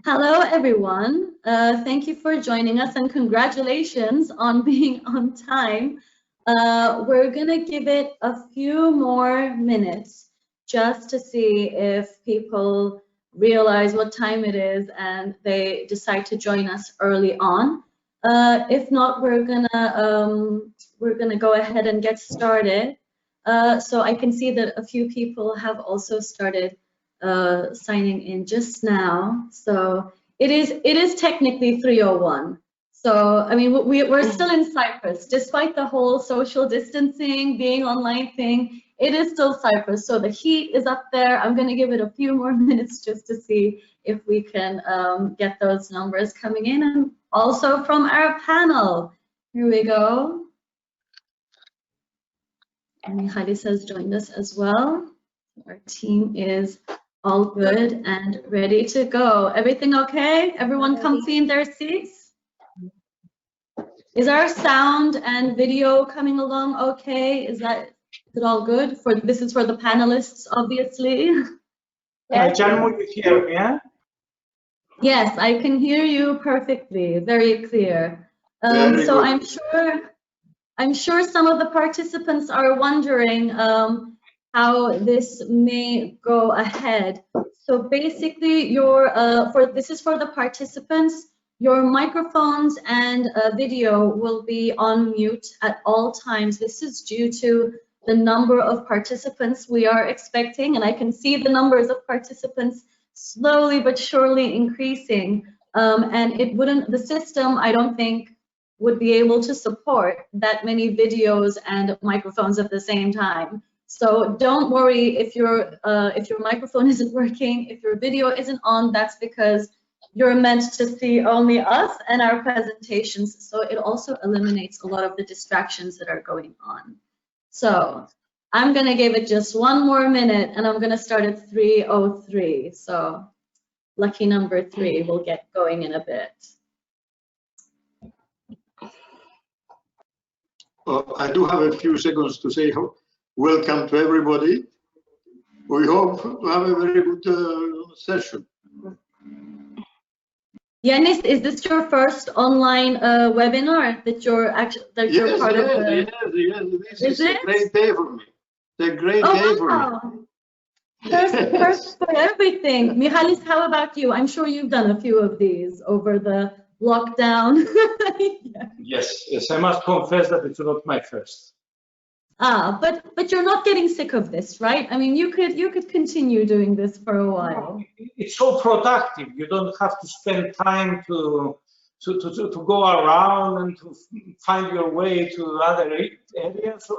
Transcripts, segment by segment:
Hello, everyone. Thank you for joining us and congratulations on being on time. We're going to give it a few more minutes just to see if people realize what time it is and they decide to join us early on. If not, we're gonna go ahead and get started. So I can see that a few people have also started signing in just now. So it is technically 3:01. So I mean we're still in Cyprus, despite the whole social distancing, being online thing. It is still Cyprus, so the heat is up there. I'm going to give it a few more minutes just to see if we can get those numbers coming in, and also from our panel. Here we go. And Michalis has joined us as well. Our team is all good and ready to go. Everything okay? Everyone comfy in their seats? Is our sound and video coming along okay? Is it all good? This is for the panelists, obviously. Can you hear me? Yeah? Yes, I can hear you perfectly, very clear. So I'm sure some of the participants are wondering how this may go ahead. So basically, this is for the participants. Your microphones and video will be on mute at all times. This is due to the number of participants we are expecting, and I can see the numbers of participants slowly but surely increasing. And the system, I don't think, would be able to support that many videos and microphones at the same time. So don't worry if your microphone isn't working, if your video isn't on, that's because you're meant to see only us and our presentations. So it also eliminates a lot of the distractions that are going on. So I'm gonna give it just one more minute and I'm gonna start at 3:03. So lucky number 3 will get going in a bit. I do have a few seconds to say welcome to everybody. We hope to have a very good session. Yanis, is this your first online webinar that you're part of? Yes, this is a great day for me. It's a great day for me. First for everything. Michalis, how about you? I'm sure you've done a few of these over the lockdown. Yes, I must confess that it's not my first. But you're not getting sick of this, right? I mean, you could continue doing this for a while. It's so productive. You don't have to spend time to go around and to find your way to other areas. So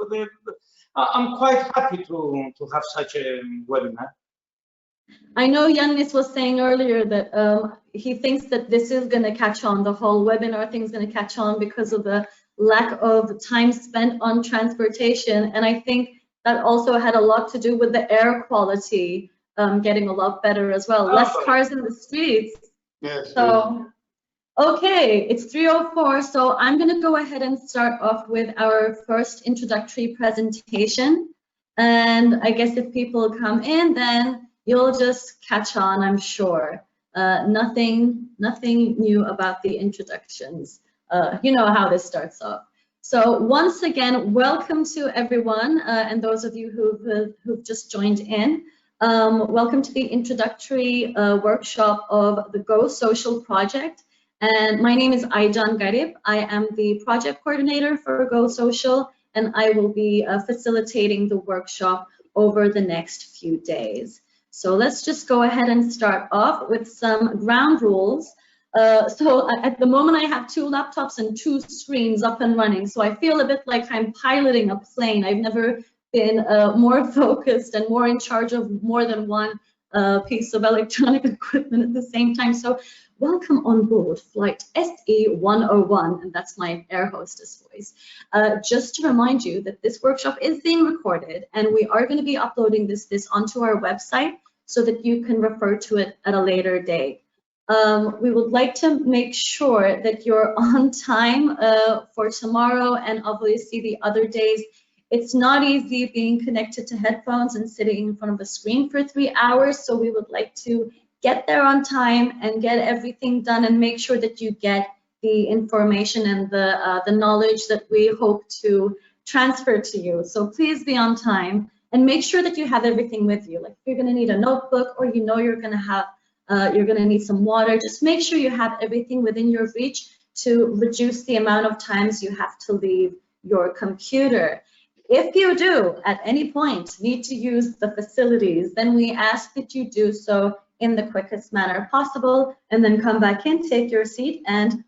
I'm quite happy to have such a webinar. I know Yannis was saying earlier that he thinks that this is going to catch on. The whole webinar thing is going to catch on because of the lack of time spent on transportation. And I think that also had a lot to do with the air quality getting a lot better as well. Less cars in the streets. Yes. So, okay, it's 3:04. So I'm going to go ahead and start off with our first introductory presentation. And I guess if people come in, then you'll just catch on, I'm sure. Nothing new about the introductions. You know how this starts off. So once again, welcome to everyone, and those of you who've just joined in. Welcome to the introductory workshop of the Go Social project. And my name is Aycan Garip. I am the project coordinator for Go Social, and I will be facilitating the workshop over the next few days. So let's just go ahead and start off with some ground rules. So at the moment I have 2 laptops and 2 screens up and running, so I feel a bit like I'm piloting a plane. I've never been more focused and more in charge of more than one piece of electronic equipment at the same time. So welcome on board Flight SE101, and that's my air hostess voice. Just to remind you that this workshop is being recorded, and we are going to be uploading this onto our website so that you can refer to it at a later date. We would like to make sure that you're on time for tomorrow and obviously the other days. It's not easy being connected to headphones and sitting in front of a screen for 3 hours, so we would like to get there on time and get everything done, and make sure that you get the information and the knowledge that we hope to transfer to you. So please be on time and make sure that you have everything with you. Like if you're going to need a notebook, or you know you're going to have you're going to need some water, just make sure you have everything within your reach to reduce the amount of times you have to leave your computer. If you do at any point need to use the facilities, then we ask that you do so in the quickest manner possible, and then come back in, take your seat, and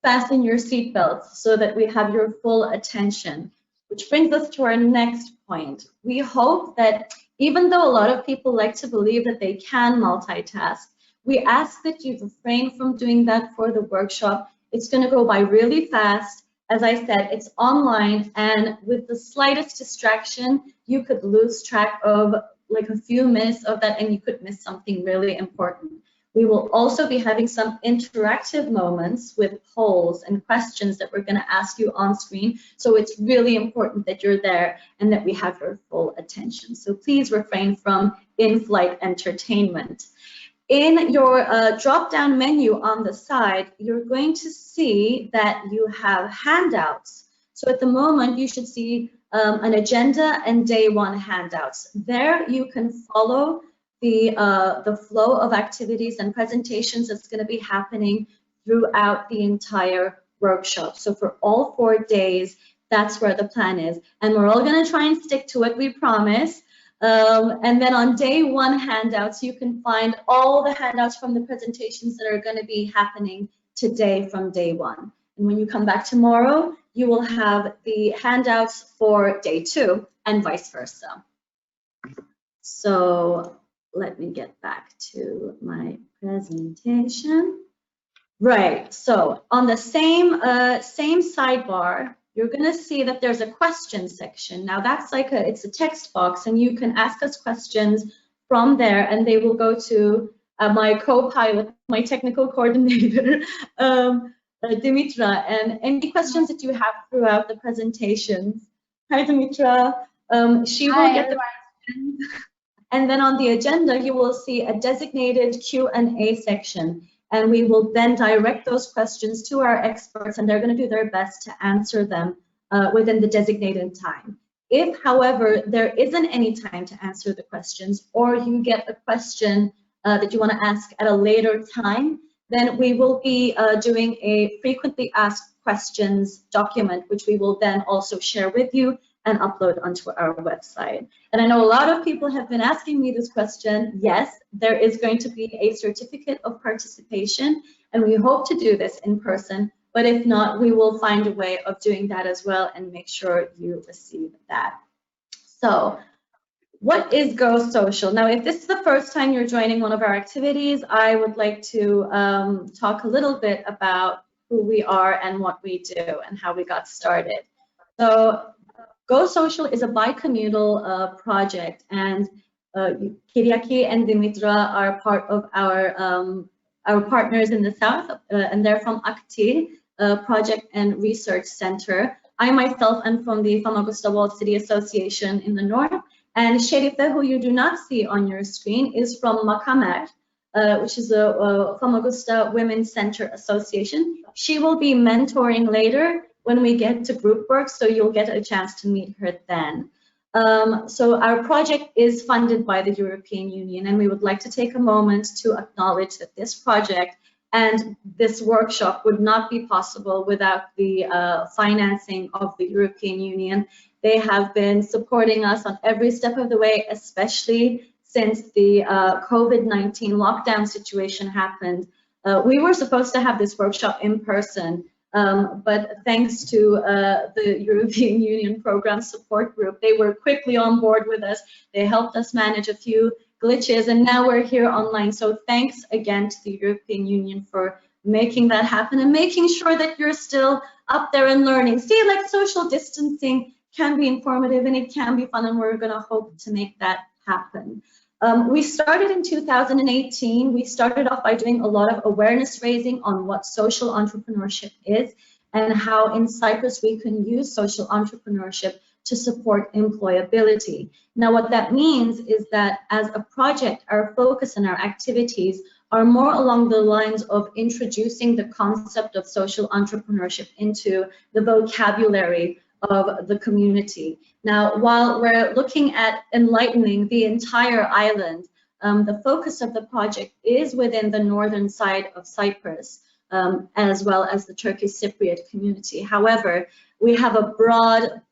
fasten your seat belts so that we have your full attention. Which brings us to our next point. We hope that even though a lot of people like to believe that they can multitask, we ask that you refrain from doing that for the workshop. It's going to go by really fast. As I said, it's online, and with the slightest distraction, you could lose track of like a few minutes of that, and you could miss something really important. We will also be having some interactive moments with polls and questions that we're going to ask you on screen. So it's really important that you're there and that we have your full attention. So please refrain from in-flight entertainment. In your drop-down menu on the side, you're going to see that you have handouts. So at the moment, you should see an agenda and day one handouts. There you can follow the flow of activities and presentations that's going to be happening throughout the entire workshop. So for all 4 days, that's where the plan is. And we're all going to try and stick to it, we promise. And then on day one handouts, you can find all the handouts from the presentations that are going to be happening today from day one. And when you come back tomorrow, you will have the handouts for day 2 and vice versa. So let me get back to my presentation. Right, so on the same sidebar, you're going to see that there's a question section. Now that's like it's a text box, and you can ask us questions from there, and they will go to my co-pilot, my technical coordinator, Dimitra, and any questions that you have throughout the presentations. Hi, Dimitra. She will get the questions. And then on the agenda, you will see a designated Q&A section. And we will then direct those questions to our experts, and they're going to do their best to answer them within the designated time. If, however, there isn't any time to answer the questions, or you get a question that you want to ask at a later time, then we will be doing a frequently asked questions document, which we will then also share with you and upload onto our website. And I know a lot of people have been asking me this question. Yes, there is going to be a certificate of participation, and we hope to do this in person, but if not, we will find a way of doing that as well and make sure you receive that. So what is Go Social? Now, if this is the first time you're joining one of our activities, I would like to talk a little bit about who we are and what we do and how we got started. So Go Social is a bicommunal project, and Kyriaki and Dimitra are part of our partners in the south, and they're from ACTI, Project and Research Center. I myself am from the Famagusta Walled City Association in the north, and Sherife, who you do not see on your screen, is from Makamer, which is a Famagusta Women's Center Association. She will be mentoring later when we get to group work, so you'll get a chance to meet her then. So our project is funded by the European Union, and we would like to take a moment to acknowledge that this project and this workshop would not be possible without the financing of the European Union. They have been supporting us on every step of the way, especially since the COVID-19 lockdown situation happened. We were supposed to have this workshop in person, but thanks to the European Union Program Support Group, they were quickly on board with us. They helped us manage a few glitches, and now we're here online. So thanks again to the European Union for making that happen and making sure that you're still up there and learning. See, like social distancing can be informative and it can be fun, and we're gonna hope to make that happen. We started in 2018. We started off by doing a lot of awareness raising on what social entrepreneurship is and how in Cyprus we can use social entrepreneurship to support employability. Now, what that means is that as a project, our focus and our activities are more along the lines of introducing the concept of social entrepreneurship into the vocabulary of the community. Now, while we're looking at enlightening the entire island, the focus of the project is within the northern side of Cyprus, as well as the Turkish Cypriot community. However, we have a broad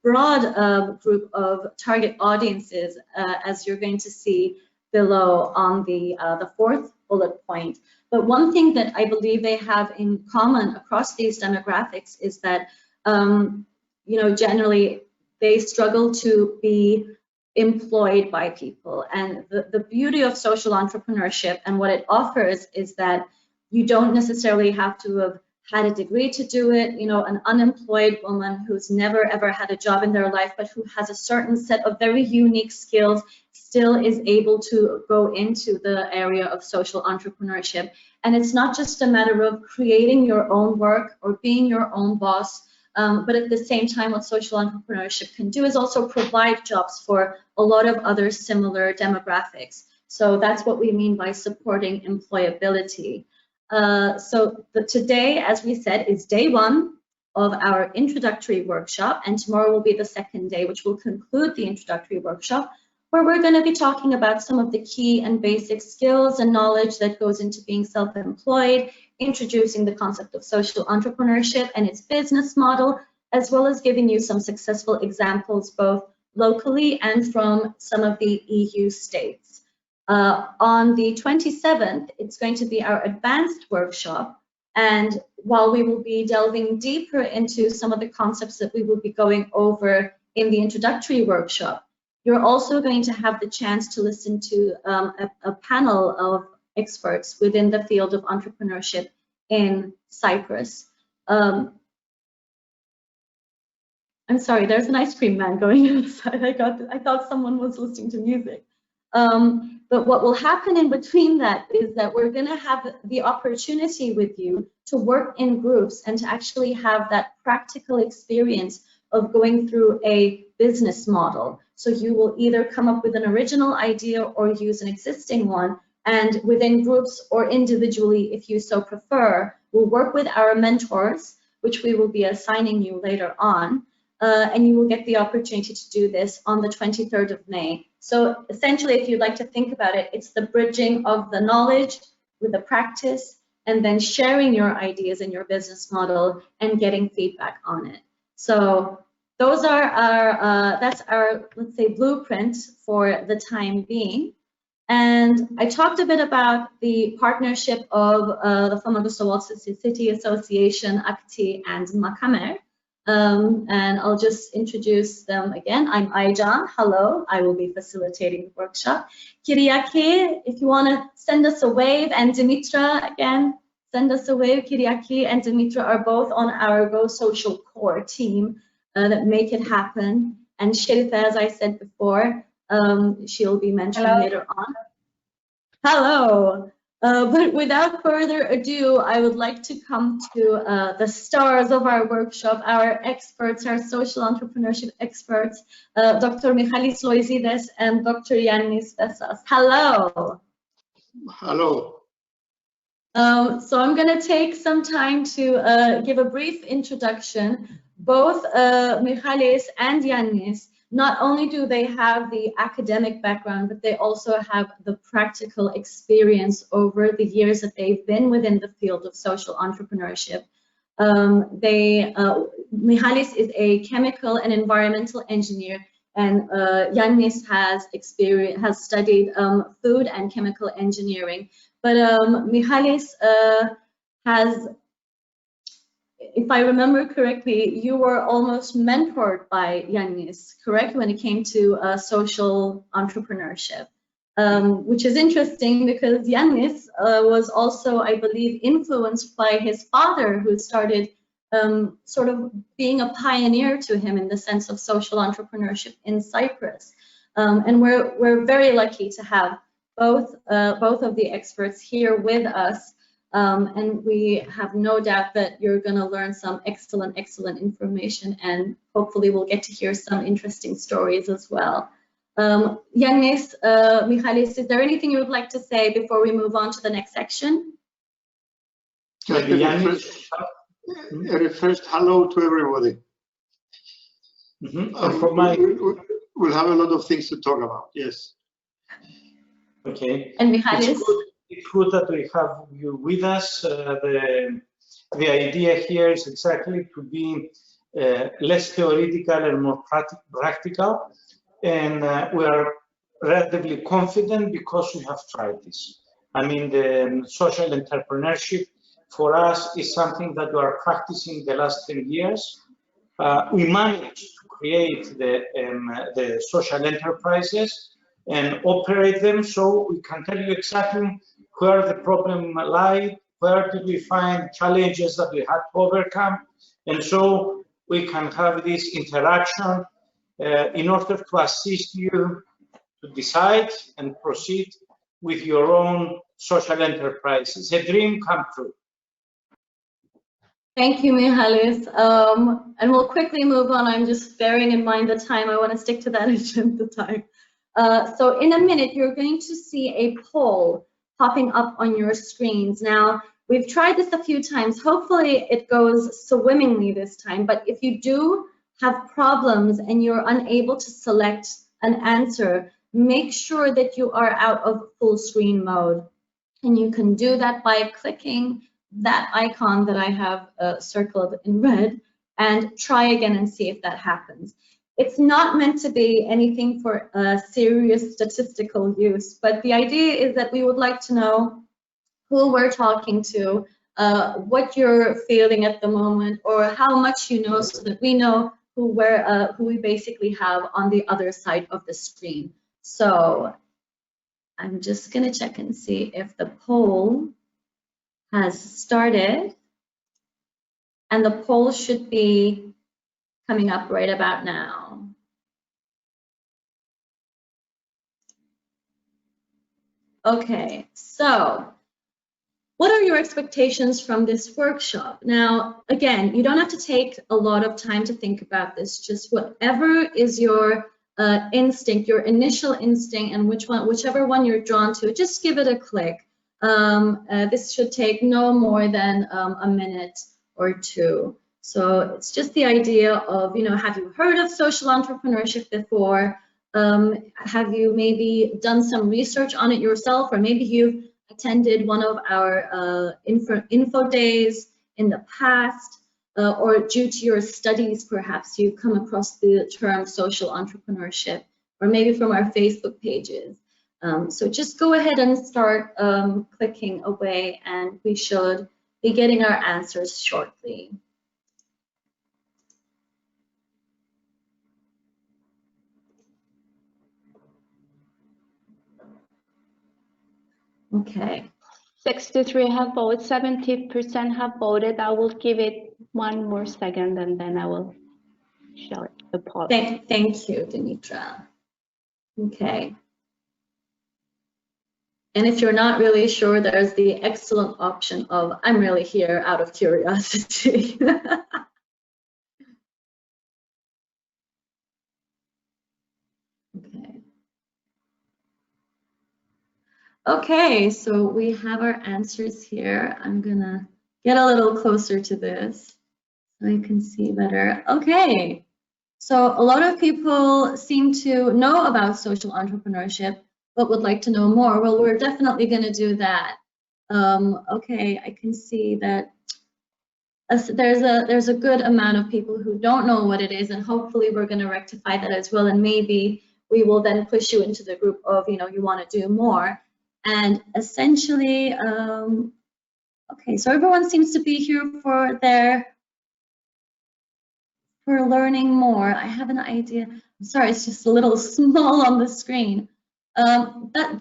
group of target audiences, as you're going to see below on the fourth bullet point. But one thing that I believe they have in common across these demographics is that, you know, generally they struggle to be employed by people. And the beauty of social entrepreneurship and what it offers is that you don't necessarily have to have had a degree to do it. You know, an unemployed woman who's never ever had a job in their life, but who has a certain set of very unique skills, still is able to go into the area of social entrepreneurship. And it's not just a matter of creating your own work or being your own boss, but at the same time, what social entrepreneurship can do is also provide jobs for a lot of other similar demographics. So that's what we mean by supporting employability. So today, as we said, is day one of our introductory workshop, and tomorrow will be the second day, which will conclude the introductory workshop, where we're going to be talking about some of the key and basic skills and knowledge that goes into being self-employed, introducing the concept of social entrepreneurship and its business model, as well as giving you some successful examples both locally and from some of the EU states. On the 27th, it's going to be our advanced workshop, and while we will be delving deeper into some of the concepts that we will be going over in the introductory workshop, you're also going to have the chance to listen to a panel of experts within the field of entrepreneurship in Cyprus. I'm sorry, there's an ice cream man going inside. I thought someone was listening to music. But what will happen in between that is that we're going to have the opportunity with you to work in groups and to actually have that practical experience of going through a business model. So you will either come up with an original idea or use an existing one, and within groups or individually, if you so prefer, we'll work with our mentors, which we will be assigning you later on. And you will get the opportunity to do this on the 23rd of May. So essentially, if you'd like to think about it, it's the bridging of the knowledge with the practice, and then sharing your ideas and your business model and getting feedback on it. So those are our, that's our, let's say, blueprint for the time being. And I talked a bit about the partnership of the Famagusta City Association, ACTI, and Makamer. And I'll just introduce them again. I'm Aycan. Hello. I will be facilitating the workshop. Kyriaki, if you want to send us a wave, and Dimitra, again, send us a wave. Kyriaki and Dimitra are both on our Go Social core team that make it happen. And Sherifa, as I said before, she'll be mentioned later on. Hello. But without further ado, I would like to come to the stars of our workshop, our experts, our social entrepreneurship experts, Dr. Michalis Loizides and Dr. Yannis Vesas. Hello. Hello. So I'm going to take some time to give a brief introduction. Both Michalis and Yannis, not only do they have the academic background, but they also have the practical experience over the years that they've been within the field of social entrepreneurship. Michalis is a chemical and environmental engineer, and Yannis has studied food and chemical engineering. But Michalis has, if I remember correctly, you were almost mentored by Yannis, correct, when it came to social entrepreneurship, which is interesting because Yannis was also, I believe, influenced by his father, who started sort of being a pioneer to him in the sense of social entrepreneurship in Cyprus. And we're very lucky to have both of the experts here with us. And we have no doubt that you're going to learn some excellent information, and hopefully we'll get to hear some interesting stories as well. Yannis, Michalis, is there anything you would like to say before we move on to the next section? Just a first hello to everybody. We'll have a lot of things to talk about, yes. Okay. And Michalis? It's good that we have you with us. The idea here is exactly to be less theoretical and more practical. And we are relatively confident because we have tried this. I mean, the social entrepreneurship for us is something that we are practicing the last 10 years. We managed to create the social enterprises and operate them, so we can tell you exactly where the problem lied, where did we find challenges that we had to overcome, and so we can have this interaction in order to assist you to decide and proceed with your own social enterprise. It's a dream come true. Thank you, Michalis. And we'll quickly move on. I'm just bearing in mind the time. I want to stick to that agenda time. So in a minute, you're going to see a poll popping up on your screens. Now, we've tried this a few times. Hopefully, it goes swimmingly this time. But if you do have problems and you're unable to select an answer, make sure that you are out of full screen mode. And you can do that by clicking that icon that I have circled in red and try again and see if that happens. It's not meant to be anything for serious statistical use, but the idea is that we would like to know who we're talking to, what you're feeling at the moment, or how much you know, so that we know who we basically have on the other side of the screen. So I'm just going to check and see if the poll has started, and the poll should be coming up right about now. Okay, so what are your expectations from this workshop? Now, again, you don't have to take a lot of time to think about this, just whatever is your instinct, your initial instinct, and whichever one you're drawn to, just give it a click. This should take no more than a minute or two. So it's just the idea of, have you heard of social entrepreneurship before? Have you maybe done some research on it yourself, or maybe you've attended one of our info days in the past, or due to your studies, perhaps you come across the term social entrepreneurship, or maybe from our Facebook pages. So just go ahead and start clicking away, and we should be getting our answers shortly. Okay. 63 have voted, 70% have voted. I will give it one more second and then I will show the poll. Thank you, Dimitra. Okay. And if you're not really sure, there's the excellent option of, I'm really here out of curiosity. Okay, so we have our answers here. I'm gonna get a little closer to this so you can see better. Okay, so a lot of people seem to know about social entrepreneurship, but would like to know more. Well, we're definitely gonna do that. Okay, I can see that there's a good amount of people who don't know what it is, and hopefully we're gonna rectify that as well, and maybe we will then push you into the group of, you wanna do more. And essentially, okay, so everyone seems to be here for learning more. I have an idea. I'm sorry, it's just a little small on the screen.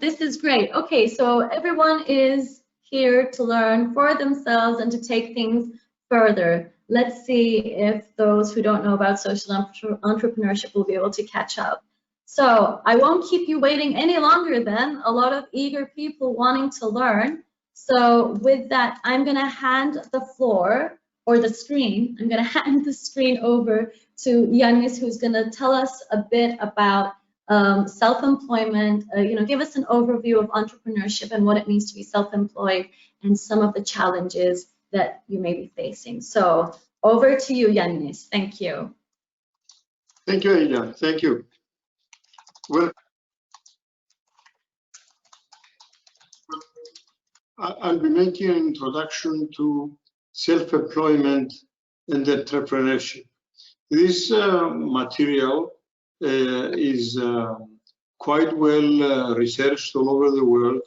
This is great. Okay, so everyone is here to learn for themselves and to take things further. Let's see if those who don't know about social entrepreneurship will be able to catch up. So I won't keep you waiting any longer then. A lot of eager people wanting to learn. So with that, I'm going to hand the floor or the screen. I'm going to hand the screen over to Yannis, who's going to tell us a bit about self-employment, give us an overview of entrepreneurship and what it means to be self-employed and some of the challenges that you may be facing. So over to you, Yannis. Thank you. Thank you, Aida. Thank you. Well, I'll be making an introduction to self-employment and entrepreneurship. This material is quite well researched all over the world,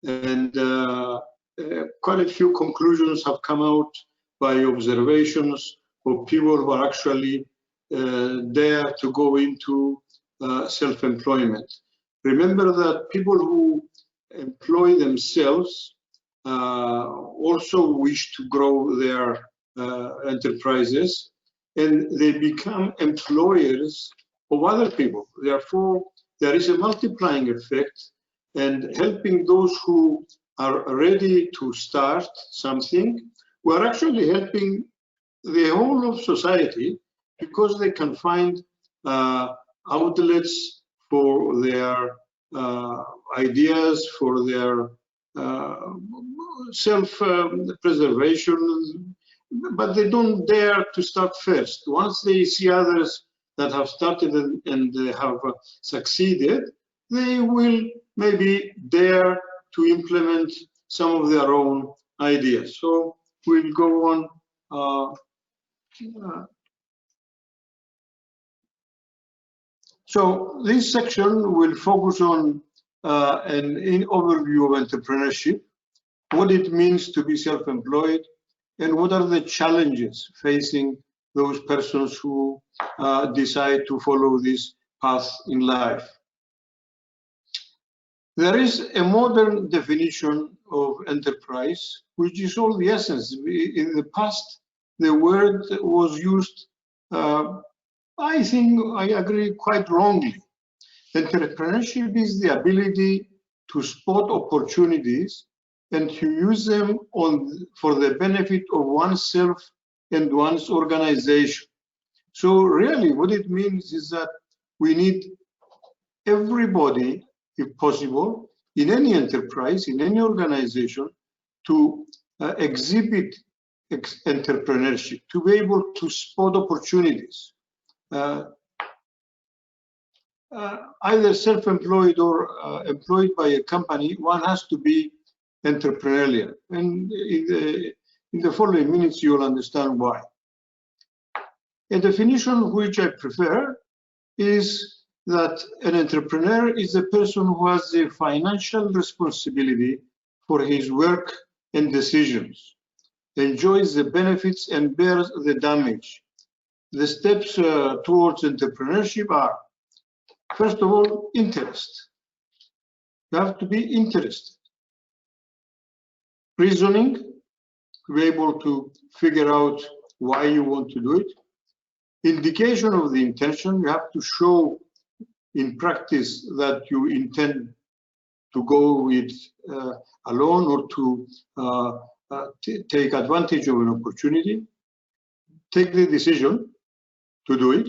and quite a few conclusions have come out by observations of people who are actually dare to go into self-employment. Remember that people who employ themselves also wish to grow their enterprises, and they become employers of other people. Therefore, there is a multiplying effect, and helping those who are ready to start something, we're actually helping the whole of society, because they can find outlets for their ideas, for their self-preservation, but they don't dare to start first. Once they see others that have started and have succeeded, they will maybe dare to implement some of their own ideas. So we'll go on. So this section will focus on an overview of entrepreneurship, what it means to be self-employed, and what are the challenges facing those persons who decide to follow this path in life. There is a modern definition of enterprise, which is all the essence. In the past, the word was used, I think, I agree, quite wrongly. Entrepreneurship is the ability to spot opportunities and to use them for the benefit of oneself and one's organization. So really what it means is that we need everybody, if possible, in any enterprise, in any organization, to exhibit entrepreneurship, to be able to spot opportunities. Either self-employed or employed by a company, one has to be entrepreneurial. And in the following minutes, you'll understand why. A definition which I prefer is that an entrepreneur is a person who has the financial responsibility for his work and decisions, enjoys the benefits and bears the damage. The steps towards entrepreneurship are, first of all, interest. You have to be interested. Reasoning, to be able to figure out why you want to do it. Indication of the intention, you have to show in practice that you intend to go with alone or to take advantage of an opportunity. Take the decision to do it,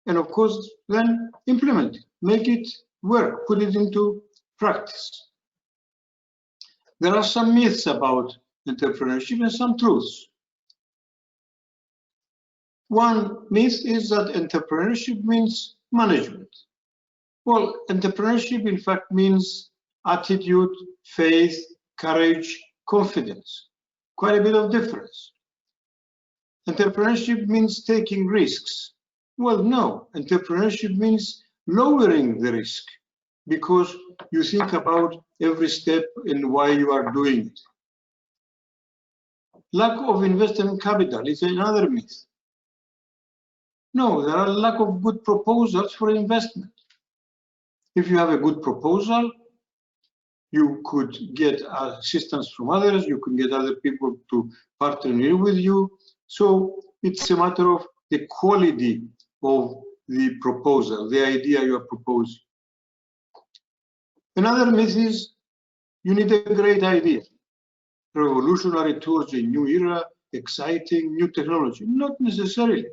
and of course then implement it, make it work, put it into practice. There are some myths about entrepreneurship and some truths. One myth is that entrepreneurship means management. Well, entrepreneurship in fact means attitude, faith, courage, confidence. Quite a bit of difference. Entrepreneurship means taking risks. Well, no, entrepreneurship means lowering the risk because you think about every step and why you are doing it. Lack of investment capital is another myth. No, there are lack of good proposals for investment. If you have a good proposal, you could get assistance from others, you could get other people to partner with you. So it's a matter of the quality of the proposal, the idea you are proposing. Another myth is You need a great idea, revolutionary towards a new era, exciting new technology. Not necessarily.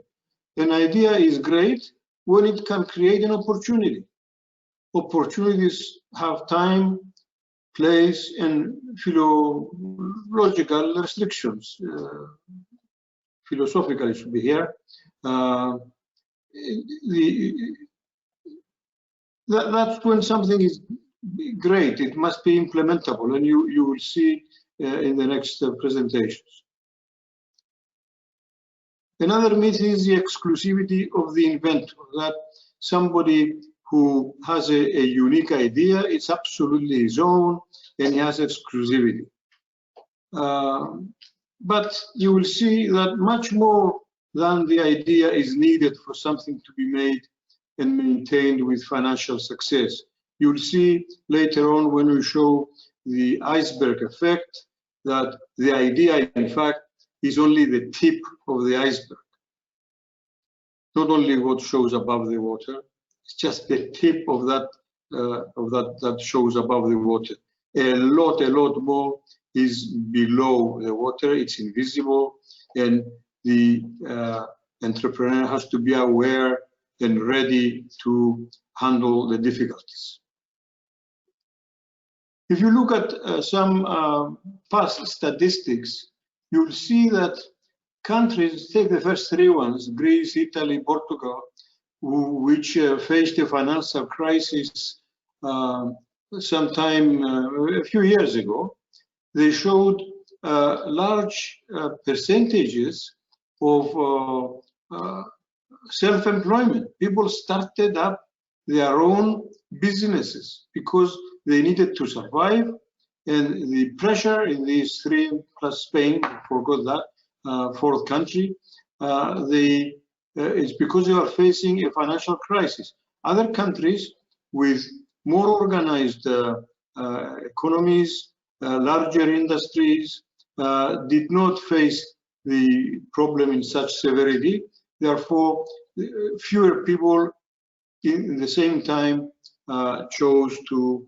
An idea is great when it can create an opportunity. Opportunities have time, place, and philological restrictions. Philosophically should be here. That's when something is great. It must be implementable, and you will see in the next presentations. Another myth is the exclusivity of the inventor, that somebody who has a unique idea, it's absolutely his own, and he has exclusivity. But you will see that much more than the idea is needed for something to be made and maintained with financial success. You'll see later on when we show the iceberg effect that the idea, in fact, is only the tip of the iceberg. Not only what shows above the water, it's just the tip of that that shows above the water. A lot more is below the water. It's invisible, and the entrepreneur has to be aware and ready to handle the difficulties. If you look at some past statistics, you'll see that countries, take the first three ones, Greece, Italy, Portugal, which faced a financial crisis sometime a few years ago, they showed large percentages of self-employment. People started up their own businesses because they needed to survive, and the pressure in these three, plus Spain, I forgot that, fourth country, it's because they are facing a financial crisis. Other countries with more organized economies, larger industries, did not face the problem in such severity. Therefore, fewer people in the same time chose to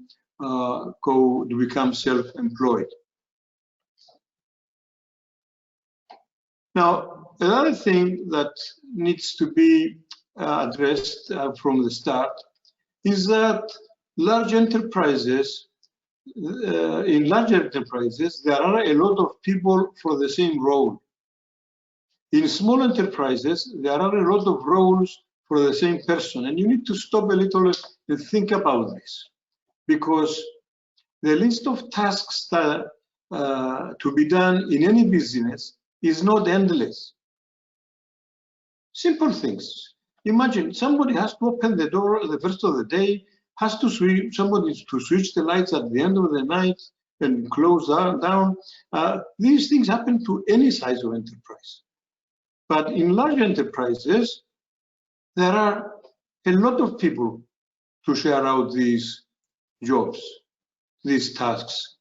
go to become self-employed. Now, another thing that needs to be addressed from the start is that large enterprises, in larger enterprises, there are a lot of people for the same role. In small enterprises, there are a lot of roles for the same person, and you need to stop a little and think about this, because the list of tasks that, to be done in any business is not endless. Simple things. Imagine somebody has to open the door at the first of the day, has to switch, somebody to switch the lights at the end of the night and close down. These things happen to any size of enterprise. But in large enterprises, there are a lot of people to share out these jobs, these tasks.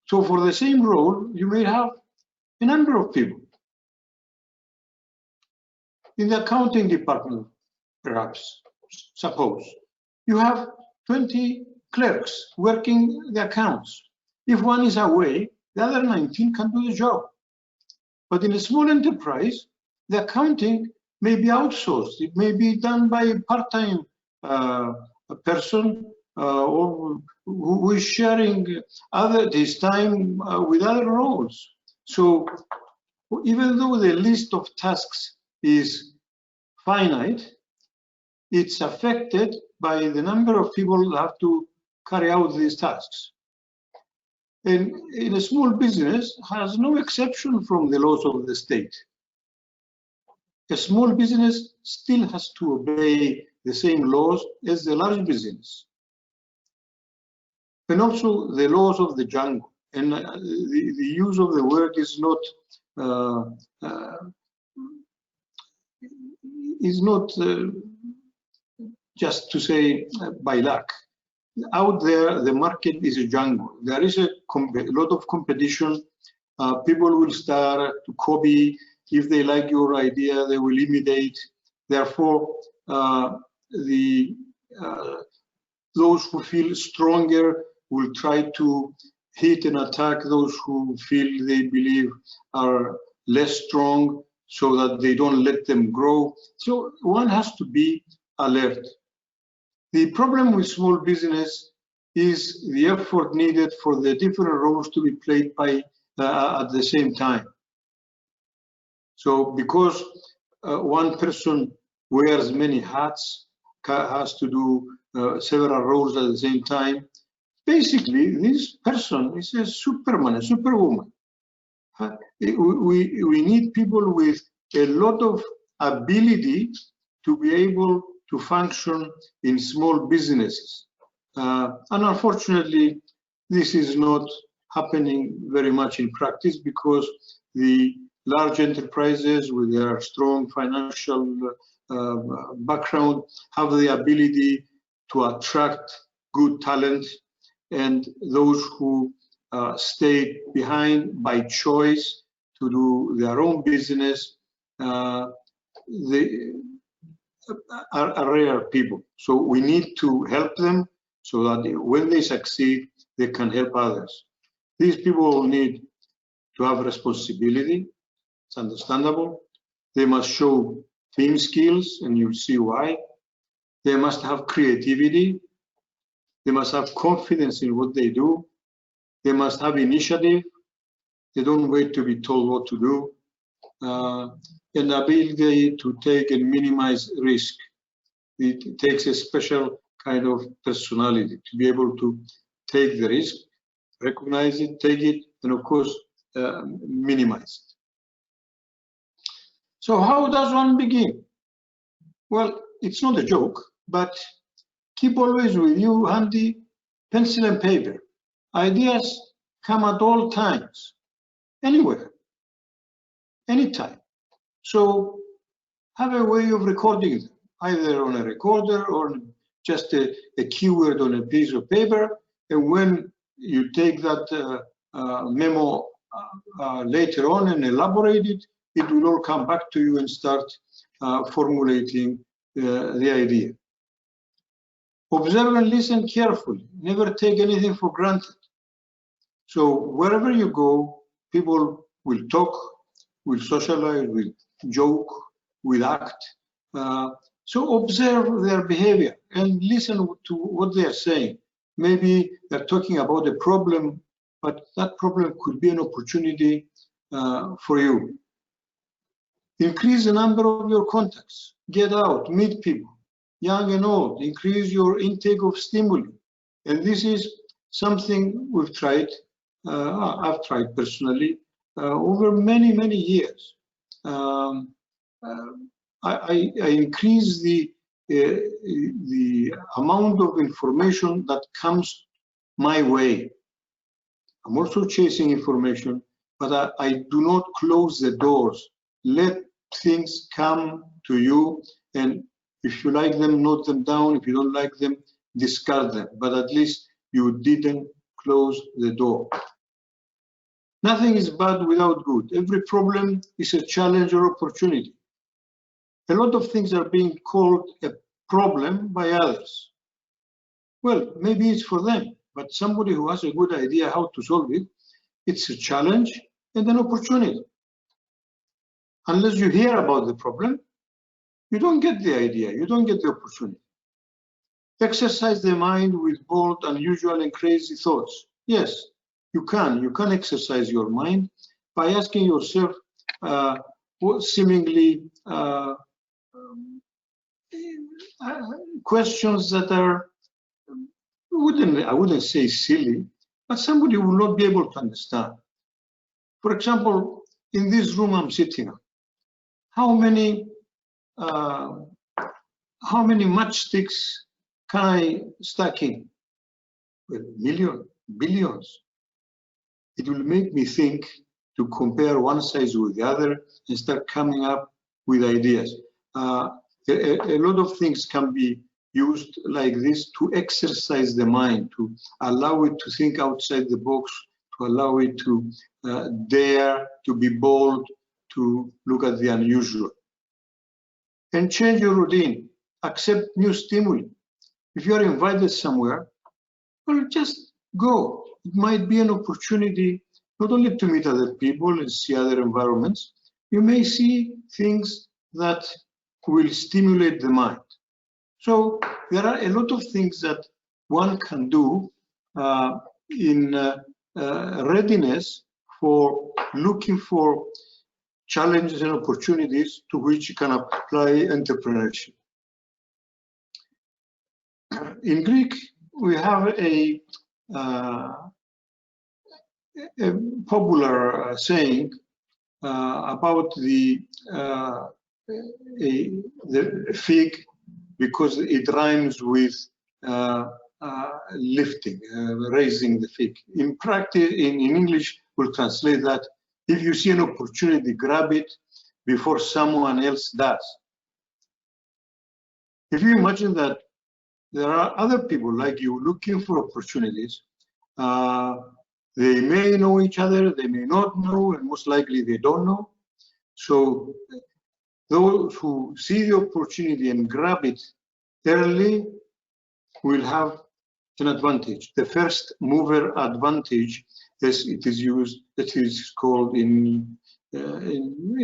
So for the same role, you may have a number of people. In the accounting department, perhaps, suppose, you have 20 clerks working the accounts. If one is away, the other 19 can do the job. But in a small enterprise, the accounting may be outsourced. It may be done by a part-time person or who is sharing his time with other roles. So even though the list of tasks is finite, it's affected by the number of people that have to carry out these tasks. And in a small business has no exception from the laws of the state. A small business still has to obey the same laws as the large business. And also the laws of the jungle. And the use of the word is not just to say by luck. Out there, the market is a jungle. There is a lot of competition. People will start to copy. If they like your idea, they will imitate. Therefore, those who feel stronger will try to hit and attack those who feel they believe are less strong, so that they don't let them grow. So one has to be alert. The problem with small business is the effort needed for the different roles to be played by at the same time. So because one person wears many hats, has to do several roles at the same time, basically this person is a superman, a superwoman. We need people with a lot of ability to be able to function in small businesses. And unfortunately, this is not happening very much in practice, because the large enterprises with their strong financial background have the ability to attract good talent, and those who stay behind by choice to do their own business, they are rare people. So we need to help them so that when they succeed, they can help others. These people need to have responsibility. It's understandable. They must show team skills, and you'll see why. They must have creativity. They must have confidence in what they do. They must have initiative. They don't wait to be told what to do. And ability to take and minimize risk. It takes a special kind of personality to be able to take the risk, recognize it, take it, and of course, minimize it. So how does one begin? Well, it's not a joke, but keep always with you handy pencil and paper. Ideas come at all times, anywhere, anytime. So have a way of recording them, either on a recorder or just a keyword on a piece of paper. And when you take that memo later on and elaborate it, it will all come back to you and start formulating the idea. Observe and listen carefully. Never take anything for granted. So wherever you go, people will talk, will socialize, will joke, will act. So observe their behavior and listen to what they are saying. Maybe they're talking about a problem, but that problem could be an opportunity for you. Increase the number of your contacts. Get out, meet people, young and old. Increase your intake of stimuli. And this is something we've tried, I've tried personally, over many, many years. I increase the amount of information that comes my way. I'm also chasing information, but I do not close the doors. Let things come to you, and if you like them, note them down. If you don't like them, discard them. But at least you didn't close the door. Nothing is bad without good. Every problem is a challenge or opportunity. A lot of things are being called a problem by others. Well, maybe it's for them, but somebody who has a good idea how to solve it, it's a challenge and an opportunity. Unless you hear about the problem, you don't get the idea, you don't get the opportunity. Exercise the mind with bold, unusual, and crazy thoughts. Yes, you can exercise your mind by asking yourself what seemingly questions that are, I wouldn't say silly, but somebody will not be able to understand. For example, in this room I'm sitting on, how many matchsticks can I stack in? Well, millions, billions. It will make me think to compare one size with the other and start coming up with ideas. A lot of things can be used like this to exercise the mind, to allow it to think outside the box, to allow it to dare, to be bold, to look at the unusual. And change your routine, accept new stimuli. If you are invited somewhere, well, just go. It might be an opportunity not only to meet other people and see other environments, you may see things that will stimulate the mind. So there are a lot of things that one can do in readiness for looking for challenges and opportunities to which you can apply entrepreneurship. In Greek, we have a popular saying about the fig, because it rhymes with lifting, raising the fig. In practice, in English, we'll translate that: if you see an opportunity, grab it before someone else does. If you imagine that there are other people like you looking for opportunities, they may know each other, they may not know, and most likely they don't know. So those who see the opportunity and grab it early will have an advantage. The first mover advantage, as it is used, it is called in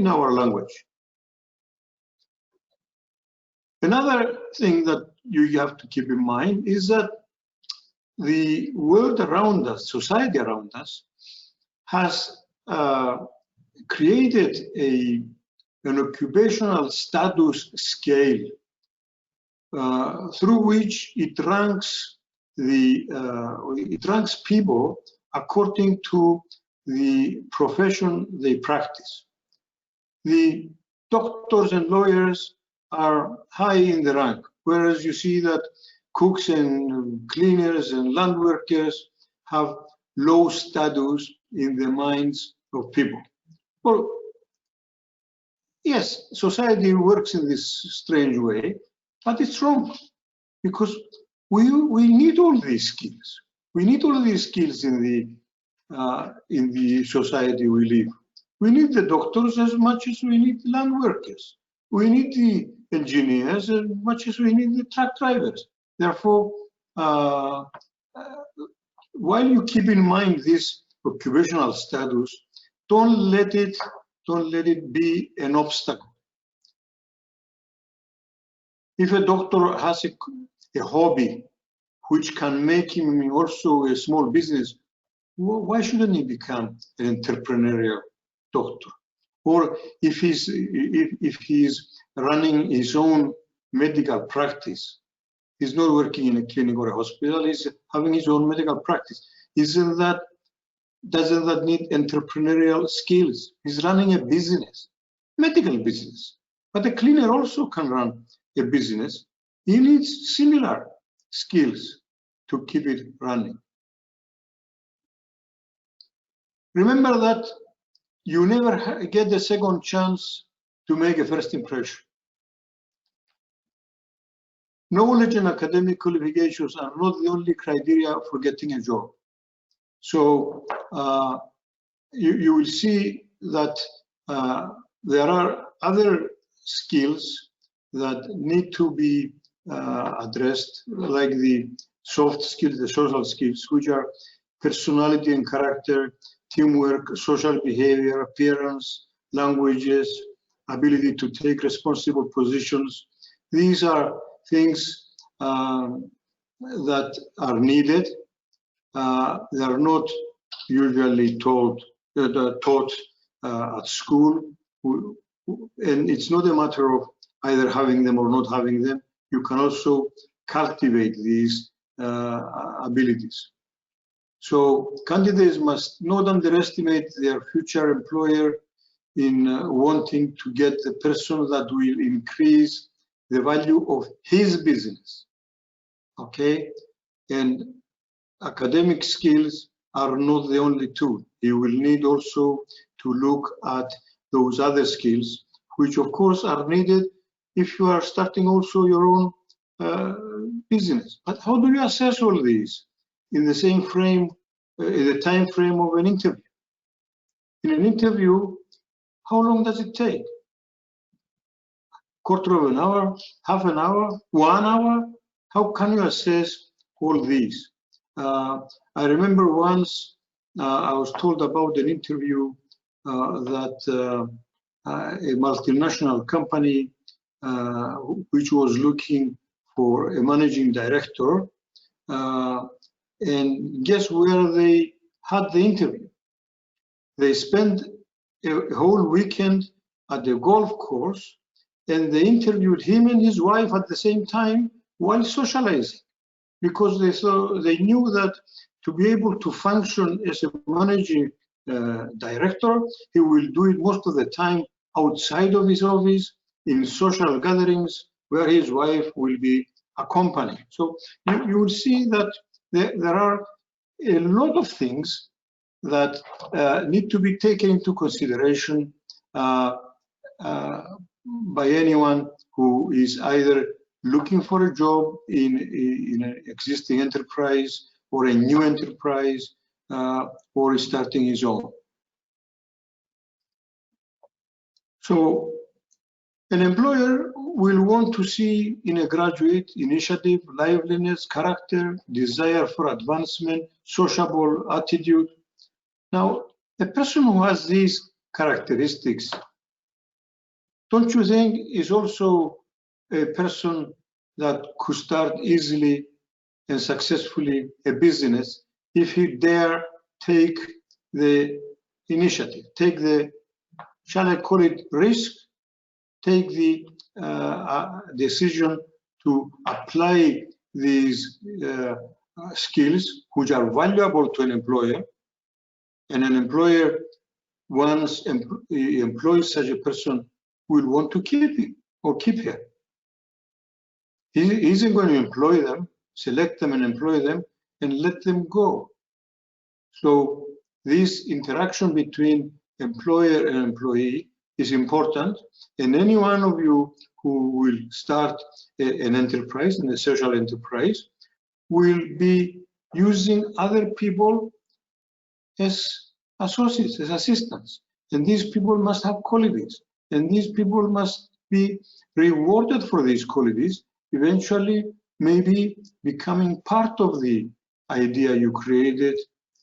our language. Another thing that you have to keep in mind is that the world around us, society around us, has created an occupational status scale through which it ranks people according to the profession they practice. The doctors and lawyers are high in the rank, whereas you see that cooks and cleaners and land workers have low status in the minds of people. Well, yes, society works in this strange way, but it's wrong, because we need all these skills. We need all these skills in the society we live. We need the doctors as much as we need land workers. We need the engineers as much as we need the truck drivers. Therefore, while you keep in mind this occupational status, don't let it be an obstacle. If a doctor has a hobby which can make him also a small business, why shouldn't he become an entrepreneurial doctor? Or if he's running his own medical practice, he's not working in a clinic or a hospital, he's having his own medical practice. Doesn't that need entrepreneurial skills? He's running a business, medical business. But a cleaner also can run a business. He needs similar skills to keep it running. Remember that you never get a second chance to make a first impression. Knowledge and academic qualifications are not the only criteria for getting a job. So you will see that there are other skills that need to be addressed, like the soft skills, the social skills, which are personality and character, teamwork, social behavior, appearance, languages, ability to take responsible positions. These are things that are needed. They are not usually taught at school, and it's not a matter of either having them or not having them. You can also cultivate these abilities. So candidates must not underestimate their future employer in wanting to get the person that will increase the value of his business. Okay, and academic skills are not the only tool. You will need also to look at those other skills, which of course are needed if you are starting also your own business. But how do you assess all these in the same frame, in the time frame of an interview? In an interview, how long does it take? Quarter of an hour, half an hour, 1 hour? How can you assess all these? I remember once I was told about an interview that a multinational company which was looking for a managing director, and guess where they had the interview? They spent a whole weekend at the golf course, and they interviewed him and his wife at the same time while socializing, because they knew that to be able to function as a managing director, he will do it most of the time outside of his office in social gatherings where his wife will be accompanying. So you will see that there are a lot of things that need to be taken into consideration by anyone who is either looking for a job in an existing enterprise or a new enterprise, or is starting his own. So an employer will want to see in a graduate initiative, liveliness, character, desire for advancement, sociable attitude. Now, a person who has these characteristics, don't you think is also a person that could start easily and successfully a business if he dare take the initiative, take the, shall I call it, risk, take the decision to apply these skills which are valuable to an employer, and an employer, once he employs such a person, will want to keep him or keep her. He isn't going to employ them, select them and employ them and let them go. So this interaction between employer and employee is important, and any one of you who will start an enterprise, and a social enterprise, will be using other people as associates, as assistants. And these people must have qualities, and these people must be rewarded for these qualities, eventually maybe becoming part of the idea you created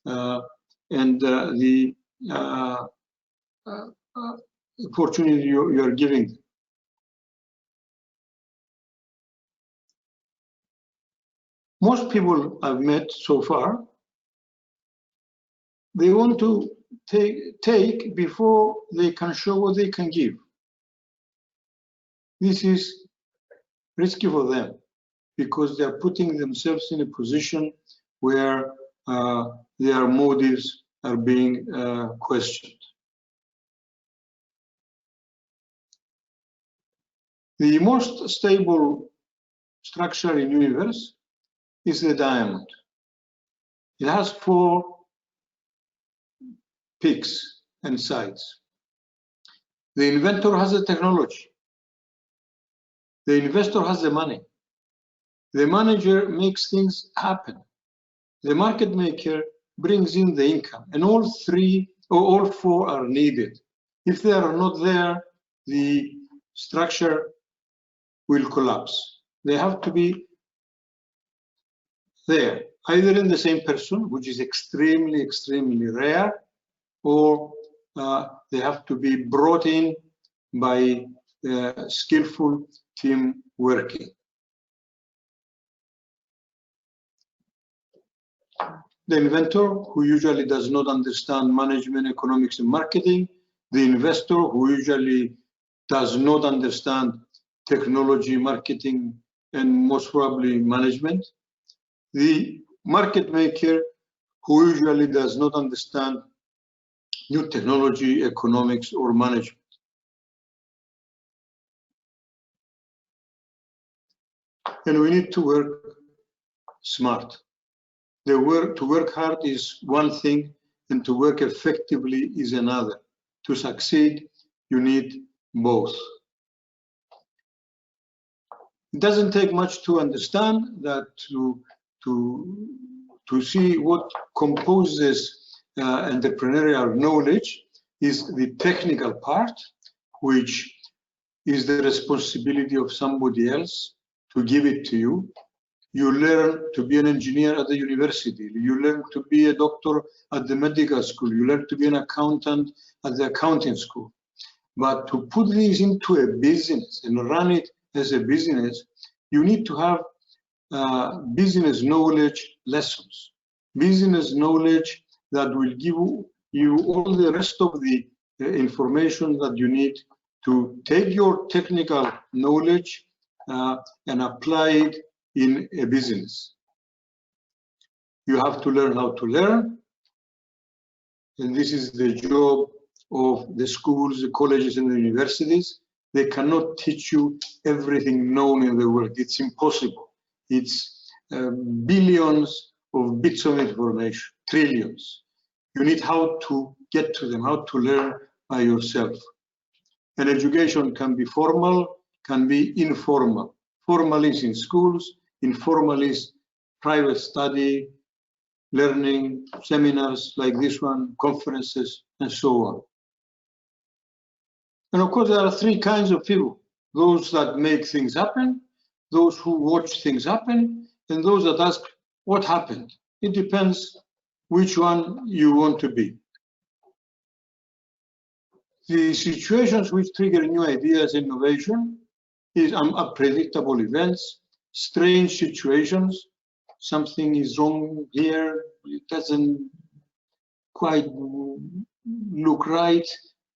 and the opportunity you are giving them. Most people I've met so far, they want to take before they can show what they can give. This is risky for them because they are putting themselves in a position where their motives are being questioned. The most stable structure in the universe is the diamond. It has 4 peaks and sides. The inventor has the technology. The investor has the money. The manager makes things happen. The market maker brings in the income, and all 3 or all 4 are needed. If they are not there, the structure will collapse. They have to be there, either in the same person, which is extremely, extremely rare, or they have to be brought in by skillful team working. The inventor, who usually does not understand management, economics, and marketing. The investor, who usually does not understand technology, marketing, and most probably management. The market maker, who usually does not understand new technology, economics, or management. And we need to work smart. To work hard is one thing, and to work effectively is another. To succeed, you need both. It doesn't take much to understand that to see what composes entrepreneurial knowledge is the technical part, which is the responsibility of somebody else to give it to you. You learn to be an engineer at the university. You learn to be a doctor at the medical school. You learn to be an accountant at the accounting school. But to put this into a business and run it as a business, you need to have business knowledge lessons, business knowledge that will give you all the rest of the information that you need to take your technical knowledge and apply it in a business. You have to learn how to learn, and this is the job of the schools, the colleges, and the universities. They cannot teach you everything known in the world. It's impossible. It's billions of bits of information, trillions. You need how to get to them, how to learn by yourself. And education can be formal, can be informal. Formal is in schools, informal is private study, learning, seminars like this one, conferences, and so on. And of course, there are three kinds of people: those that make things happen, those who watch things happen, and those that ask what happened. It depends which one you want to be. The situations which trigger new ideas, innovation, is unpredictable events, strange situations. Something is wrong here, it doesn't quite look right.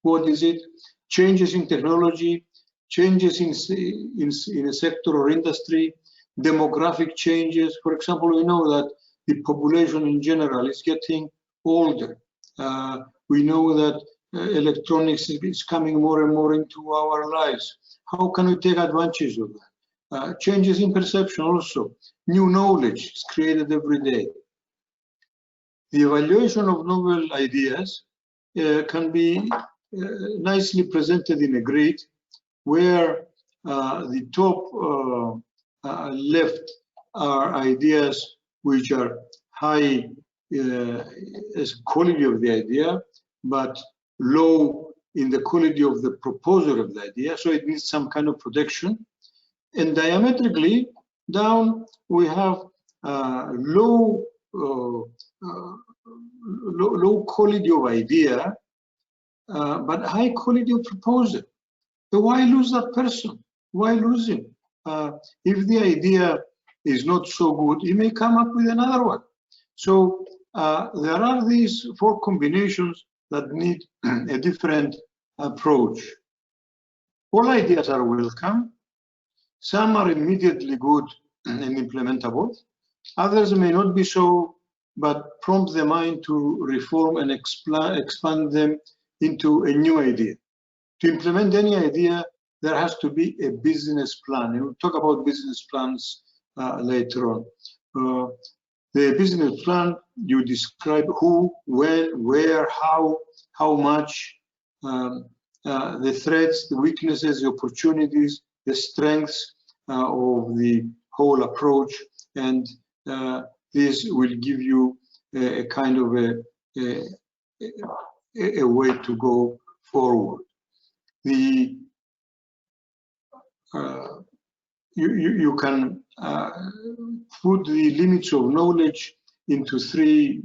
What is it? Changes in technology, changes in a sector or industry, demographic changes. For example, we know that the population in general is getting older. We know that electronics is coming more and more into our lives. How can we take advantage of that? Changes in perception also. New knowledge is created every day. The evaluation of novel ideas can be nicely presented in a grid where the top left are ideas which are high as quality of the idea, but low in the quality of the proposer of the idea, so it needs some kind of protection. And diametrically down, we have low quality of idea, but high quality of proposer. So why lose that person? Why lose him? If the idea is not so good, he may come up with another one. So there are these four combinations that need a different approach. All ideas are welcome. Some are immediately good and implementable. Others may not be so, but prompt the mind to reform and expand them into a new idea. To implement any idea, there has to be a business plan. And we'll talk about business plans later on. The business plan, you describe who, when, where, how much, the threats, the weaknesses, the opportunities, the strengths of the whole approach, and this will give you a kind of a way to go forward. You can put the limits of knowledge into three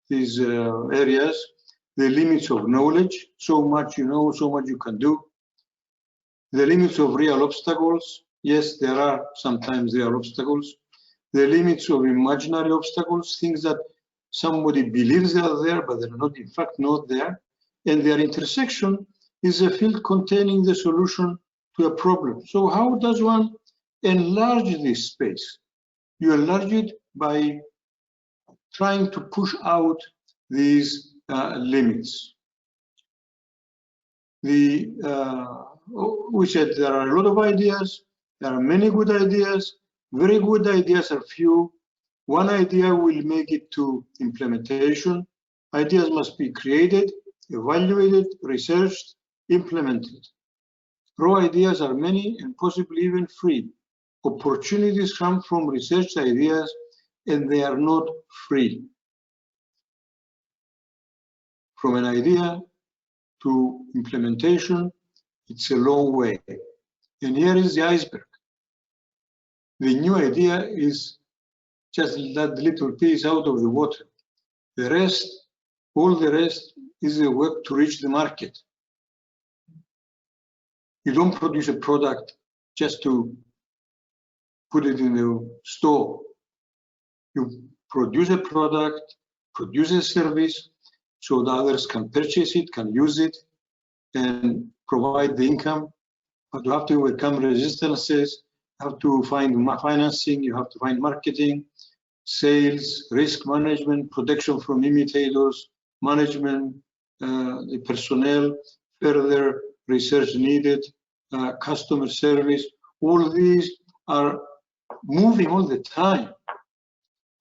these areas. The limits of knowledge, so much you know, so much you can do. The limits of real obstacles, yes, there are sometimes real obstacles. The limits of imaginary obstacles, things that somebody believes they are there, but they're not, in fact, not there. And their intersection is a field containing the solution to a problem. So how does one enlarge this space? You enlarge it by trying to push out these limits. We said there are a lot of ideas, there are many good ideas, very good ideas are few. One idea will make it to implementation. Ideas must be created, evaluated, researched, implemented. Raw ideas are many and possibly even free. Opportunities come from researched ideas and they are not free. From an idea to implementation, it's a long way. And here is the iceberg. The new idea is just that little piece out of the water. The rest, all the rest is the work to reach the market. You don't produce a product just to put it in the store. You produce a product, produce a service, so that others can purchase it, can use it, and provide the income. But you have to overcome resistances, you have to find financing, you have to find marketing, sales, risk management, protection from imitators, management, the personnel, further research needed, customer service. All these are moving all the time.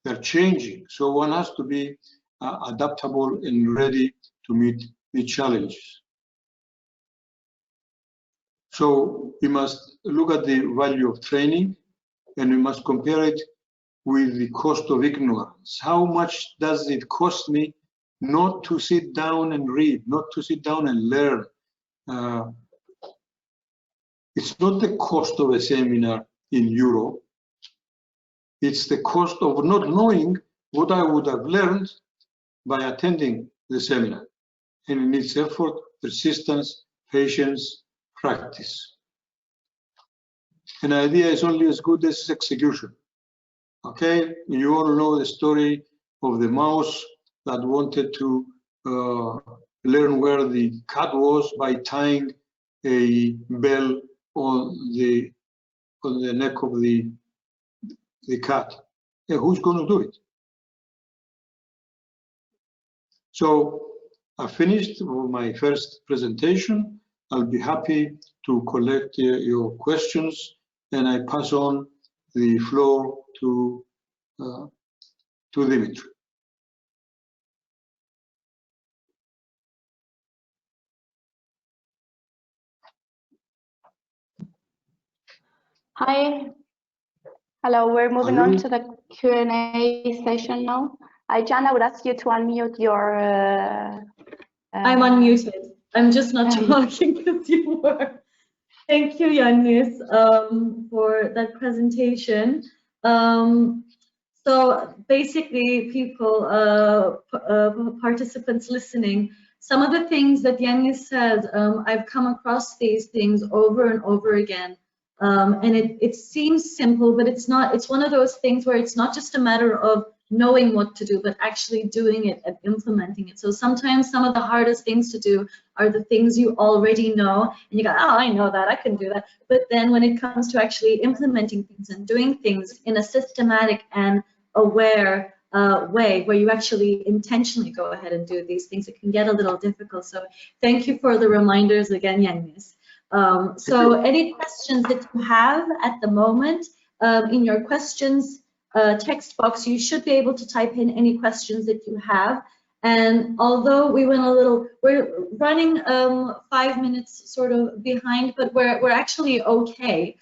They're changing. So one has to be adaptable and ready to meet the challenges. So we must look at the value of training, and we must compare it with the cost of ignorance. How much does it cost me not to sit down and read, not to sit down and learn? It's not the cost of a seminar in Europe. It's the cost of not knowing what I would have learned by attending the seminar. And it needs effort, persistence, patience, practice. An idea is only as good as its execution. Okay, you all know the story of the mouse that wanted to learn where the cat was by tying a bell on the neck of the cat. Yeah, who's going to do it? So I finished my first presentation. I'll be happy to collect your questions, and I pass on the floor to Dimitri. Hi. Hello, we're moving on to the Q&A session now. Jan, I would ask you to unmute your... I'm unmuted. I'm just not talking because you were. Thank you, Yannis, for that presentation. So basically, people, participants listening, some of the things that Yannis said, I've come across these things over and over again. And it seems simple, but it's not. It's one of those things where it's not just a matter of knowing what to do, but actually doing it and implementing it. So sometimes some of the hardest things to do are the things you already know, and you go, oh, I know that, I can do that. But then when it comes to actually implementing things and doing things in a systematic and aware way, where you actually intentionally go ahead and do these things, it can get a little difficult. So thank you for the reminders again, Yannis. So any questions that you have at the moment, in your questions text box, you should be able to type in any questions that you have. And although we went a little, we're running 5 minutes sort of behind, but we're actually okay.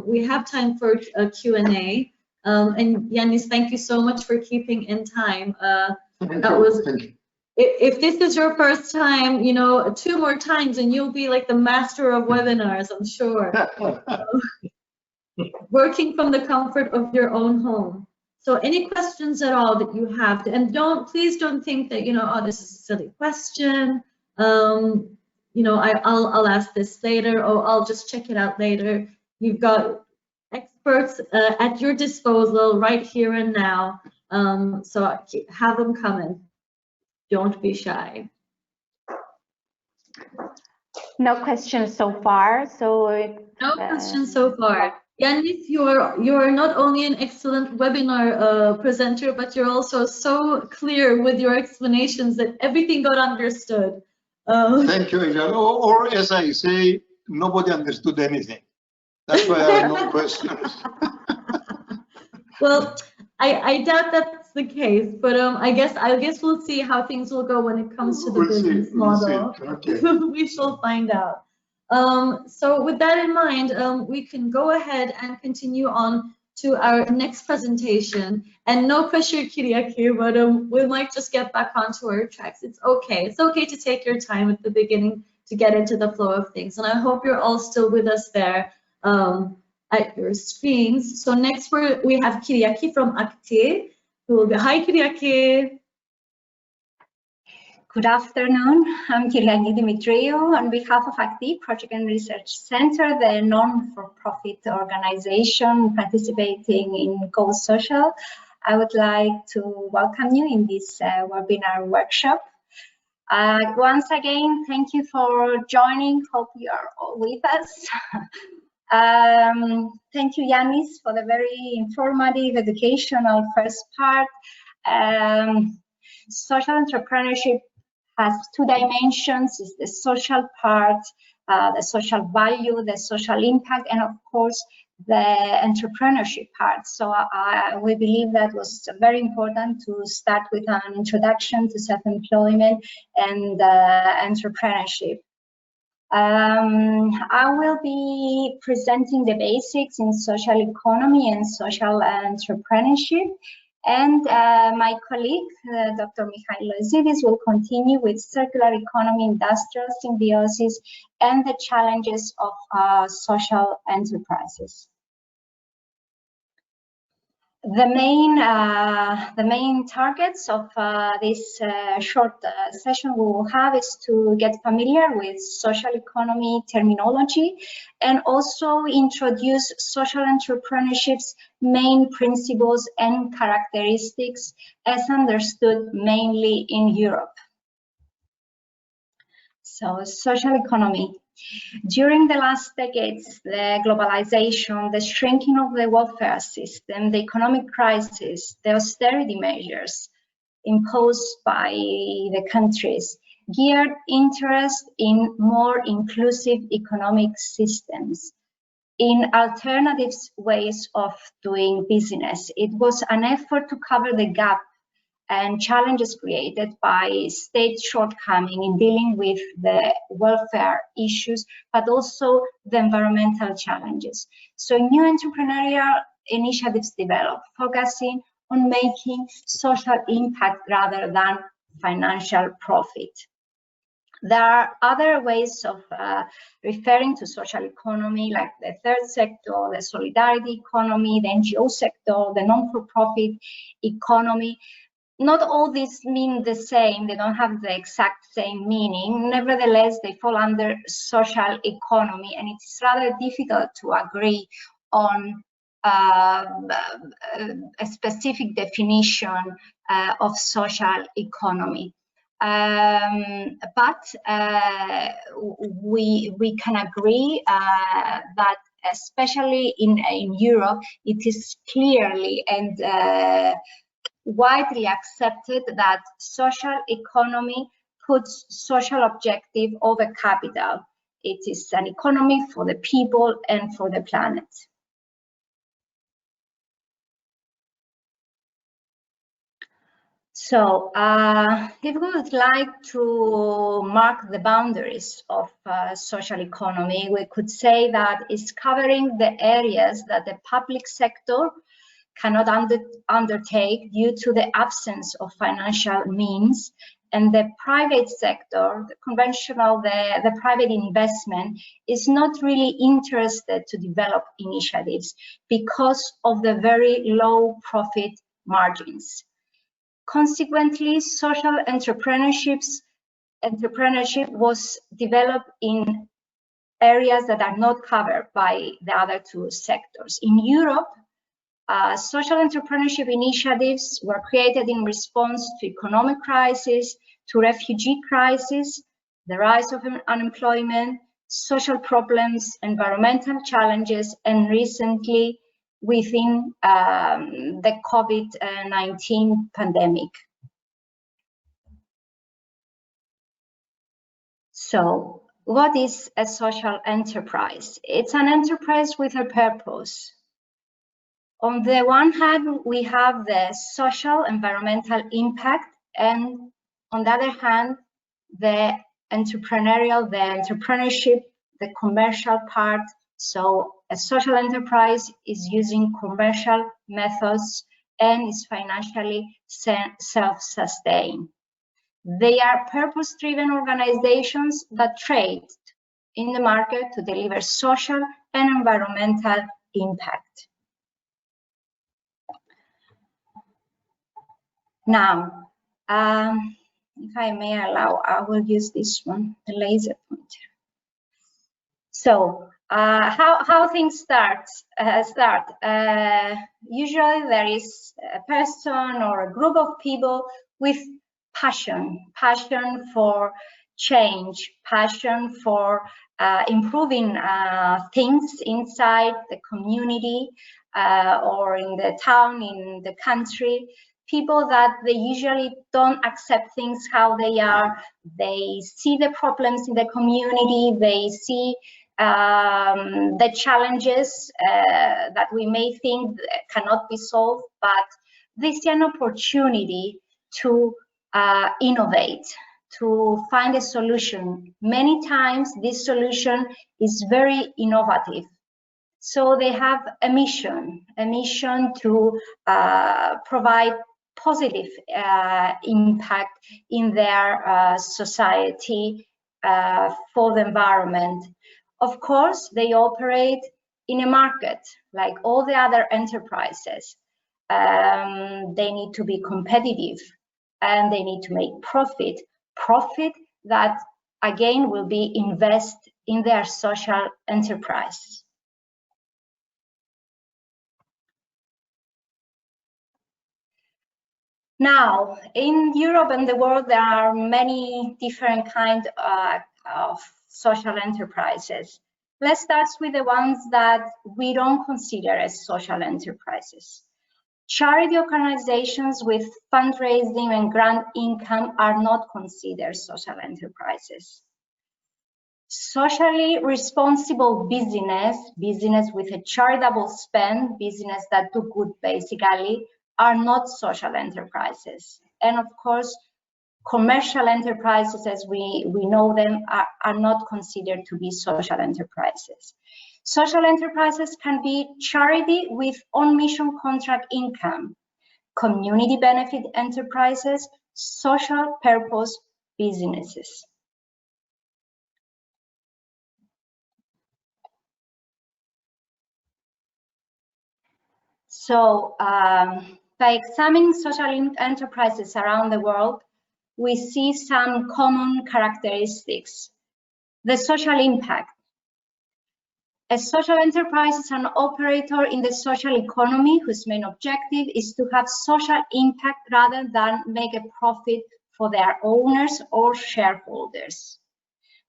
We have time for a Q&A. And Yannis, thank you so much for keeping in time. Thank you. If this is your first time, you know, 2 more times and you'll be like the master of webinars, I'm sure. Working from the comfort of your own home. So any questions at all that you have, and please don't think that, you know, oh, this is a silly question. You know, I'll ask this later, or I'll just check it out later. You've got experts at your disposal right here and now. So have them coming. Don't be shy. No questions so far. So no questions so far. Yannis, you're not only an excellent webinar presenter, but you're also so clear with your explanations that everything got understood. Thank you, Angel. Or as I say, nobody understood anything. That's why I have no questions. Well, I doubt that's the case, but I guess we'll see how things will go when it comes to the business model. Okay. We shall find out. So with that in mind, we can go ahead and continue on to our next presentation. And no pressure, Kyriaki, but we might just get back onto our tracks. It's okay. It's okay to take your time at the beginning to get into the flow of things. And I hope you're all still with us there. at your screens. So next we have Kyriaki from Akti, who will be, hi Kyriaki. Good afternoon, I'm Kyriaki Dimitriou. On behalf of ACTI Project and Research Center, the non-for-profit organization participating in Go Social, I would like to welcome you in this webinar workshop. Once again, thank you for joining. Hope you are all with us. Thank you, Yanis, for the very informative, educational first part. Social entrepreneurship has two dimensions: is the social part, the social value, the social impact, and of course the entrepreneurship part. So we believe that was very important to start with an introduction to self-employment and entrepreneurship. I will be presenting the basics in social economy and social entrepreneurship. And my colleague, Dr. Mikhail Loizidis, will continue with circular economy, industrial symbiosis, and the challenges of social enterprises. The main targets of this short session we will have is to get familiar with social economy terminology and also introduce social entrepreneurship's main principles and characteristics as understood mainly in Europe. So, social economy. During the last decades, the globalization, the shrinking of the welfare system, the economic crisis, the austerity measures imposed by the countries geared interest in more inclusive economic systems, in alternative ways of doing business. It was an effort to cover the gap and challenges created by state shortcoming in dealing with the welfare issues, but also the environmental challenges. So new entrepreneurial initiatives developed, focusing on making social impact rather than financial profit. There are other ways of referring to social economy, like the third sector, the solidarity economy, the NGO sector, the non-for-profit economy. Not all these mean the same, they don't have the exact same meaning. Nevertheless, they fall under social economy, and it's rather difficult to agree on a specific definition of social economy. But we can agree that especially in Europe, it is clearly and widely accepted that social economy puts social objective over capital. It is an economy for the people and for the planet. So if we would like to mark the boundaries of social economy, we could say that it's covering the areas that the public sector cannot undertake due to the absence of financial means, and the private sector, the conventional, the private investment is not really interested to develop initiatives because of the very low profit margins. Consequently, social entrepreneurship was developed in areas that are not covered by the other two sectors. In Europe, social entrepreneurship initiatives were created in response to economic crisis, to refugee crisis, the rise of unemployment, social problems, environmental challenges, and recently within the COVID-19 pandemic. So, what is a social enterprise? It's an enterprise with a purpose. On the one hand, we have the social environmental impact, and on the other hand, the entrepreneurship, the commercial part. So a social enterprise is using commercial methods and is financially self-sustained. They are purpose-driven organizations that trade in the market to deliver social and environmental impact. Now, if I may allow, I will use this one, the laser pointer. So, how things start? Usually there is a person or a group of people with passion for change, passion for improving things inside the community or in the town, in the country. People that they usually don't accept things how they are. They see the problems in the community. They see the challenges that we may think cannot be solved, but they see an opportunity to innovate, to find a solution. Many times this solution is very innovative. So they have a mission to provide positive impact in their society for the environment. Of course, they operate in a market like all the other enterprises. They need to be competitive and they need to make profit that again will be invested in their social enterprise. Now, in Europe and the world, there are many different kinds of social enterprises. Let's start with the ones that we don't consider as social enterprises. Charity organizations with fundraising and grant income are not considered social enterprises. Socially responsible business with a charitable spend, business that do good basically, are not social enterprises. And of course, commercial enterprises as we know them are not considered to be social enterprises. Social enterprises can be charity with on-mission contract income, community benefit enterprises, social purpose businesses. So by examining social enterprises around the world, we see some common characteristics. The social impact. A social enterprise is an operator in the social economy whose main objective is to have social impact rather than make a profit for their owners or shareholders.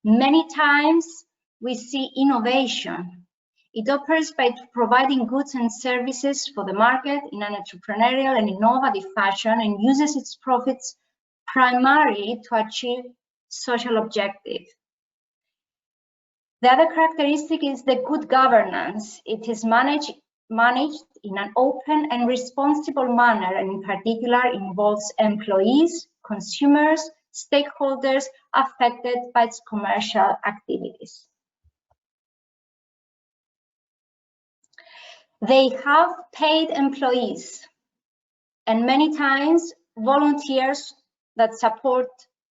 Many times we see innovation. It operates by providing goods and services for the market in an entrepreneurial and innovative fashion and uses its profits primarily to achieve social objectives. The other characteristic is the good governance. It is managed in an open and responsible manner, and in particular involves employees, consumers, stakeholders affected by its commercial activities. They have paid employees and many times volunteers that support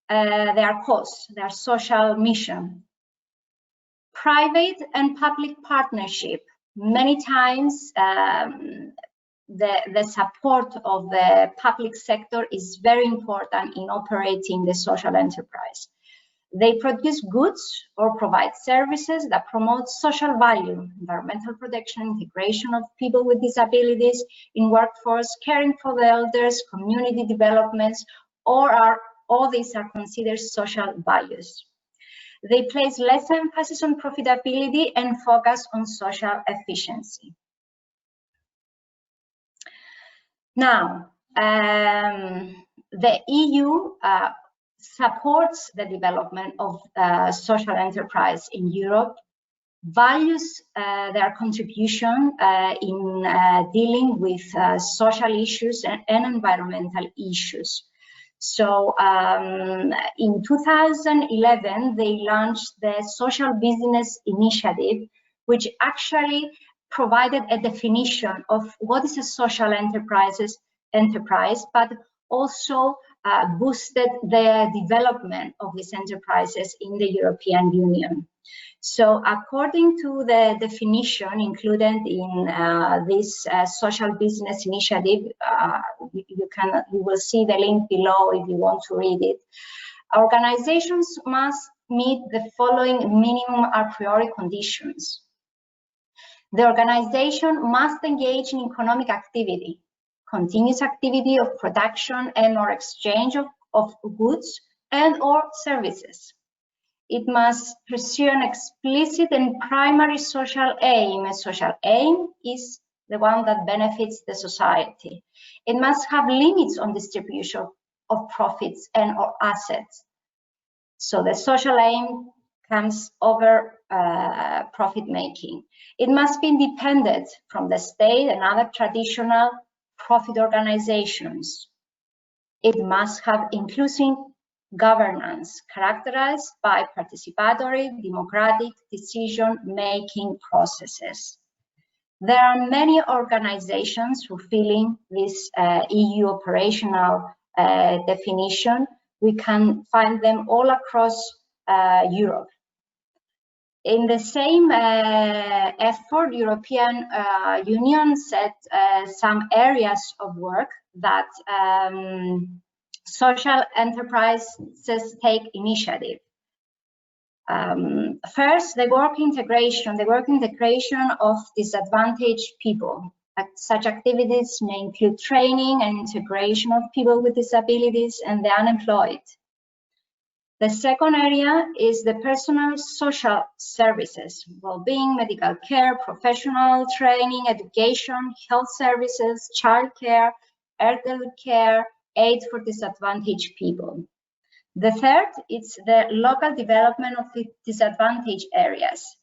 their cause, their social mission. Private and public partnership. Many times the support of the public sector is very important in operating the social enterprise. They produce goods or provide services that promote social value, environmental protection, integration of people with disabilities in workforce, caring for the elders, community developments, all these are considered social values. They place less emphasis on profitability and focus on social efficiency. Now, the EU supports the development of social enterprise in Europe, values their contribution in dealing with social issues and environmental issues. So in 2011, they launched the Social Business Initiative, which actually provided a definition of what is a social enterprise, but also boosted the development of these enterprises in the European Union. So according to the definition included in this social business initiative, you will see the link below if you want to read it. Organizations must meet the following minimum a priori conditions. The organization must engage in economic activity, continuous activity of production and or exchange of goods and or services. It must pursue an explicit and primary social aim. A social aim is the one that benefits the society. It must have limits on distribution of profits and or assets. So the social aim comes over profit making. It must be independent from the state and other traditional profit organizations. It must have inclusive governance characterized by participatory, democratic decision-making processes. There are many organizations fulfilling this EU operational definition. We can find them all across Europe. In the same effort, European Union set some areas of work that social enterprises take initiative. First, the work integration of disadvantaged people. Such activities may include training and integration of people with disabilities and the unemployed. The second area is the personal social services, well-being, medical care, professional training, education, health services, childcare, elderly care, aid for disadvantaged people. The third is the local development of the disadvantaged areas.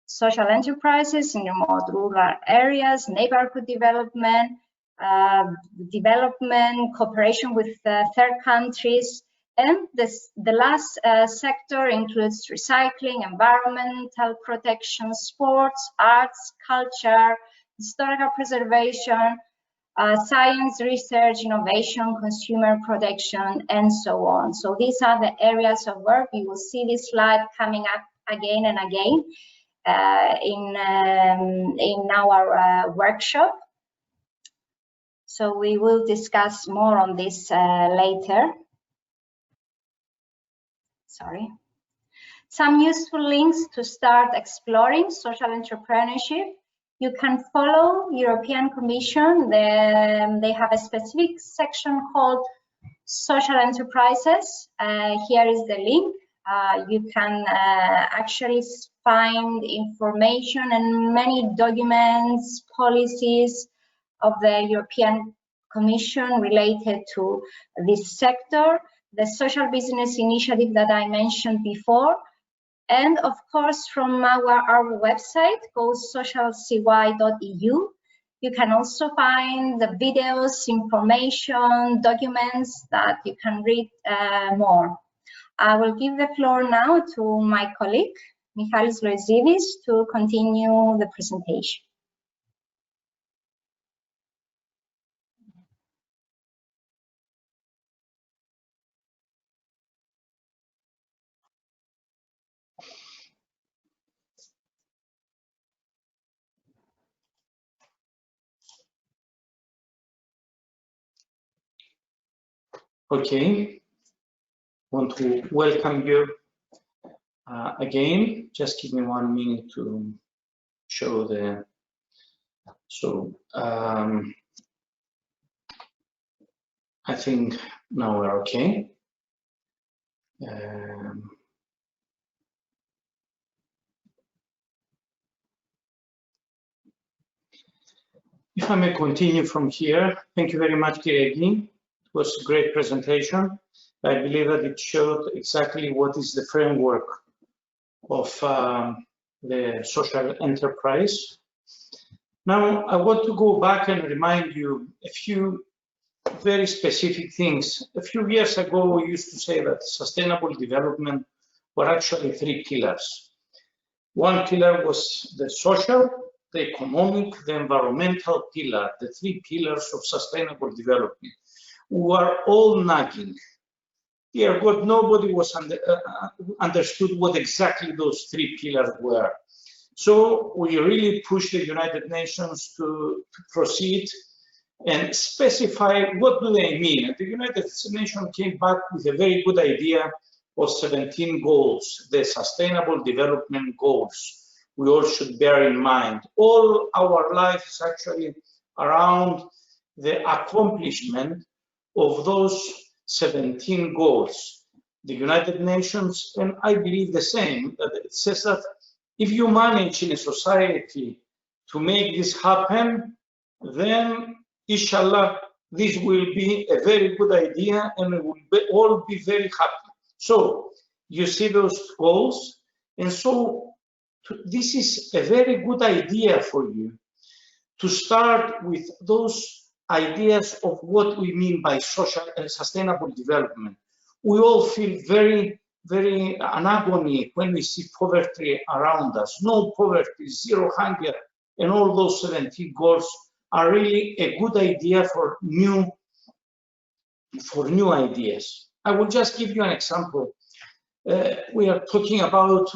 Social enterprises in remote rural areas, neighborhood development, cooperation with third countries, and the last sector includes recycling, environmental protection, sports, arts, culture, historical preservation, science, research, innovation, consumer protection, and so on. So these are the areas of work. You will see this slide coming up again and again in our workshop. So we will discuss more on this later. Sorry. Some useful links to start exploring social entrepreneurship. You can follow European Commission. They have a specific section called Social Enterprises. Here is the link. You can actually find information and many documents, policies of the European Commission related to this sector. The social business initiative that I mentioned before, and of course from our website called socialcy.eu. You can also find the videos, information, documents that you can read more. I will give the floor now to my colleague, Michalis Loizidis, to continue the presentation. Okay, want to welcome you again. Just give me 1 minute to show the, I think now we're okay. If I may continue from here, thank you very much, Kiregi. It was a great presentation. I believe that it showed exactly what is the framework of the social enterprise. Now, I want to go back and remind you a few very specific things. A few years ago, we used to say that sustainable development were actually 3 pillars. One pillar was the social, the economic, the environmental pillar, the 3 pillars of sustainable development. We are all nagging dear God, nobody was understood what exactly those 3 pillars were. So we really pushed the United Nations to proceed and specify what do they mean. And the United Nations came back with a very good idea of 17 goals, the Sustainable Development Goals. We all should bear in mind. All our life is actually around the accomplishment of those 17 goals. The United Nations, and I believe the same, that it says that if you manage in a society to make this happen, then inshallah, this will be a very good idea and we will all be very happy. So you see those goals, and so this is a very good idea for you to start with those ideas of what we mean by social and sustainable development. We all feel very an agony when we see poverty around us. No poverty, zero hunger, and all those 17 goals are really a good idea for new ideas. I will just give you an example. We are talking about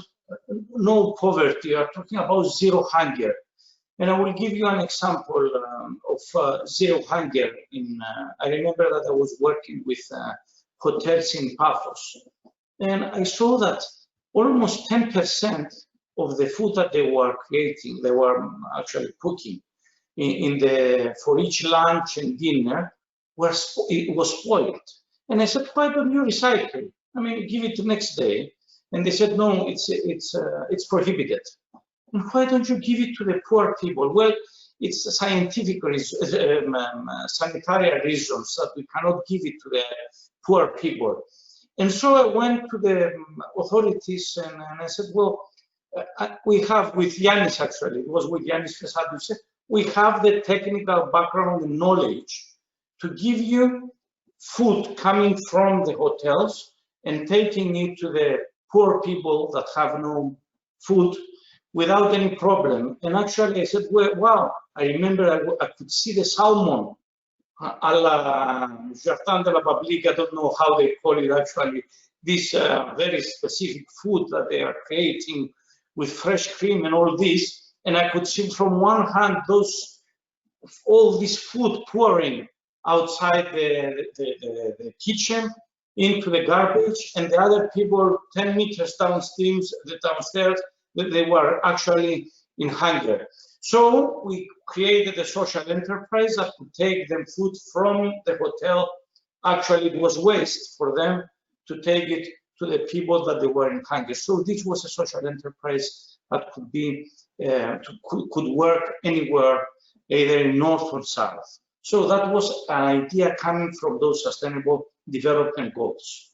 no poverty, we are talking about zero hunger. And I will give you an example of zero hunger. I remember that I was working with hotels in Paphos, and I saw that almost 10% of the food that they were creating, they were actually cooking for each lunch and dinner, it was spoiled. And I said, why don't you recycle? I mean, give it the next day. And they said, no, it's prohibited. And why don't you give it to the poor people? Well, it's scientific sanitary reasons that we cannot give it to the poor people. And so I went to the authorities and I said, well, we have with Yanis, actually, it was with Yanis Fesadu, said, we have the technical background and knowledge to give you food coming from the hotels and taking it to the poor people that have no food without any problem. And actually I said, well, wow, I remember I could see the salmon a la Jardin de la Bablique, I don't know how they call it actually, this very specific food that they are creating with fresh cream and all this. And I could see from one hand all this food pouring outside the kitchen into the garbage, and the other people 10 meters downstairs, they were actually in hunger. So we created a social enterprise that could take them food from the hotel. Actually, it was waste for them to take it to the people that they were in hunger. So this was a social enterprise that could be could work anywhere, either in north or south. So that was an idea coming from those sustainable development goals.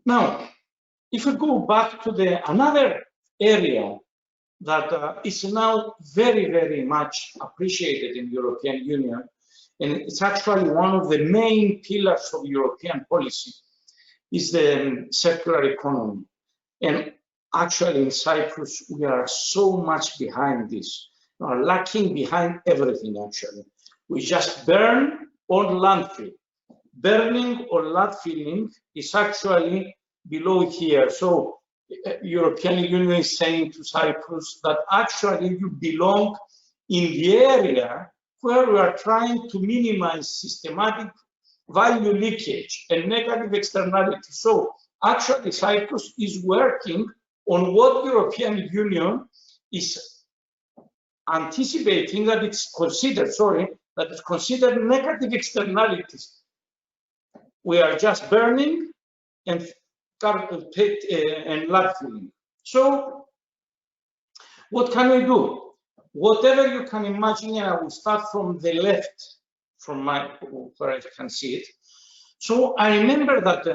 Now, if we go back to another area that is now very, very much appreciated in the European Union, and it's actually one of the main pillars of European policy, is the circular economy. And actually in Cyprus, we are so much behind this. We are lacking behind everything, actually. We just burn or landfill. Burning or landfilling is actually below here. So European Union is saying to Cyprus that actually you belong in the area where we are trying to minimize systematic value leakage and negative externality. So actually Cyprus is working on what European Union is anticipating that it's considered, that it's considered negative externalities. We are just burning and landfilling. So what can we do? Whatever you can imagine, and I will start from the left, from where I can see it. So I remember that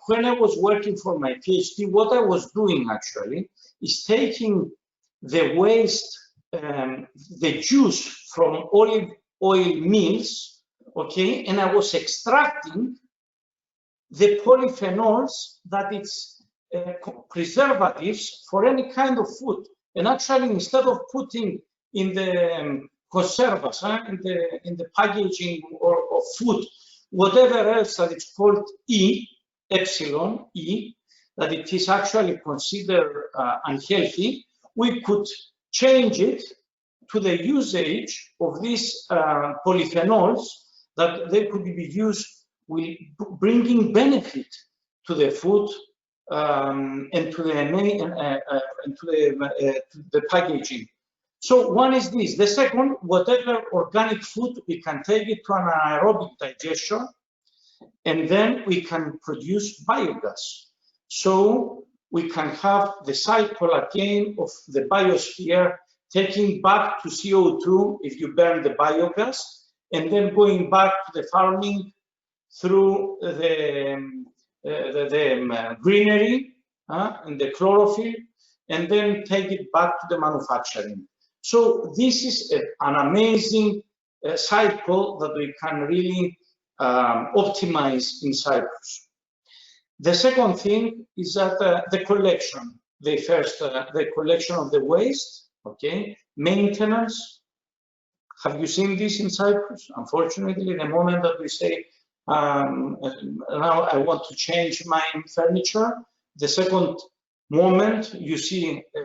when I was working for my PhD, what I was doing actually is taking the waste, the juice from olive oil mills, okay, and I was extracting the polyphenols that it's preservatives for any kind of food. And actually, instead of putting in the conservas, in the packaging of food, whatever else that it's called epsilon, that it is actually considered unhealthy, we could change it to the usage of these polyphenols that they could be used with bringing benefit to the food and to the packaging. So one is this. The second, whatever organic food, we can take it to an anaerobic digestion, and then we can produce biogas. So we can have the cycle again of the biosphere, taking back to CO2 if you burn the biogas, and then going back to the farming through the greenery and the chlorophyll, and then take it back to the manufacturing. So this is an amazing cycle that we can really optimize in Cyprus. The second thing is that the collection. The collection of the waste, okay, maintenance. Have you seen this in Cyprus? Unfortunately, the moment that we say, now I want to change my furniture, the second moment you see a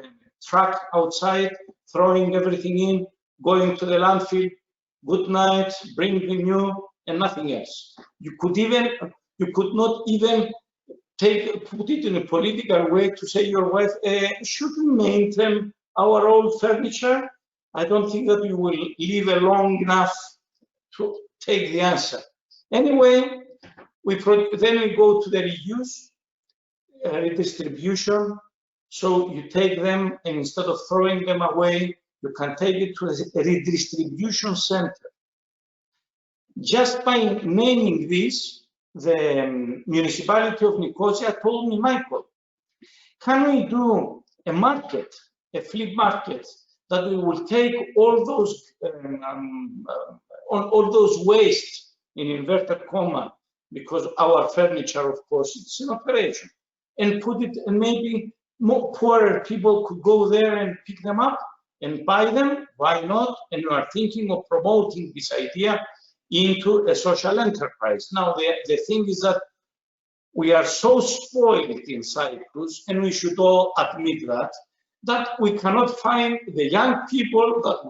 truck outside, throwing everything in, going to the landfill, good night, bringing new, and nothing else. You could not even put it in a political way to say your wife, should we maintain our old furniture? I don't think that you will live long enough to take the answer. Anyway, then we go to the reuse, redistribution. So you take them, and instead of throwing them away, you can take it to a redistribution center. Just by naming this, the municipality of Nicosia told me, Michael, can we do a market, a flea market, that we will take all those waste, in inverted comma, because our furniture, of course, it's in operation, and put it, and maybe more poorer people could go there and pick them up and buy them. Why not? And we are thinking of promoting this idea into a social enterprise. Now, the thing is that we are so spoiled in Cyprus, and we should all admit that we cannot find the young people that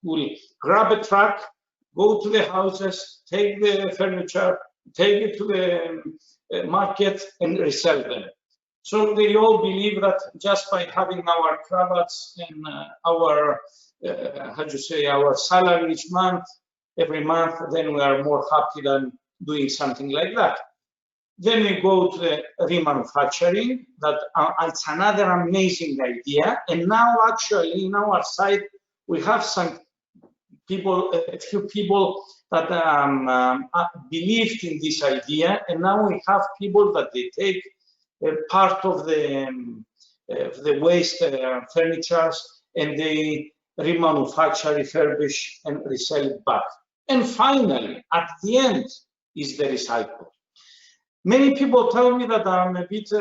will grab a truck, go to the houses, take the furniture, take it to the market and resell them. So they all believe that just by having our cravats and our, our salary each month, every month, then we are more happy than doing something like that. Then we go to the remanufacturing, that it's another amazing idea. And now actually in our site, we have some people, a few people that believed in this idea. And now we have people that they take part of the waste furnitures, and they remanufacture, refurbish, and resell it back. And finally, at the end, is the recycle. Many people tell me that I'm a bit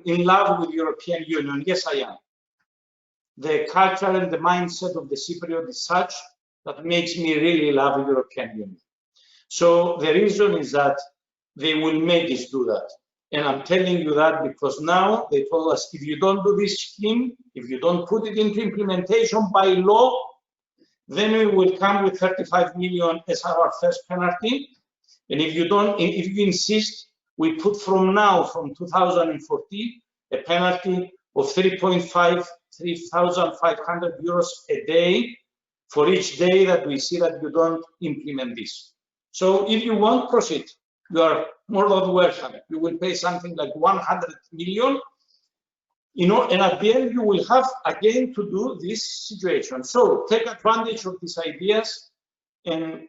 in love with the European Union. Yes, I am. The culture and the mindset of the Cypriot is such that makes me really love the European Union. So the reason is that they will make us do that. And I'm telling you that because now they told us, if you don't do this scheme, if you don't put it into implementation by law, then we will come with 35 million as our first penalty. And if you don't, if you insist, we put from now, from 2014, a penalty of 3,500 euros a day for each day that we see that you don't implement this. So if you want, proceed. You are more than welcome. You will pay something like 100 million, you know, and at the end you will have again to do this situation. So take advantage of these ideas and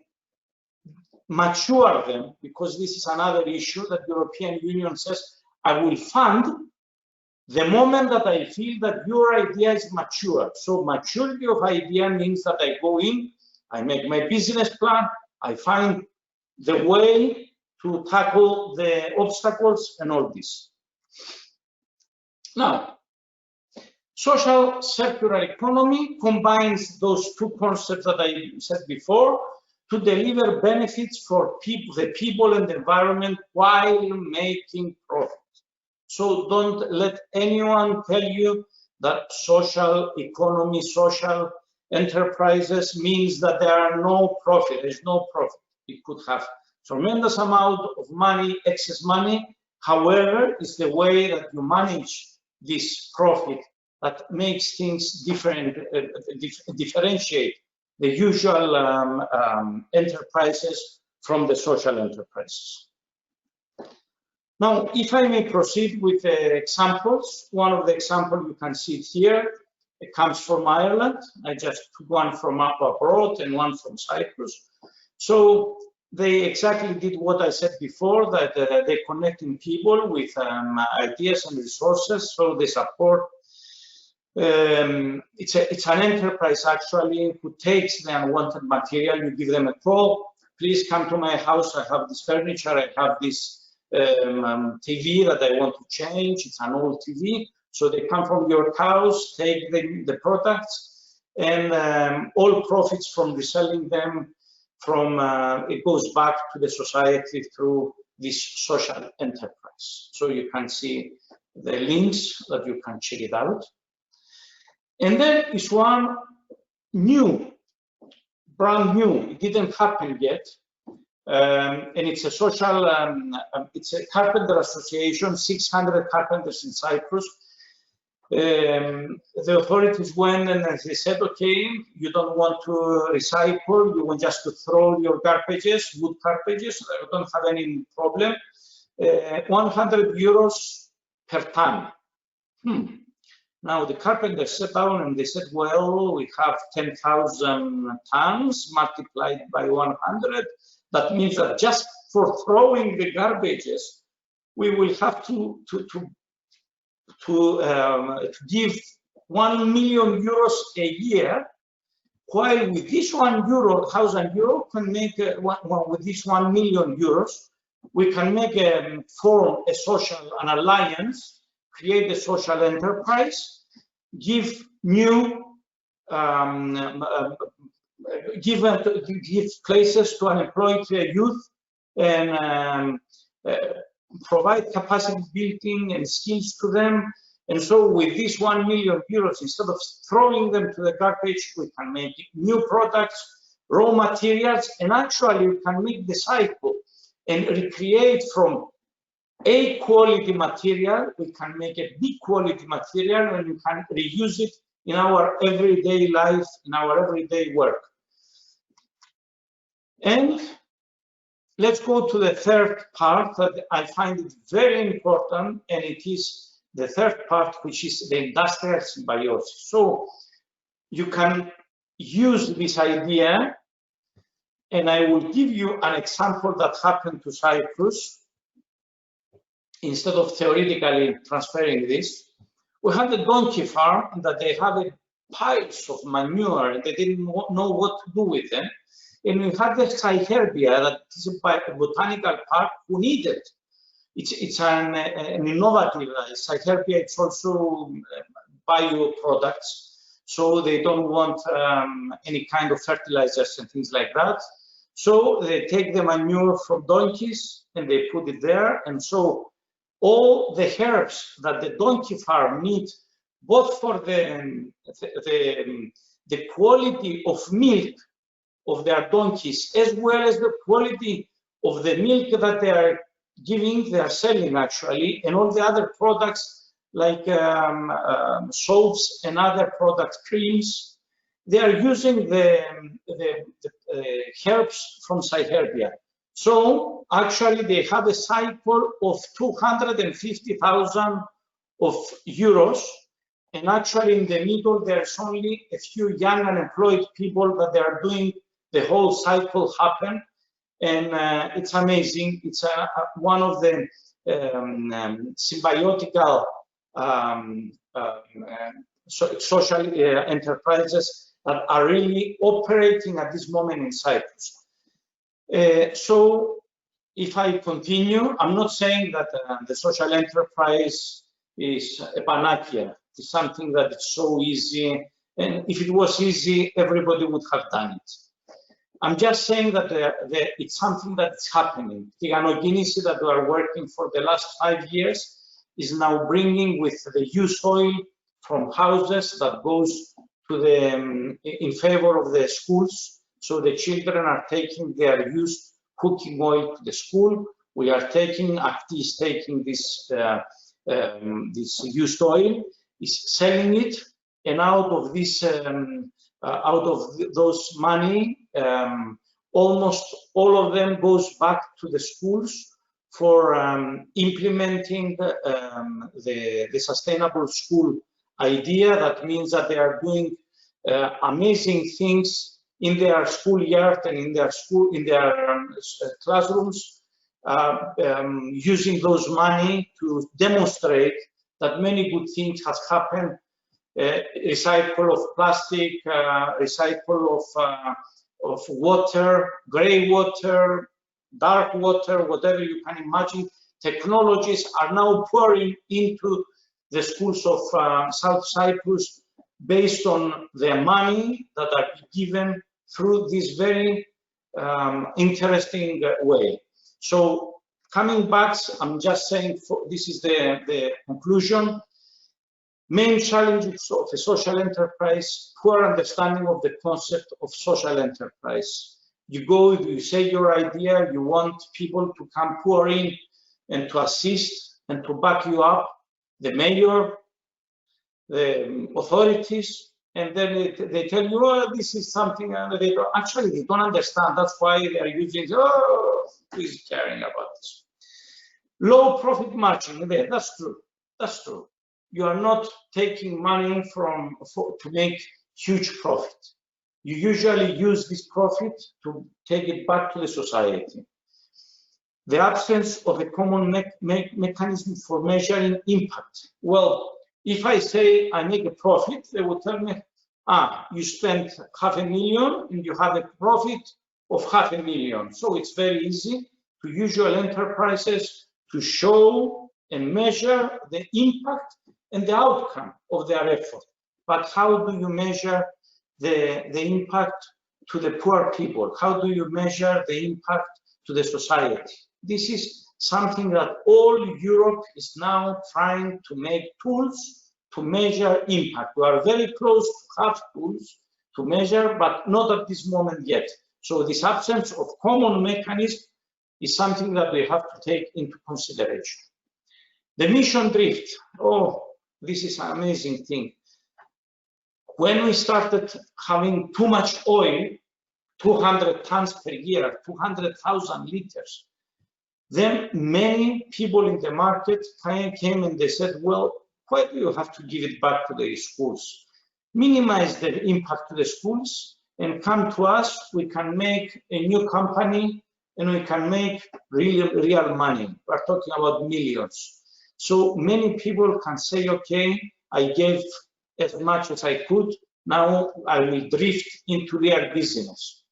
mature them, because this is another issue that the European Union says, I will fund the moment that I feel that your idea is mature. So maturity of idea means that I go in, I make my business plan, I find the way to tackle the obstacles and all this. Now, social circular economy combines those two concepts that I said before to deliver benefits for the people and the environment while making profit. So don't let anyone tell you that social economy, social enterprises means that there are no profit. There's no profit. It could have tremendous amount of money, excess money. However, it's the way that you manage this profit that makes things different, differentiate the usual enterprises from the social enterprises. Now, if I may proceed with examples, one of the examples you can see it here. It comes from Ireland. I just took one from up abroad and one from Cyprus. So they exactly did what I said before, that they're connecting people with ideas and resources. So they support. It's an enterprise actually who takes the unwanted material. You give them a call. Please come to my house. I have this furniture. I have this TV that I want to change. It's an old TV. So they come from your house, take the products, and all profits from reselling them it goes back to the society through this social enterprise. So you can see the links that you can check it out. And then is one new, brand new. It didn't happen yet. And it's a social, it's a carpenter association, 600 carpenters in Cyprus. The authorities went and they said, okay, you don't want to recycle, you want just to throw your garbages, wood garbages, you don't have any problem. 100 euros per ton. Now the carpenters sat down and they said, well, we have 10,000 tons multiplied by 100. That means that just for throwing the garbages, we will have to give 1 million euros a year, while with this €1,000 can make with this 1 million euros, we can make form an alliance, create a social enterprise, give new give places to unemployed youth, and provide capacity building and skills to them. And so with this 1 million euros, instead of throwing them to the garbage, we can make new products, raw materials, and actually we can make the cycle and recreate from A quality material, we can make a B quality material, and we can reuse it in our everyday life, in our everyday work. And let's go to the third part that I find it very important, and it is the third part, which is the industrial symbiosis. So you can use this idea, and I will give you an example that happened to Cyprus. Instead of theoretically transferring this, we had a donkey farm that they had piles of manure, and they didn't know what to do with them. And we had the Cyherbia, that is a botanical park, who needed. It's an innovative Cyherbia. It's also bio products, so they don't want any kind of fertilizers and things like that. So they take the manure from donkeys and they put it there, and so all the herbs that the donkey farm needs, both for the quality of milk of their donkeys, as well as the quality of the milk that they are giving, they are selling actually, and all the other products like soaps and other products, creams, they are using the herbs from Cyherbia. So actually they have a cycle of 250,000 euros, and actually in the middle there's only a few young unemployed people that they are doing the whole cycle happen, and it's amazing. It's one of the symbiotical social enterprises that are really operating at this moment in Cyprus. So if I continue, I'm not saying that the social enterprise is a panacea. It's something that is so easy, and if it was easy, everybody would have done it. I'm just saying that it's something that's happening. The Ganoginisi that we are working for the last 5 years is now bringing with the used oil from houses that goes to the in favor of the schools. So the children are taking their used cooking oil to the school. We are taking, ACTI is taking this this used oil, is selling it, and out of this, out of those money, almost all of them goes back to the schools for implementing the sustainable school idea. That means that they are doing amazing things in their schoolyard and in their classrooms, using those money to demonstrate that many good things has happened. Recycle of plastic, recycle of water, gray water, dark water, whatever you can imagine. Technologies are now pouring into the schools of South Cyprus based on the money that are given through this very interesting way. So coming back, I'm just saying, this is the conclusion. Main challenges of a social enterprise: poor understanding of the concept of social enterprise. You go, you say your idea, you want people to come pour in and to assist and to back you up, the mayor, the authorities, and then they tell you, oh, this is something, and they don't, actually they don't understand. That's why they are using, oh, who's caring about this? Low profit margin, that's true, that's true. You are not taking money to make huge profit. You usually use this profit to take it back to the society. The absence of a common mechanism for measuring impact. Well, if I say I make a profit, they will tell me, you spent $500,000 and you have a profit of $500,000. So it's very easy to usual enterprises to show and measure the impact and the outcome of their effort. But how do you measure the impact to the poor people? How do you measure the impact to the society? This is something that all Europe is now trying to make tools to measure impact. We are very close to have tools to measure, but not at this moment yet. So this absence of common mechanism is something that we have to take into consideration. The mission drift. Oh, this is an amazing thing. When we started having too much oil, 200 tons per year, 200,000 liters, then many people in the market came and they said, well, why do you have to give it back to the schools? Minimize the impact to the schools and come to us. We can make a new company and we can make real money. We're talking about millions. So many people can say, okay, I gave as much as I could, now I will drift into real business.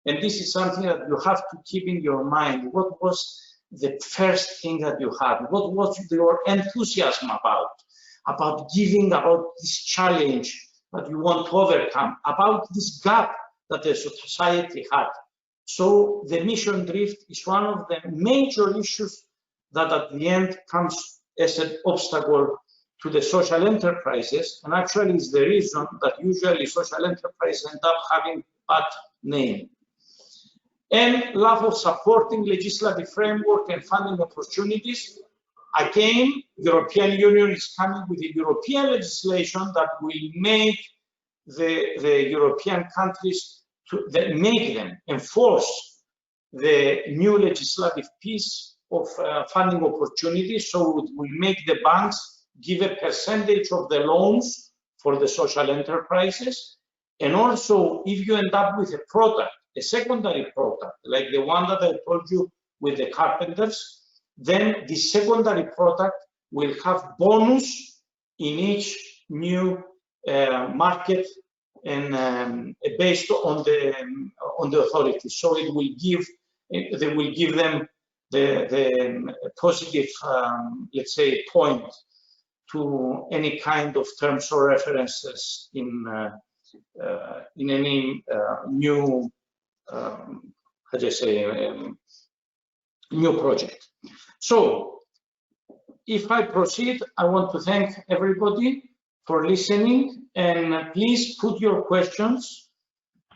And this is something that you have to keep in your mind. What was the first thing that you had? What was your enthusiasm about giving, about this challenge that you want to overcome, about this gap that the society had? So the mission drift is one of the major issues that at the end comes as an obstacle to the social enterprises, and actually is the reason that usually social enterprises end up having bad name. And lack of supporting legislative framework and funding opportunities. Again, European Union is coming with a European legislation that will make the European countries make them enforce the new legislative piece of funding opportunities. So it will make the banks give a percentage of the loans for the social enterprises. And also, if you end up with a product, a secondary product, like the one that I told you with the carpenters, then the secondary product will have bonus in each new market and based on the authorities. So it will give, they will give them the positive, let's say, point to any kind of terms or references in any new how do you say, new project. So if I proceed, I want to thank everybody for listening, and please put your questions.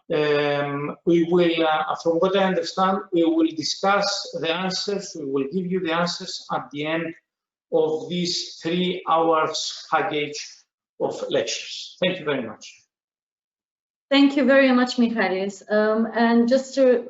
We will, from what I understand, we will discuss the answers. We will give you the answers at the end of this 3 hours package of lectures. Thank you very much. Thank you very much, Michalis. And just to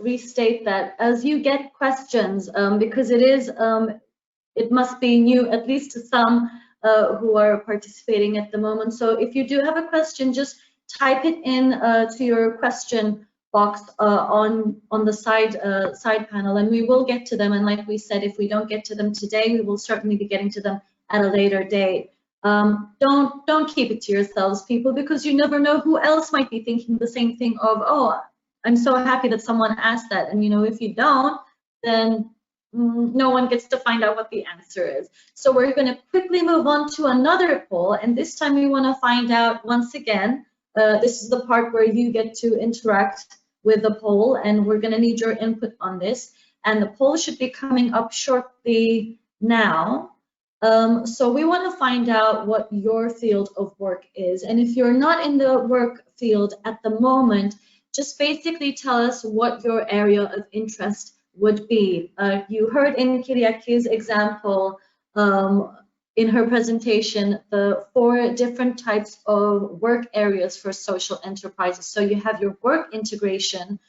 restate that, as you get questions, because it must be new, at least to some who are participating at the moment. So if you do have a question, just type it in to your question box on the side panel, and we will get to them. And like we said, if we don't get to them today, we will certainly be getting to them at a later date. Don't keep it to yourselves, people, because you never know who else might be thinking the same thing of, oh, I'm so happy that someone asked that. And, you know, if you don't, then no one gets to find out what the answer is. So we're going to quickly move on to another poll. And this time we want to find out, once again, this is the part where you get to interact with the poll, and we're going to need your input on this. And the poll should be coming up shortly now. So we want to find out what your field of work is. And if you're not in the work field at the moment, just basically tell us what your area of interest would be. You heard in Kyriaki's example in her presentation the 4 different types of work areas for social enterprises. So you have your work integration,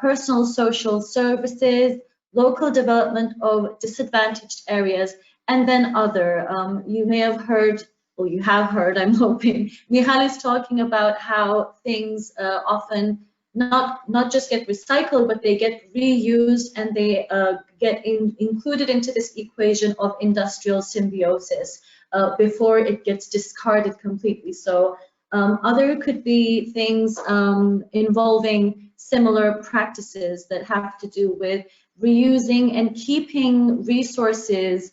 personal social services, local development of disadvantaged areas, and then other. You may have heard, or you have heard, I'm hoping, Michalis talking about how things often not just get recycled, but they get reused, and they get included into this equation of industrial symbiosis before it gets discarded completely. So other could be things involving similar practices that have to do with reusing and keeping resources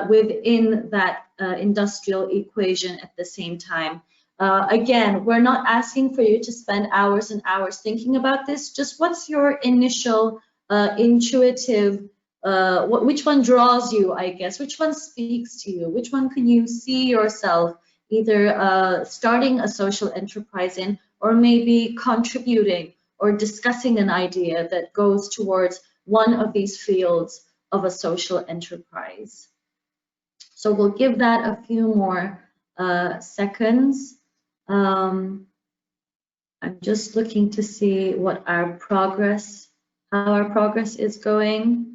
within that industrial equation at the same time. Again, we're not asking for you to spend hours and hours thinking about this. Just what's your initial intuitive, which one draws you, I guess? Which one speaks to you? Which one can you see yourself either starting a social enterprise in, or maybe contributing or discussing an idea that goes towards one of these fields of a social enterprise? So we'll give that a few more seconds. I'm just looking to see what how our progress is going.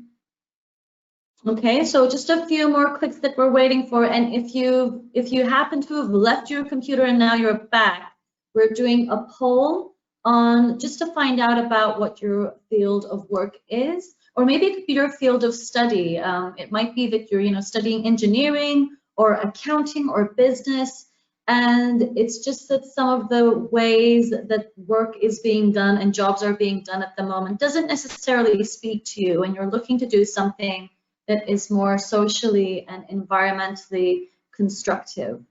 Okay, so just a few more clicks that we're waiting for. And if you happen to have left your computer and now you're back, we're doing a poll on just to find out about what your field of work is. Or maybe it could be your field of study. It might be that you're, studying engineering or accounting or business, and it's just that some of the ways that work is being done and jobs are being done at the moment doesn't necessarily speak to you, and you're looking to do something that is more socially and environmentally constructive.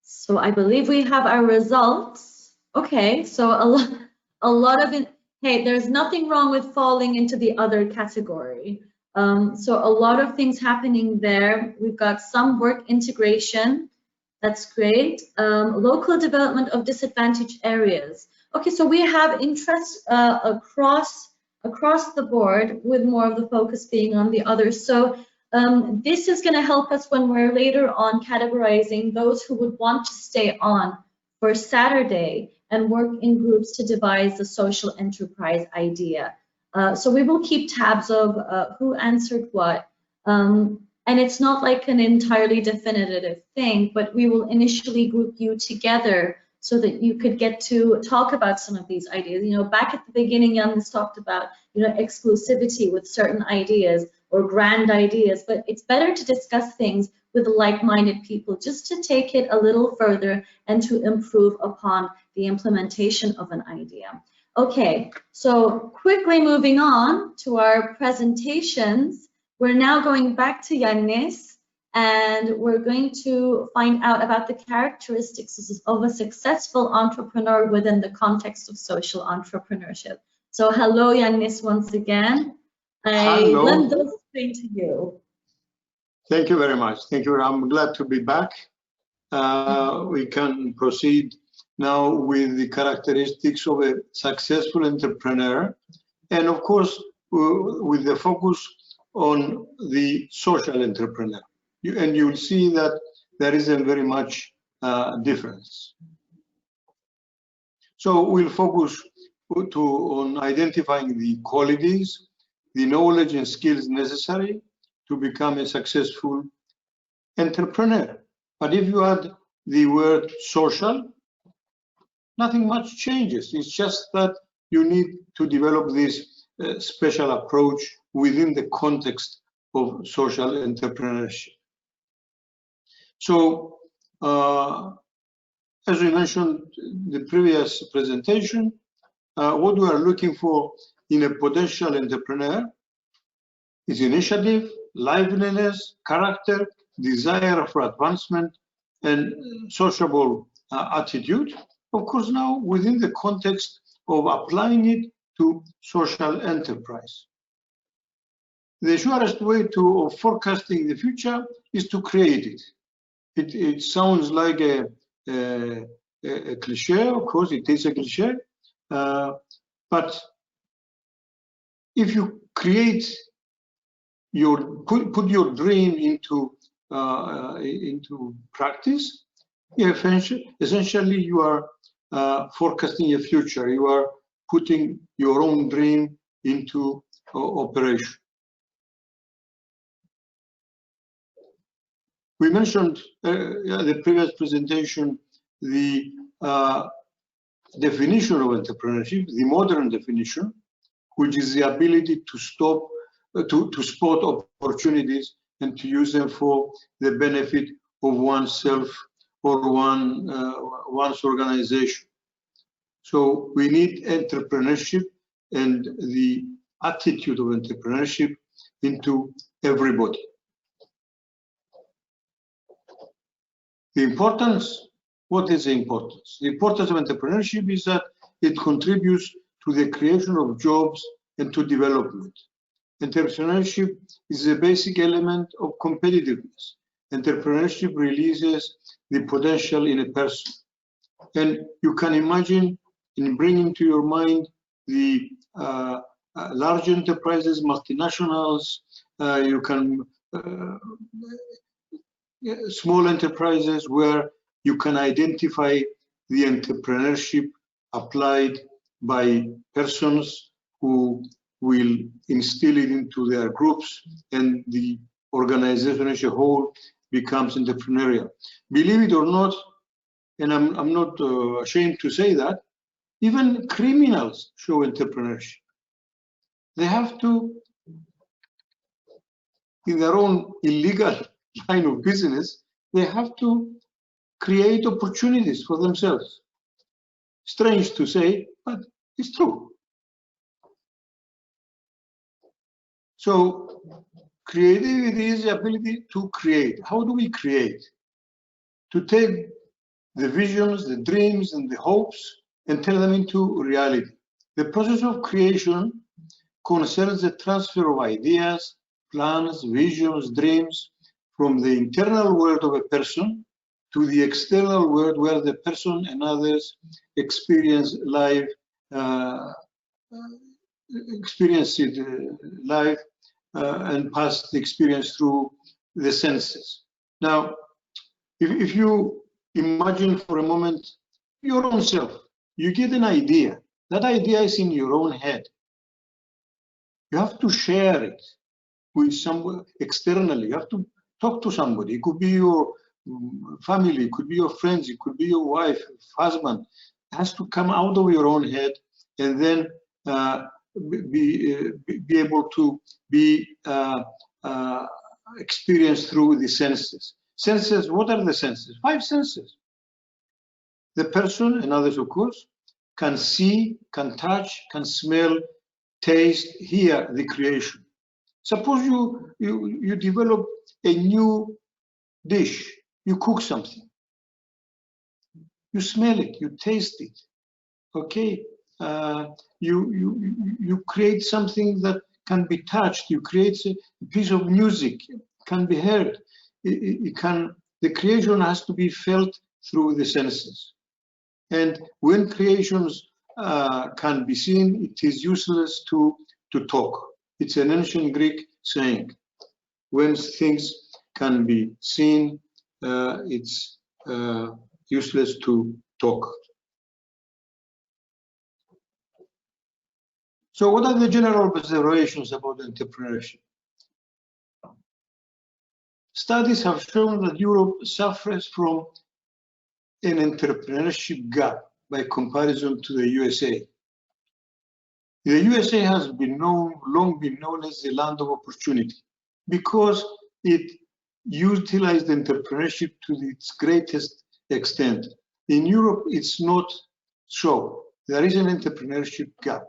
So I believe we have our results. Okay, so a lot of it, hey, there's nothing wrong with falling into the other category. So a lot of things happening there. We've got some work integration, that's great. Local development of disadvantaged areas. Okay, so we have interest across the board, with more of the focus being on the others. So this is going to help us when we're later on categorizing those who would want to stay on for Saturday and work in groups to devise the social enterprise idea. So we will keep tabs of who answered what. And it's not like an entirely definitive thing, but we will initially group you together so that you could get to talk about some of these ideas. Back at the beginning, Yannis talked about, exclusivity with certain ideas or grand ideas, but it's better to discuss things with like-minded people just to take it a little further and to improve upon the implementation of an idea. Okay, so quickly moving on to our presentations, we're now going back to Yannis, and we're going to find out about the characteristics of a successful entrepreneur within the context of social entrepreneurship. So hello, Yannis, once again. I lend the screen to you. Thank you very much. Thank you. I'm glad to be back. We can proceed now with the characteristics of a successful entrepreneur, and of course, with the focus on the social entrepreneur. And you'll see that there isn't very much difference. So we'll focus on identifying the qualities, the knowledge and skills necessary to become a successful entrepreneur. But if you add the word social, nothing much changes. It's just that you need to develop this special approach within the context of social entrepreneurship. So, as we mentioned in the previous presentation, what we are looking for in a potential entrepreneur is initiative, liveliness, character, desire for advancement, and sociable attitude. Of course, now within the context of applying it to social enterprise. The surest way of forecasting the future is to create it. It sounds like a cliche, of course, it is a cliche, but if you create put your dream into practice, essentially you are forecasting a future. You are putting your own dream into operation. We mentioned the previous presentation the definition of entrepreneurship, the modern definition, which is the ability to spot opportunities and to use them for the benefit of oneself or one's organization. So we need entrepreneurship and the attitude of entrepreneurship into everybody. The importance, what is the importance? The importance of entrepreneurship is that it contributes to the creation of jobs and to development. Entrepreneurship is a basic element of competitiveness. Entrepreneurship releases the potential in a person. And you can imagine in bringing to your mind the large enterprises, multinationals, you can small enterprises where you can identify the entrepreneurship applied by persons who will instill it into their groups, and the organization as a whole becomes entrepreneurial. Believe it or not, and I'm not ashamed to say that, even criminals show entrepreneurship. They have to, in their own illegal line of business, they have to create opportunities for themselves. Strange to say, but it's true. So creativity is the ability to create. How do we create? To take the visions, the dreams, and the hopes and turn them into reality. The process of creation concerns the transfer of ideas, plans, visions, dreams from the internal world of a person to the external world where the person and others experience life, and pass the experience through the senses. Now, if you imagine for a moment your own self, you get an idea. That idea is in your own head. You have to share it with someone externally. You have to talk to somebody. It could be your family, it could be your friends, it could be your wife, husband. It has to come out of your own head and then be able to be experienced through the senses. Senses, what are the senses? 5 senses. The person and others, of course, can see, can touch, can smell, taste, hear the creation. Suppose you develop a new dish, you cook something, you smell it, you taste it, okay? You create something that can be touched, you create a piece of music, can be heard. The creation has to be felt through the senses. And when creations can be seen, it is useless to talk. It's an ancient Greek saying. When things can be seen, it's useless to talk. So what are the general observations about entrepreneurship? Studies have shown that Europe suffers from an entrepreneurship gap by comparison to the USA. The USA has long been known as the land of opportunity because it utilized entrepreneurship to its greatest extent. In Europe, it's not so. There is an entrepreneurship gap.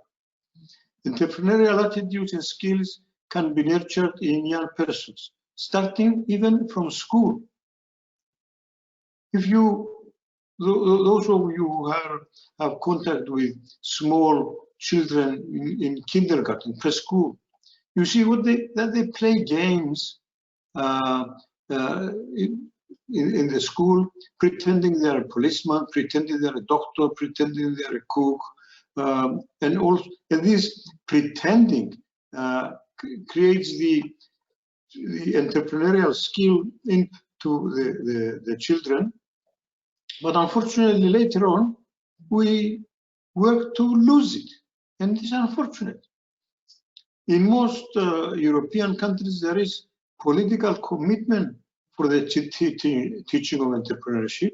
Entrepreneurial attitudes and skills can be nurtured in young persons, starting even from school. If those of you who have contact with small children in kindergarten, preschool, you see that they play games in the school, pretending they're a policeman, pretending they're a doctor, pretending they're a cook, and this pretending creates the entrepreneurial skill into the children. But unfortunately, later on, we work to lose it, and it's unfortunate. In most European countries, there is political commitment for the teaching of entrepreneurship.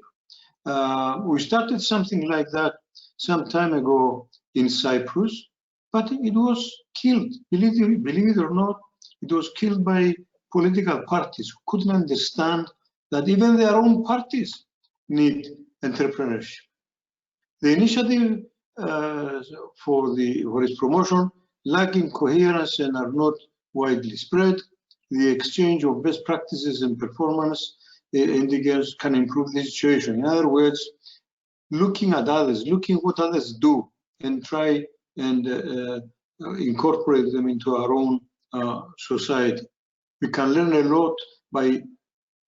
We started something like that some time ago in Cyprus, but it was killed. Believe it or not, it was killed by political parties who couldn't understand that even their own parties need entrepreneurship. The initiative for its promotion lack in coherence and are not widely spread. The exchange of best practices and performance indicators can improve the situation. In other words, looking at others, looking what others do, and try and incorporate them into our own society. We can learn a lot by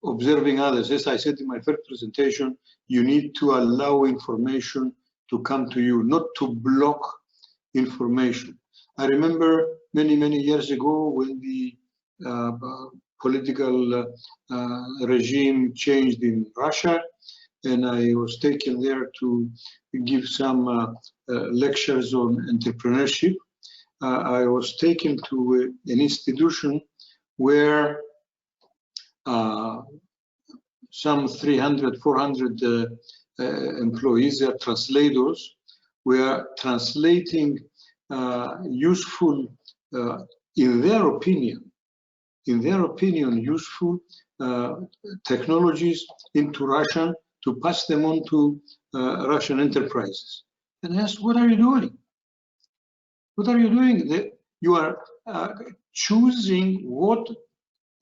observing others. As I said in my first presentation, you need to allow information to come to you, not to block information. I remember many years ago when the political regime changed in Russia, and I was taken there to give some lectures on entrepreneurship. I was taken to an institution where some 300, 400 employees, they are translators, were translating useful, in their opinion, useful technologies into Russian to pass them on to Russian enterprises. And I asked, what are you doing? What are you doing? You are choosing what,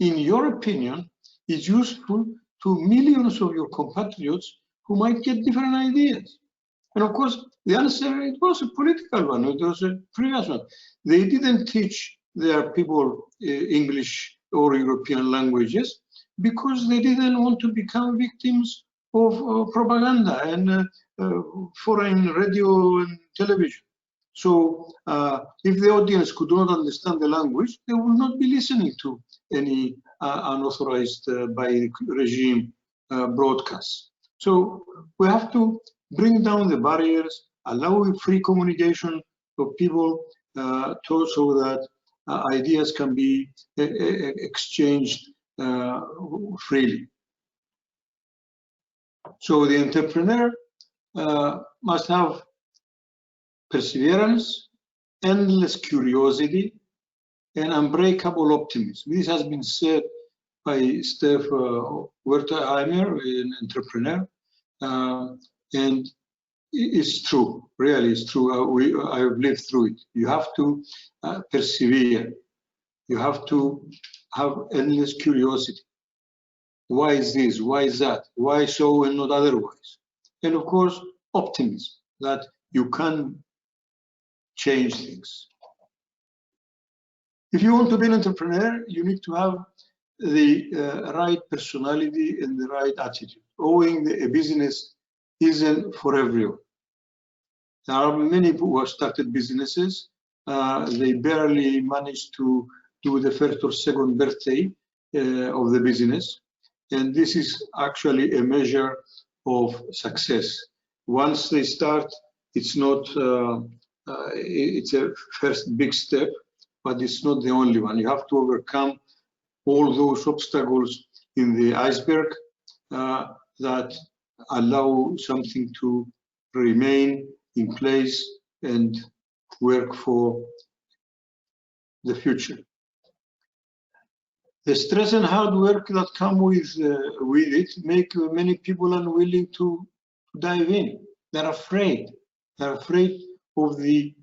in your opinion, is useful to millions of your compatriots who might get different ideas. And of course, the answer, it was a political one, it was a previous one. They didn't teach their people English or European languages because they didn't want to become victims of propaganda and foreign radio and television. So if the audience could not understand the language, they would not be listening to any unauthorized by regime broadcasts. So we have to bring down the barriers, allow free communication of people so that ideas can be exchanged freely. So the entrepreneur must have perseverance, endless curiosity, and unbreakable optimism. This has been said by Steph Wertheimer, an entrepreneur, and it's true, really it's true. I've lived through it. You have to persevere. You have to have endless curiosity. Why is this? Why is that? Why so and not otherwise? And of course, optimism, that you can change things. If you want to be an entrepreneur, you need to have the right personality and the right attitude. Owning a business isn't for everyone. There are many people who have started businesses. They barely manage to do the first or second birthday of the business. And this is actually a measure of success. Once they start, it's not, it's a first big step, but it's not the only one. You have to overcome all those obstacles in the iceberg that allow something to remain in place and work for the future. The stress and hard work that come with it make many people unwilling to dive in. They're afraid. They're afraid of the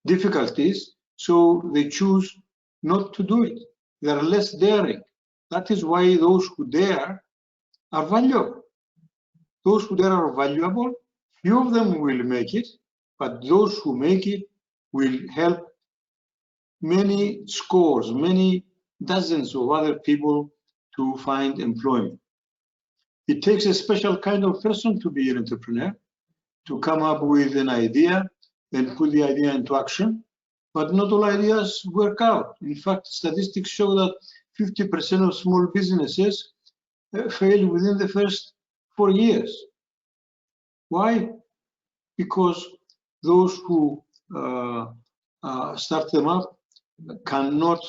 difficulties, so they choose not to do it. They're less daring. That is why those who dare are valuable. Those who dare are valuable. Few of them will make it, but those who make it will help many scores, many dozens of other people to find employment. It takes a special kind of person to be an entrepreneur, to come up with an idea and put the idea into action. But not all ideas work out. In fact, statistics show that 50% of small businesses fail within the first 4 years. Why? Because those who start them up cannot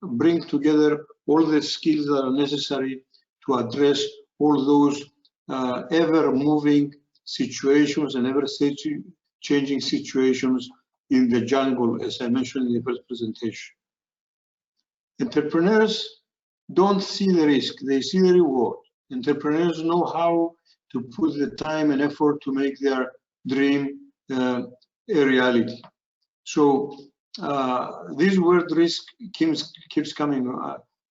bring together all the skills that are necessary to address all those ever-moving situations and ever-changing situations in the jungle, as I mentioned in the first presentation. Entrepreneurs don't see the risk, they see the reward. Entrepreneurs know how to put the time and effort to make their dream a reality. So this word risk keeps coming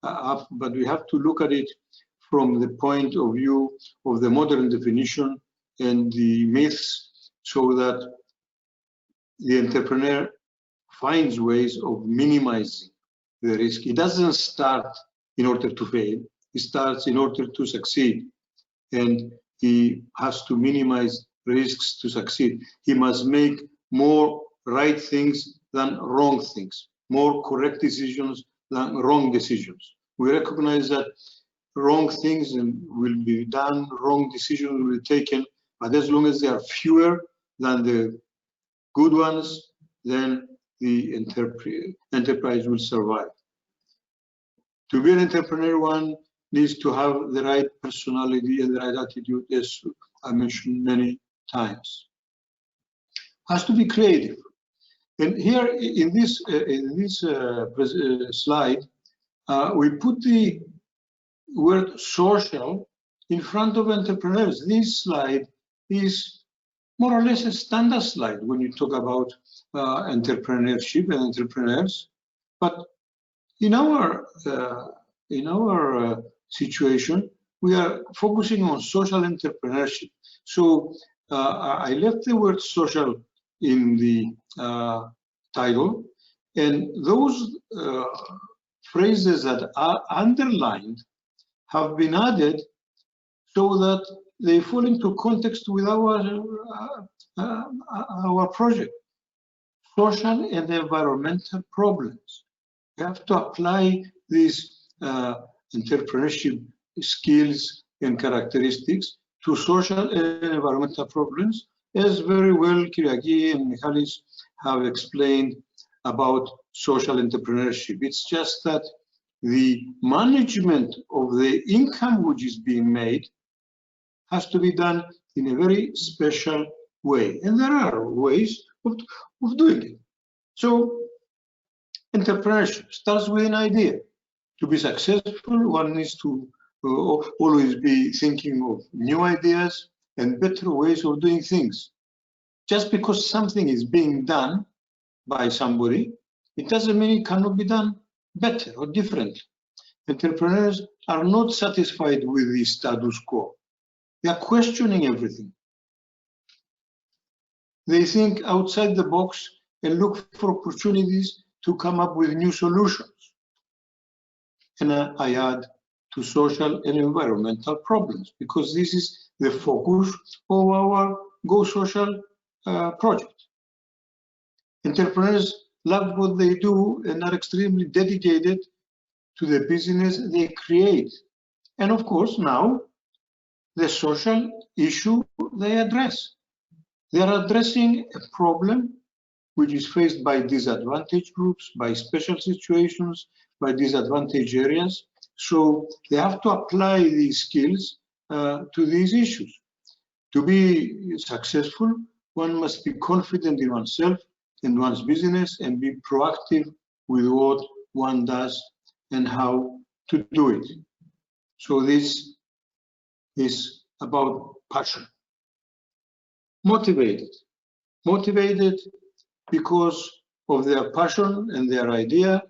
up, but we have to look at it from the point of view of the modern definition and the myths, so that the entrepreneur finds ways of minimizing the risk. He doesn't start in order to fail, he starts in order to succeed, and he has to minimize risks to succeed. He must make more right things than wrong things, more correct decisions than wrong decisions. We recognize that wrong things will be done, wrong decisions will be taken, but as long as there are fewer than the good ones, then the enterprise will survive. To be an entrepreneur, one needs to have the right personality and the right attitude, as I mentioned many times. Has to be creative. And here in this slide, we put the word social in front of entrepreneurs. This slide is more or less a standard slide when you talk about entrepreneurship and entrepreneurs. But in our situation, we are focusing on social entrepreneurship. So I left the word social in the title, and those phrases that are underlined have been added so that they fall into context with our project. Social and environmental problems. We have to apply these entrepreneurship skills and characteristics to social and environmental problems, as very well Kyriaki and Michalis have explained about social entrepreneurship. It's just that the management of the income which is being made has to be done in a very special way. And there are ways of doing it. So entrepreneurship starts with an idea. To be successful, one needs to always be thinking of new ideas and better ways of doing things. Just because something is being done by somebody, it doesn't mean it cannot be done better or differently. Entrepreneurs are not satisfied with the status quo. They are questioning everything. They think outside the box and look for opportunities to come up with new solutions. And I add to social and environmental problems, because this is the focus of our Go Social project. Entrepreneurs love what they do and are extremely dedicated to the business they create. And of course, now the social issue they address. They are addressing a problem which is faced by disadvantaged groups, by special situations, by disadvantaged areas. So they have to apply these skills to these issues. To be successful, one must be confident in oneself and one's business and be proactive with what one does and how to do it. So this is about passion. Motivated because of their passion and their idea.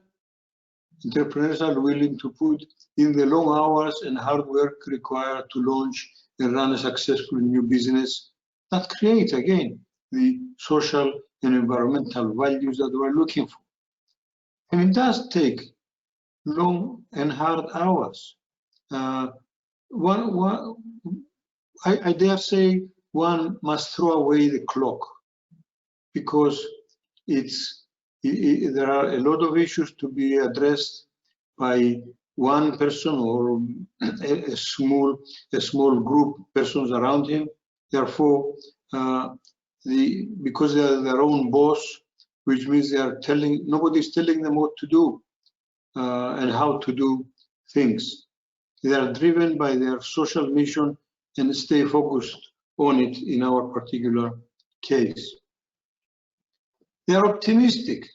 Entrepreneurs are willing to put in the long hours and hard work required to launch and run a successful new business that creates, again, the social and environmental values that we're looking for. And it does take long and hard hours. I dare say one must throw away the clock, because there are a lot of issues to be addressed by one person or a small group of persons around him. Therefore, because they are their own boss, which means nobody's telling them what to do and how to do things. They are driven by their social mission and stay focused on it in our particular case. They are optimistic.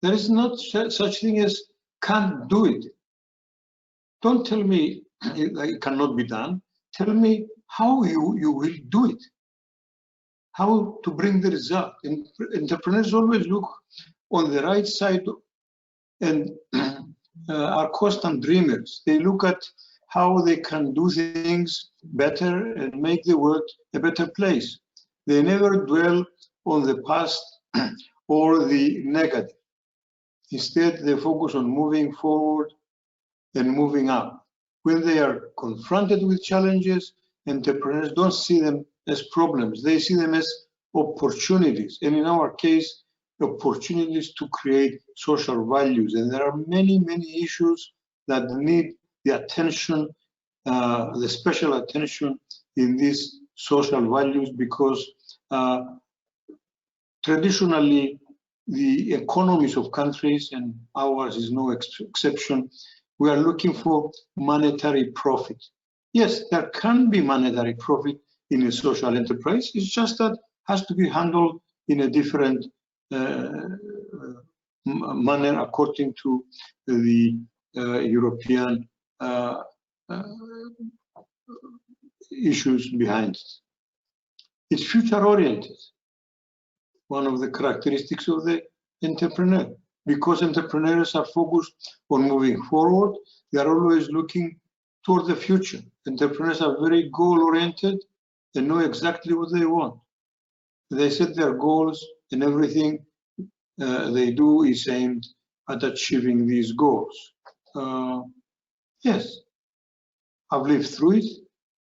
There is not such thing as can't do it. Don't tell me it cannot be done. Tell me how you will do it, how to bring the result. And entrepreneurs always look on the right side and are constant dreamers. They look at how they can do things better and make the world a better place. They never dwell on the past or the negative. Instead, they focus on moving forward and moving up. When they are confronted with challenges, entrepreneurs don't see them as problems. They see them as opportunities. And in our case, opportunities to create social values. And there are many, many issues that need the attention, the special attention in these social values, because traditionally, the economies of countries, and ours is no exception, we are looking for monetary profit. Yes, there can be monetary profit in a social enterprise. It's just that has to be handled in a different manner according to the European issues behind it. It's future-oriented, one of the characteristics of the entrepreneur, because entrepreneurs are focused on moving forward. They are always looking toward the future. Entrepreneurs are very goal-oriented and know exactly what they want. They set their goals, and everything they do is aimed at achieving these goals. Yes, I've lived through it.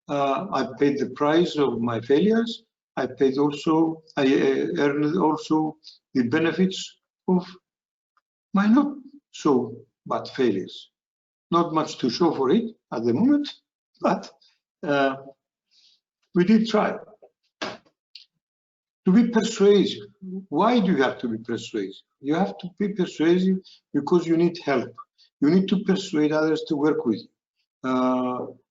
I paid the price of my failures. I earned also the benefits of my not so bad failures. Not much to show for it at the moment, but we did try. To be persuasive. Why do you have to be persuasive? You have to be persuasive because you need help. You need to persuade others to work with you.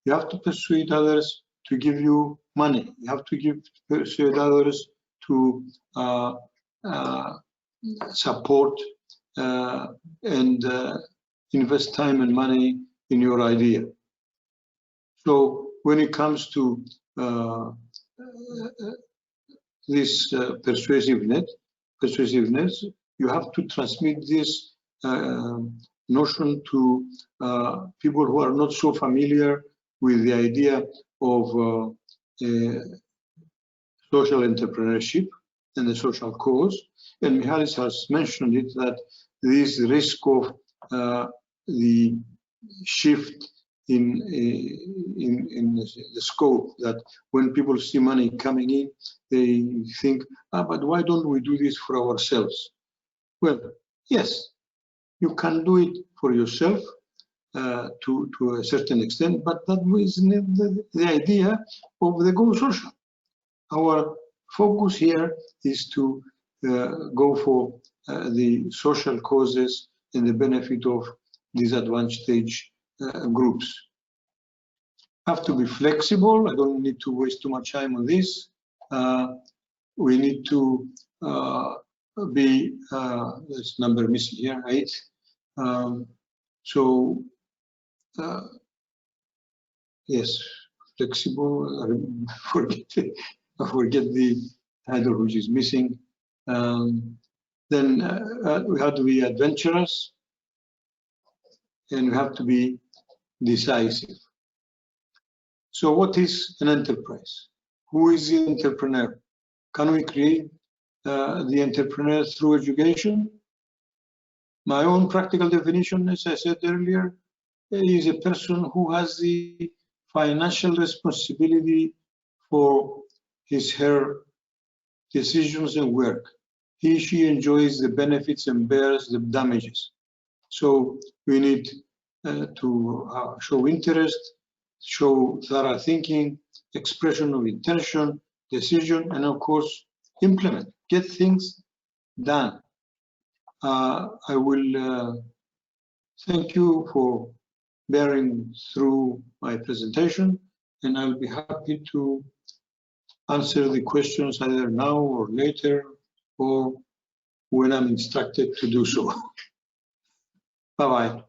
You have to persuade others to give you money. You have to persuade others to support and invest time and money in your idea. So when it comes to this persuasiveness, you have to transmit this notion to people who are not so familiar with the idea of social entrepreneurship and the social cause. And Michalis has mentioned it, that this risk of the shift in the scope, that when people see money coming in, they think, but why don't we do this for ourselves? Well, yes, you can do it for yourself to a certain extent, but that was the idea of the Go Social. Our focus here is to go for the social causes and the benefit of disadvantaged groups. Have to be flexible. I don't need to waste too much time on this. We need to be, there's number missing here, 8. Yes, flexible. I forget the title which is missing. Then we have to be adventurous, and we have to be decisive. So what is an enterprise? Who is the entrepreneur? Can we create the entrepreneur through education? My own practical definition, as I said earlier, is a person who has the financial responsibility for her decisions and work. She enjoys the benefits and bears the damages. So we need to show interest, show thorough thinking, expression of intention, decision, and of course, implement, get things done. I will thank you for bearing through my presentation, and I'll be happy to answer the questions either now or later, or when I'm instructed to do so. Bye-bye.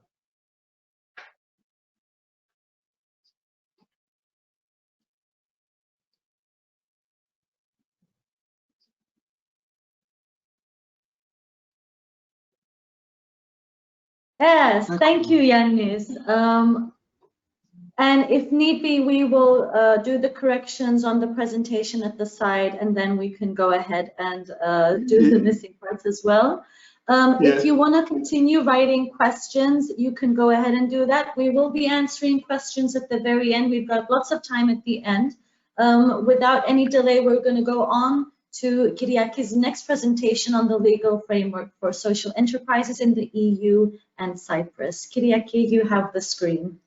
Yes, thank you, Yannis. And if need be, we will do the corrections on the presentation at the side, and then we can go ahead and do the missing parts as well. If you want to continue writing questions, you can go ahead and do that. We will be answering questions at the very end. We've got lots of time at the end. Without any delay, we're going to go on to Kyriaki's next presentation on the legal framework for social enterprises in the EU and Cyprus. Kyriaki, you have the screen.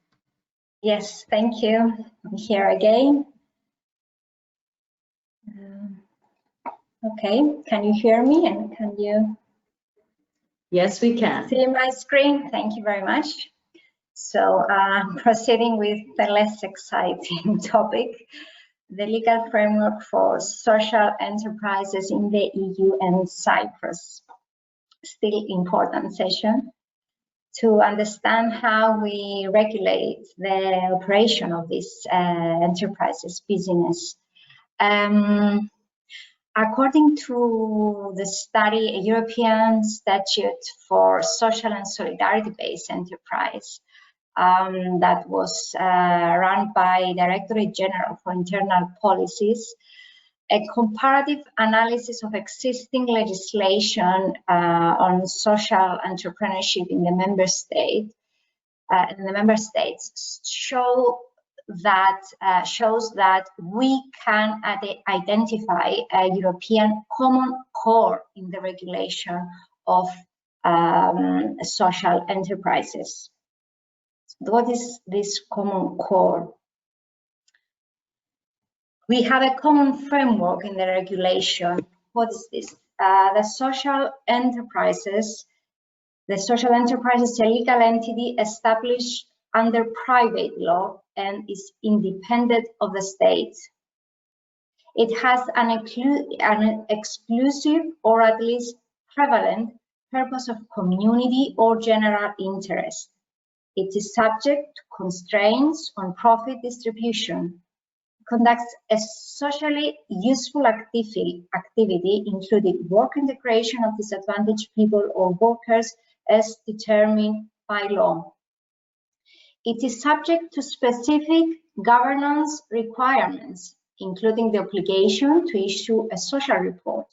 Yes, thank you. I'm here again. Okay, can you hear me, and can you? Yes, we can. See my screen? Thank you very much. So proceeding with the less exciting topic, the legal framework for social enterprises in the EU and Cyprus. Still important session to understand how we regulate the operation of these enterprises business. According to the study, a European statute for social and solidarity-based enterprise that was run by Directorate General for Internal Policies, a comparative analysis of existing legislation on social entrepreneurship in the member states shows that we can identify a European common core in the regulation of social enterprises. What is this common core? We have a common framework in the regulation. What is this? The social enterprises is a legal entity established under private law and is independent of the state. It has an exclusive or at least prevalent purpose of community or general interest. It is subject to constraints on profit distribution, conducts a socially useful activity including work integration of disadvantaged people or workers as determined by law. It is subject to specific governance requirements, including the obligation to issue a social report.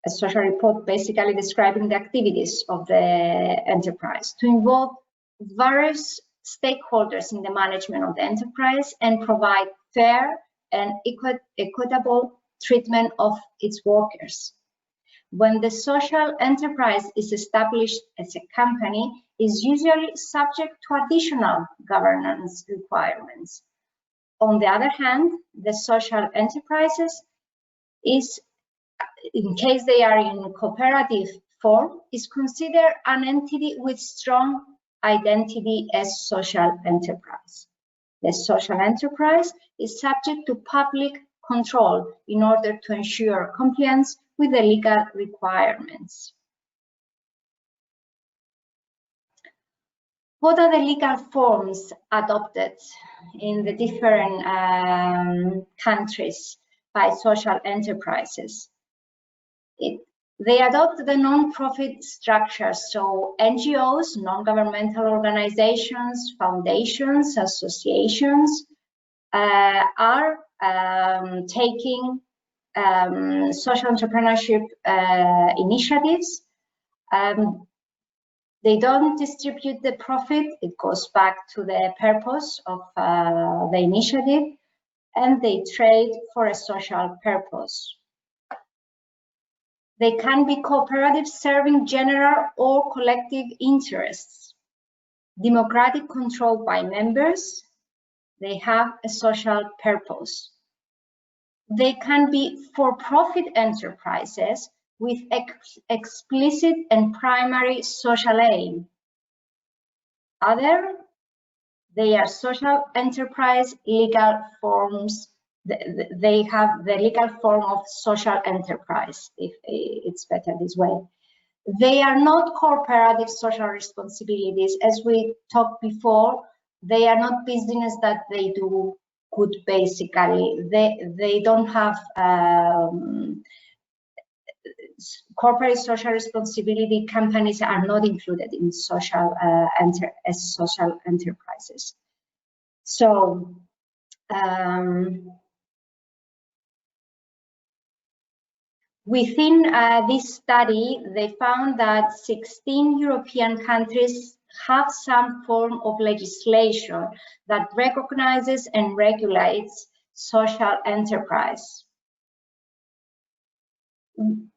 A social report basically describing the activities of the enterprise, to involve various stakeholders in the management of the enterprise and provide fair and equitable treatment of its workers. When the social enterprise is established as a company, it is usually subject to additional governance requirements. On the other hand, the social enterprises is, in case they are in cooperative form, is considered an entity with strong identity as social enterprise. The social enterprise is subject to public control in order to ensure compliance with the legal requirements. What are the legal forms adopted in the different countries by social enterprises? They adopt the non-profit structures, so NGOs, non-governmental organizations, foundations, associations are taking social entrepreneurship initiatives. They don't distribute the profit, it goes back to the purpose of the initiative, and they trade for a social purpose. They can be cooperatives serving general or collective interests. Democratic control by members, they have a social purpose. They can be for-profit enterprises with explicit and primary social aim. They are social enterprise legal forms. They have the legal form of social enterprise, if it's better this way. They are not cooperative social responsibilities. As we talked before, they are not business that they do good, basically. They don't have corporate social responsibility. Companies are not included in social as social enterprises. So within this study, they found that 16 European countries have some form of legislation that recognizes and regulates social enterprise.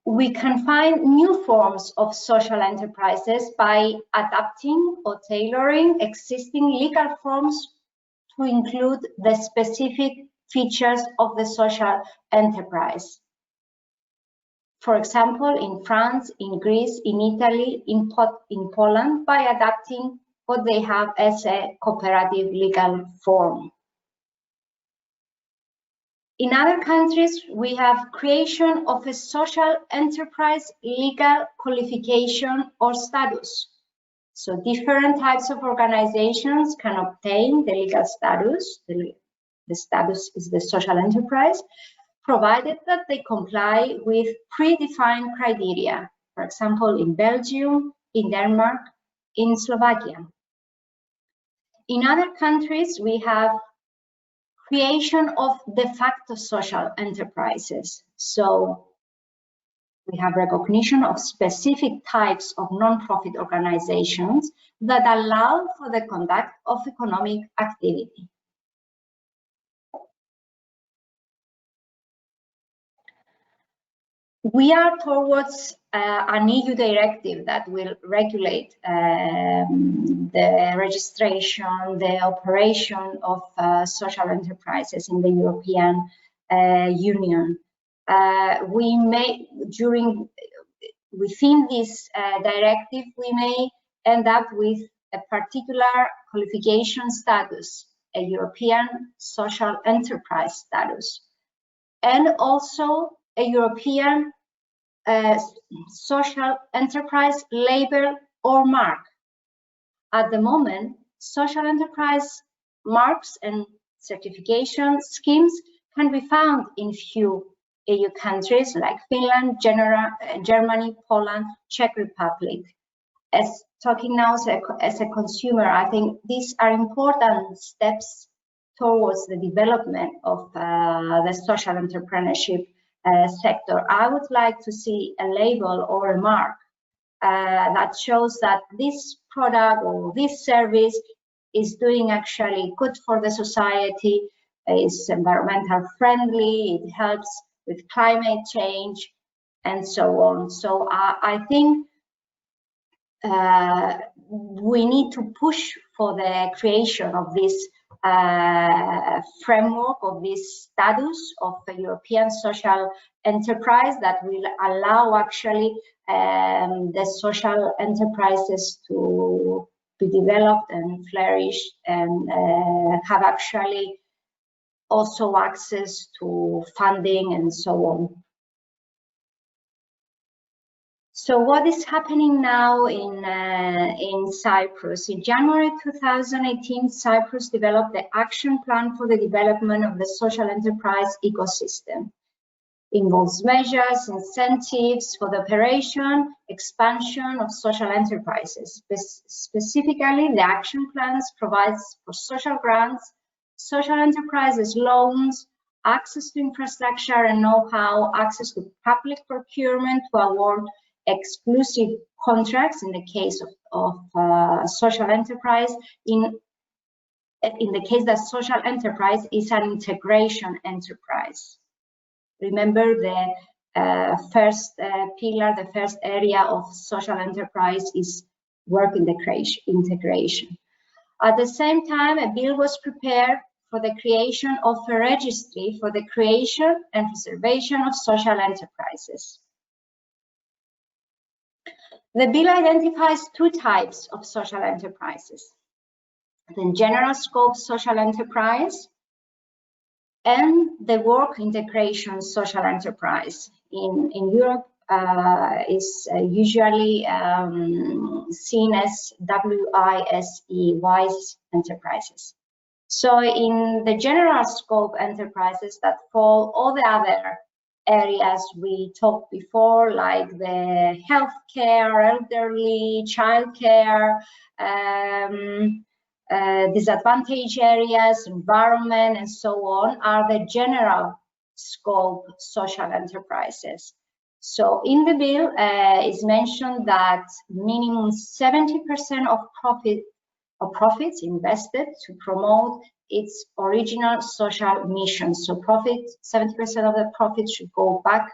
We can find new forms of social enterprises by adapting or tailoring existing legal forms to include the specific features of the social enterprise. For example, in France, in Greece, in Italy, in Poland, by adapting what they have as a cooperative legal form. In other countries, we have creation of a social enterprise legal qualification or status. So different types of organizations can obtain the legal status. The status is the social enterprise, provided that they comply with predefined criteria. For example, in Belgium, in Denmark, in Slovakia. In other countries, we have creation of de facto social enterprises. So we have recognition of specific types of non-profit organizations that allow for the conduct of economic activity. We are towards an EU directive that will regulate the registration, the operation of social enterprises in the European Union. Within this directive, we may end up with a particular qualification status, a European social enterprise status, and also a European social enterprise label or mark. At the moment, social enterprise marks and certification schemes can be found in few EU countries like Finland, Germany, Poland, Czech Republic. as talking now as a consumer, I think these are important steps towards the development of the social entrepreneurship sector. I would like to see a label or a mark that shows that this product or this service is doing actually good for the society, is environmental friendly, it helps with climate change, and so on. So I think we need to push for the creation of this framework, of this status of the European social enterprise that will allow actually the social enterprises to be developed and flourish and have actually also access to funding and so on. So what is happening now in Cyprus? In January 2018, Cyprus developed the action plan for the development of the social enterprise ecosystem. Involves measures, incentives for the operation, expansion of social enterprises. Specifically, the action plans provides for social grants, social enterprises loans, access to infrastructure and know-how, access to public procurement to award exclusive contracts in the case of social enterprise, in the case that social enterprise is an integration enterprise. Remember, the first pillar, the first area of social enterprise is work integration. At the same time, a bill was prepared for the creation of a registry for the creation and preservation of social enterprises. The bill identifies two types of social enterprises: the general scope social enterprise and the work integration social enterprise. In Europe is usually seen as WISE enterprises. So in the general scope enterprises that fall all the other areas we talked before, like the healthcare, elderly, childcare, disadvantaged areas, environment, and so on, are the general scope social enterprises. So in the bill, it's mentioned that minimum 70% of profits invested to promote its original social mission. So 70% of the profits should go back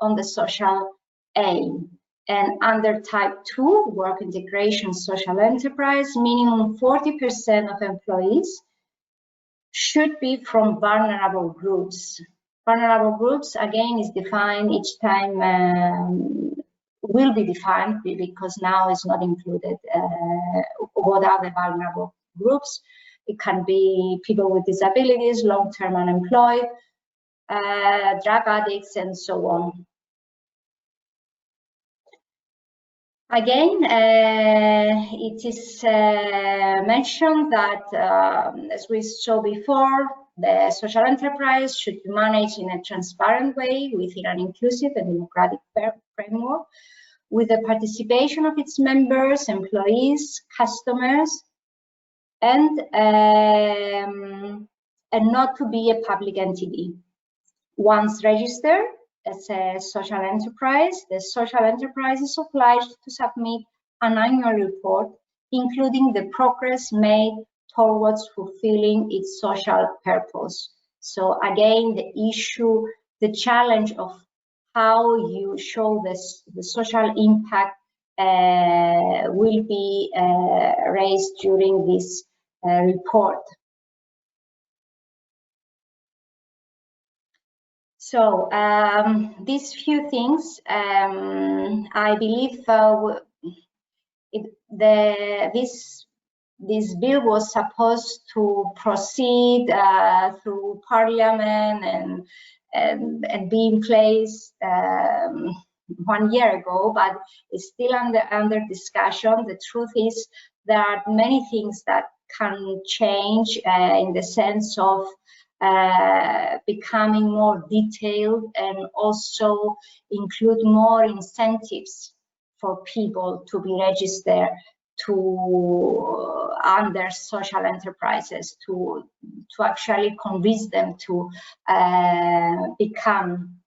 on the social aim. And under type 2, work integration social enterprise, minimum 40% of employees should be from vulnerable groups. Vulnerable groups, again, is defined each time, will be defined, because now it's not included what are the vulnerable groups. It can be people with disabilities, long-term unemployed, drug addicts, and so on. Again, it is mentioned that, as we saw before, the social enterprise should be managed in a transparent way within an inclusive and democratic framework, with the participation of its members, employees, customers, and not to be a public entity. Once registered as a social enterprise, the social enterprise is obliged to submit an annual report, including the progress made towards fulfilling its social purpose. So again, the issue, the challenge of how you show the social impact will be raised during this report. So these few things, I believe this bill was supposed to proceed through Parliament and be in place 1 year ago, but it's still under discussion. The truth is, there are many things that can change in the sense of becoming more detailed and also include more incentives for people to be registered to under social enterprises, to actually convince them to become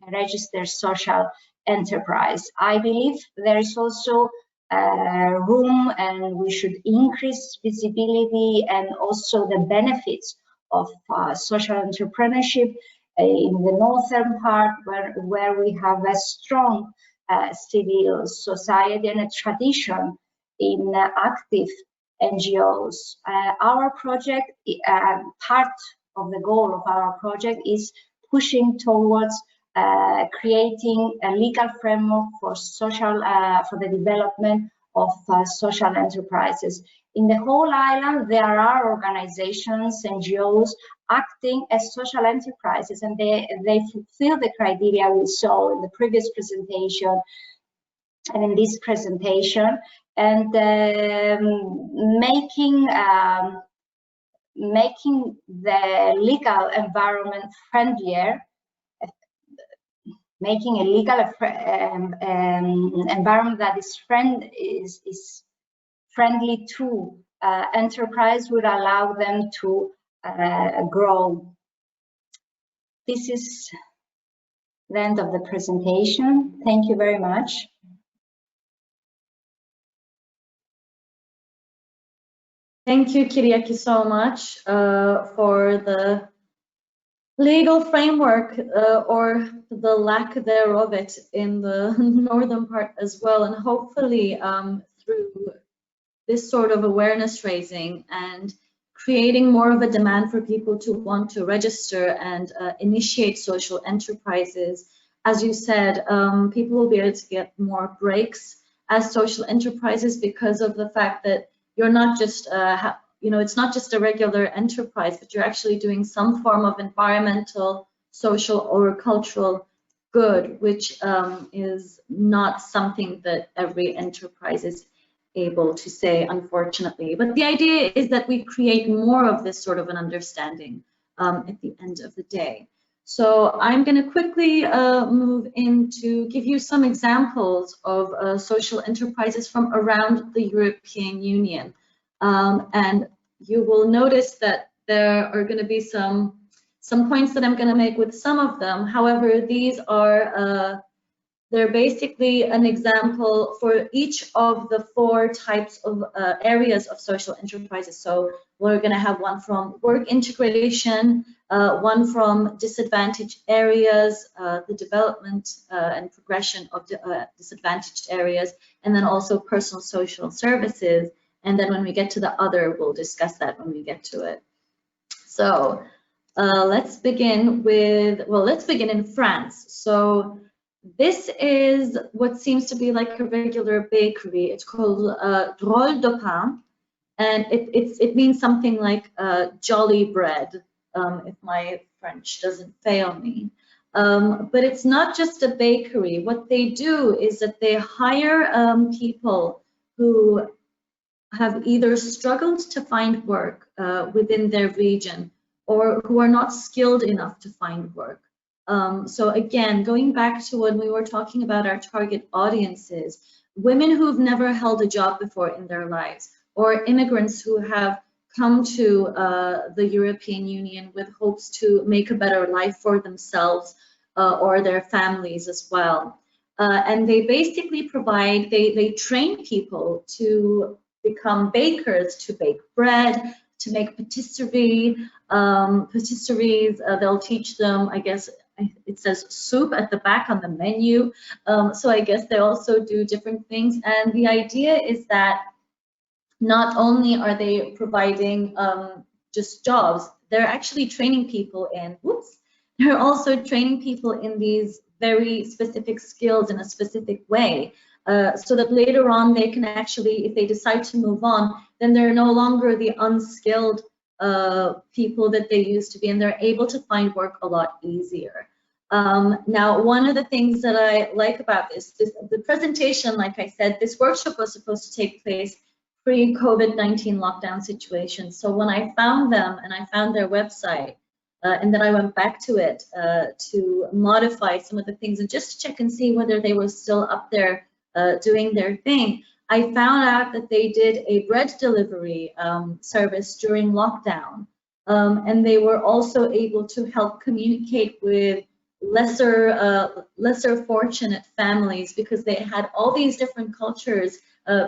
a registered social enterprise. I believe there is also room, and we should increase visibility and also the benefits of social entrepreneurship in the northern part, where we have a strong civil society and a tradition in active NGOs. Our project, part of the goal of our project is pushing towards creating a legal framework for for the development of social enterprises. In the whole island, there are organizations, NGOs, acting as social enterprises, and they fulfill the criteria we saw in the previous presentation and in this presentation, and making the legal environment friendlier, making a legal environment that is friendly to enterprise would allow them to grow. This is the end of the presentation. Thank you very much. Thank you, Kyriaki, so much for the legal framework or the lack thereof it in the northern part as well. And hopefully through this sort of awareness raising and creating more of a demand for people to want to register and initiate social enterprises, as you said, people will be able to get more breaks as social enterprises because of the fact that you're not just, it's not just a regular enterprise, but you're actually doing some form of environmental, social, or cultural good, which is not something that every enterprise is able to say, unfortunately. But the idea is that we create more of this sort of an understanding at the end of the day. So I'm going to quickly move in to give you some examples of social enterprises from around the European Union. And you will notice that there are going to be some points that I'm going to make with some of them. However, these are they're basically an example for each of the 4 types of areas of social enterprises. So we're going to have one from work integration, one from disadvantaged areas, the development and progression of disadvantaged areas, and then also personal social services. And then when we get to the other, we'll discuss that when we get to it. So let's begin with, let's begin in France. So this is what seems to be like a regular bakery. It's called Drôle de Pain, and it means something like jolly bread, if my French doesn't fail me. But it's not just a bakery. What they do is that they hire people who have either struggled to find work within their region or who are not skilled enough to find work. So again, going back to when we were talking about our target audiences, women who've never held a job before in their lives, or immigrants who have come to the European Union with hopes to make a better life for themselves or their families as well. And they basically provide, they train people to become bakers, to bake bread, to make patisserie. Patisseries, they'll teach them, I guess, it says soup at the back on the menu. So I guess they also do different things. And the idea is that not only are they providing just jobs, they're actually training people in, they're also training people in these very specific skills in a specific way. So that later on they can actually, if they decide to move on, then they're no longer the unskilled people that they used to be, and they're able to find work a lot easier. Now, one of the things that I like about the presentation, like I said, this workshop was supposed to take place pre-COVID-19 lockdown situation. So when I found them and I found their website, and then I went back to it to modify some of the things and just check and see whether they were still up there doing their thing, I found out that they did a bread delivery service during lockdown. And they were also able to help communicate with lesser fortunate families, because they had all these different cultures,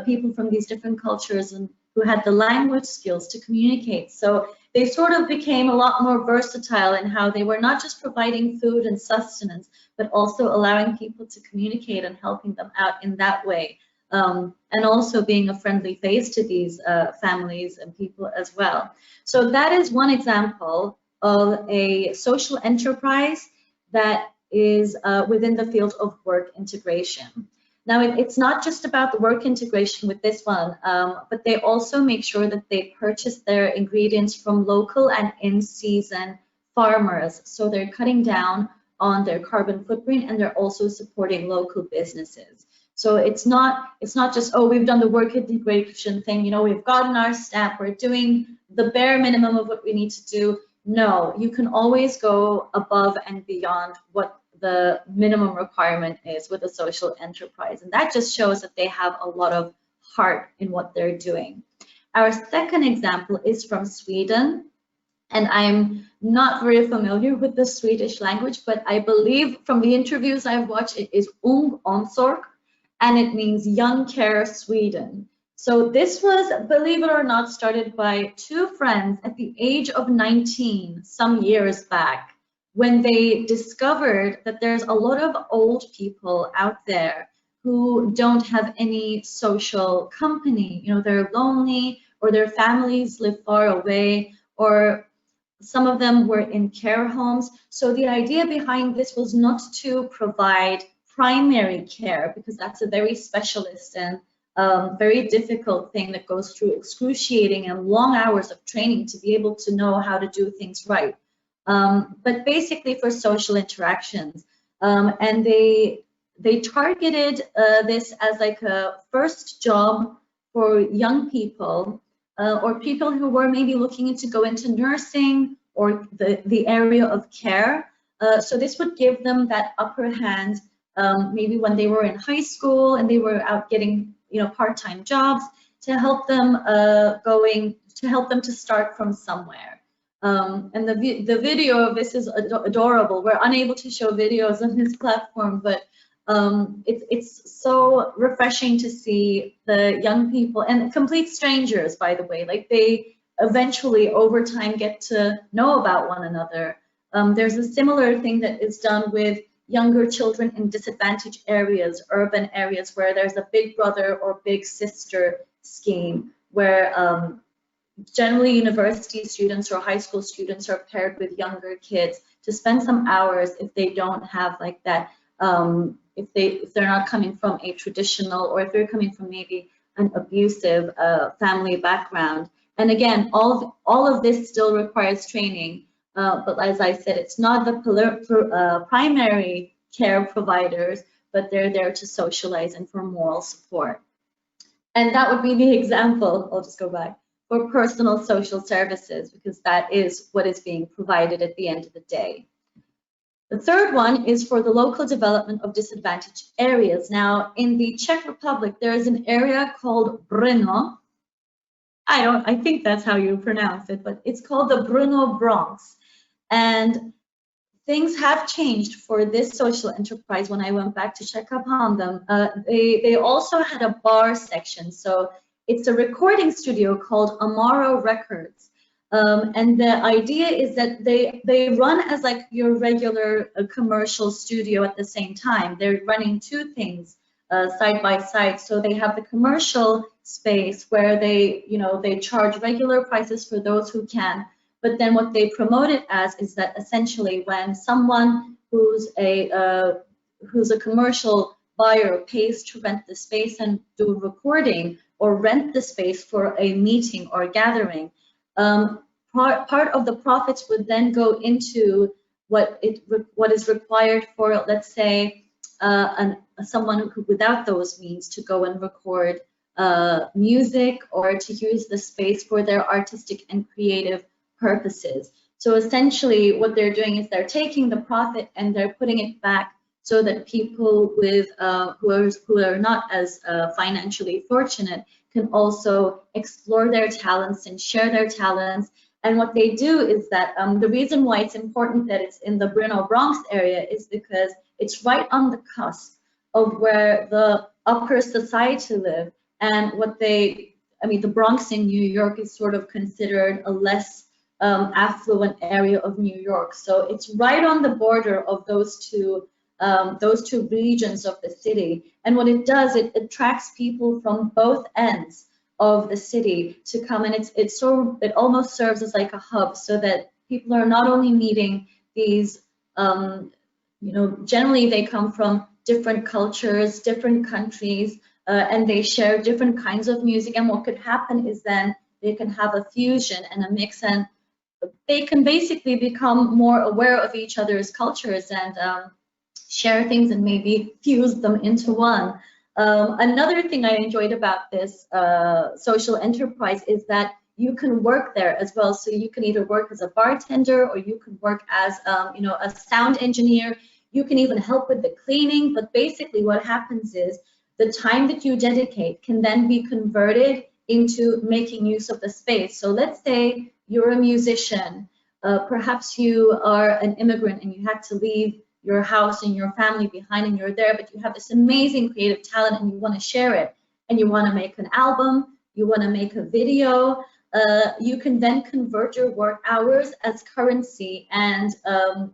people from these different cultures, and who had the language skills to communicate. So they sort of became a lot more versatile in how they were not just providing food and sustenance, but also allowing people to communicate and helping them out in that way. And also being a friendly face to these families and people as well. So that is one example of a social enterprise that is within the field of work integration. Now, it's not just about the work integration with this one, but they also make sure that they purchase their ingredients from local and in-season farmers. So they're cutting down on their carbon footprint, and they're also supporting local businesses. So it's not just, oh, we've done the work integration thing, you know, we've gotten our stamp, we're doing the bare minimum of what we need to do. No, you can always go above and beyond what the minimum requirement is with a social enterprise. And that just shows that they have a lot of heart in what they're doing. Our second example is from Sweden. And I'm not very familiar with the Swedish language, but I believe from the interviews I've watched, it is Ung Omsorg, and it means Young Care Sweden. So this was, believe it or not, started by two friends at the age of 19 some years back, when they discovered that there's a lot of old people out there who don't have any social company. You know, they're lonely, or their families live far away, or some of them were in care homes. So the idea behind this was not to provide primary care, because that's a very specialist and very difficult thing that goes through excruciating and long hours of training to be able to know how to do things right. But basically for social interactions. And they targeted this as like a first job for young people, or people who were maybe looking to go into nursing or the area of care. So this would give them that upper hand, maybe when they were in high school and they were out getting, you know, part-time jobs, to help them to start from somewhere. And the video of this is adorable. We're unable to show videos on this platform, but it's so refreshing to see the young people, and complete strangers, by the way, like they eventually over time get to know about one another. There's a similar thing that is done with younger children in disadvantaged areas, urban areas, where there's a big brother or big sister scheme, where generally university students or high school students are paired with younger kids to spend some hours if they don't have like that, if they're not coming from a traditional, or if they're coming from maybe an abusive family background. And again, all of this still requires training, but as I said, it's not the primary care providers, but they're there to socialize and for moral support. And that would be the example, I'll just go back, for personal social services, because that is what is being provided at the end of the day. The third one is for the local development of disadvantaged areas. Now, in the Czech Republic, there is an area called Brno. I think that's how you pronounce it, but it's called the Brno Bronx. And things have changed for this social enterprise. When I went back to check up on them, they also had a bar section. So it's a recording studio called Amaro Records. And the idea is that they run as like your regular commercial studio at the same time. They're running two things side by side. So they have the commercial space where they charge regular prices for those who can. But then what they promote it as is that essentially when someone who's a commercial buyer pays to rent the space and do recording, or rent the space for a meeting or gathering, part of the profits would then go into what is required for, let's say, someone who without those means to go and record music, or to use the space for their artistic and creative purposes. So essentially what they're doing is they're taking the profit and they're putting it back so that people with who are not as financially fortunate can also explore their talents and share their talents. And what they do is that the reason why it's important that it's in the Brno Bronx area is because it's right on the cusp of where the upper society live, and what they, I mean, the Bronx in New York is sort of considered a less affluent area of New York. So it's right on the border of those two regions of the city. And what it does, it attracts people from both ends of the city to come, and it almost serves as like a hub, so that people are not only meeting these, you know, generally they come from different cultures, different countries, and they share different kinds of music. And what could happen is then they can have a fusion and a mix, and they can basically become more aware of each other's cultures and share things and maybe fuse them into one. Another thing I enjoyed about this social enterprise is that you can work there as well. So you can either work as a bartender, or you can work as you know, a sound engineer. You can even help with the cleaning. But basically what happens is the time that you dedicate can then be converted into making use of the space. So let's say you're a musician, perhaps you are an immigrant and you had to leave your house and your family behind, and you're there, but you have this amazing creative talent and you want to share it, and you want to make an album, you want to make a video. You can then convert your work hours as currency, and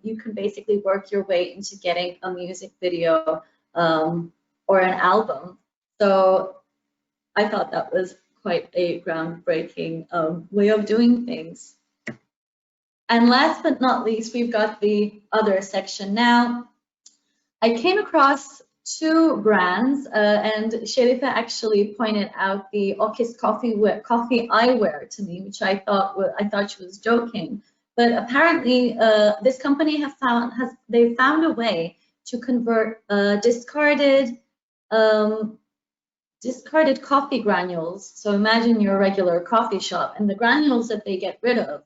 you can basically work your way into getting a music video or an album. So I thought that was quite a groundbreaking way of doing things. And last but not least, we've got the other section. Now, I came across two brands, and Sherifa actually pointed out the Okis coffee eyewear to me, which I thought she was joking. But apparently, this company found a way to convert discarded coffee granules. So imagine your regular coffee shop, and the granules that they get rid of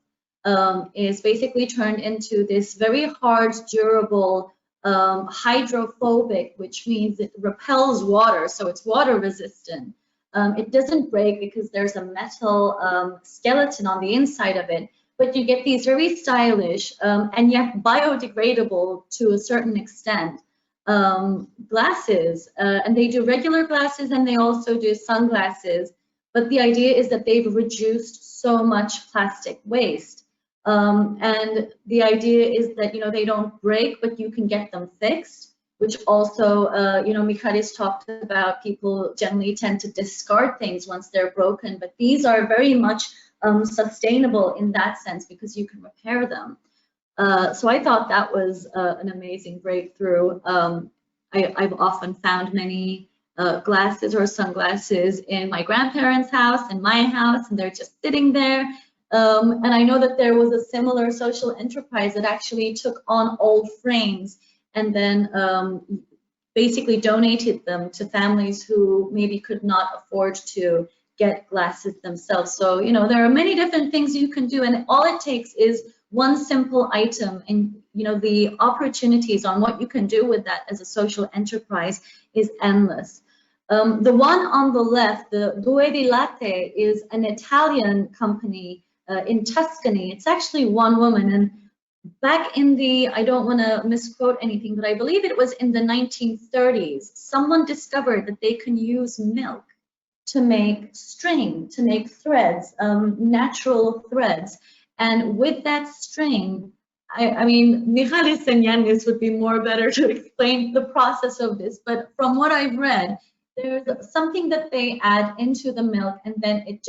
is basically turned into this very hard, durable, hydrophobic, which means it repels water, so it's water resistant. It doesn't break because there's a metal skeleton on the inside of it, but you get these very stylish and yet biodegradable to a certain extent glasses, and they do regular glasses and they also do sunglasses. But the idea is that they've reduced so much plastic waste. And the idea is that, you know, they don't break, but you can get them fixed, which also, you know, Michalis talked about, people generally tend to discard things once they're broken, but these are very much sustainable in that sense because you can repair them. So I thought that was an amazing breakthrough. I've often found many glasses or sunglasses in my grandparents' house, in my house, and they're just sitting there. And I know that there was a similar social enterprise that actually took on old frames and then basically donated them to families who maybe could not afford to get glasses themselves. So, you know, there are many different things you can do, and all it takes is one simple item, and, you know, the opportunities on what you can do with that as a social enterprise is endless. The one on the left, the Due di Latte, is an Italian company in Tuscany. It's actually one woman, and back in the, I don't want to misquote anything, but I believe it was in the 1930s, someone discovered that they can use milk to make string, to make threads, natural threads. And with that string, I mean, Michalis and Yannis would be more better to explain the process of this, but from what I've read, there's something that they add into the milk, and then it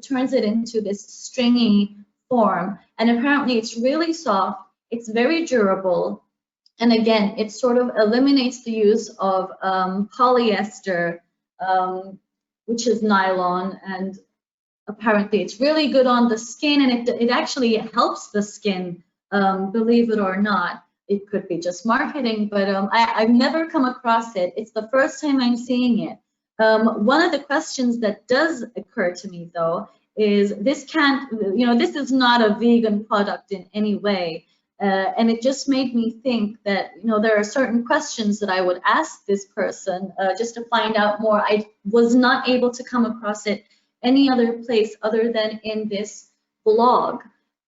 turns it into this stringy form. And apparently it's really soft, it's very durable, and again, it sort of eliminates the use of polyester, which is nylon, and apparently it's really good on the skin, and it actually helps the skin, believe it or not. It could be just marketing, but I've never come across it. It's the first time I'm seeing it. One of the questions that does occur to me, though, is this can't, you know, this is not a vegan product in any way. And it just made me think that, you know, there are certain questions that I would ask this person just to find out more. I was not able to come across it any other place other than in this blog,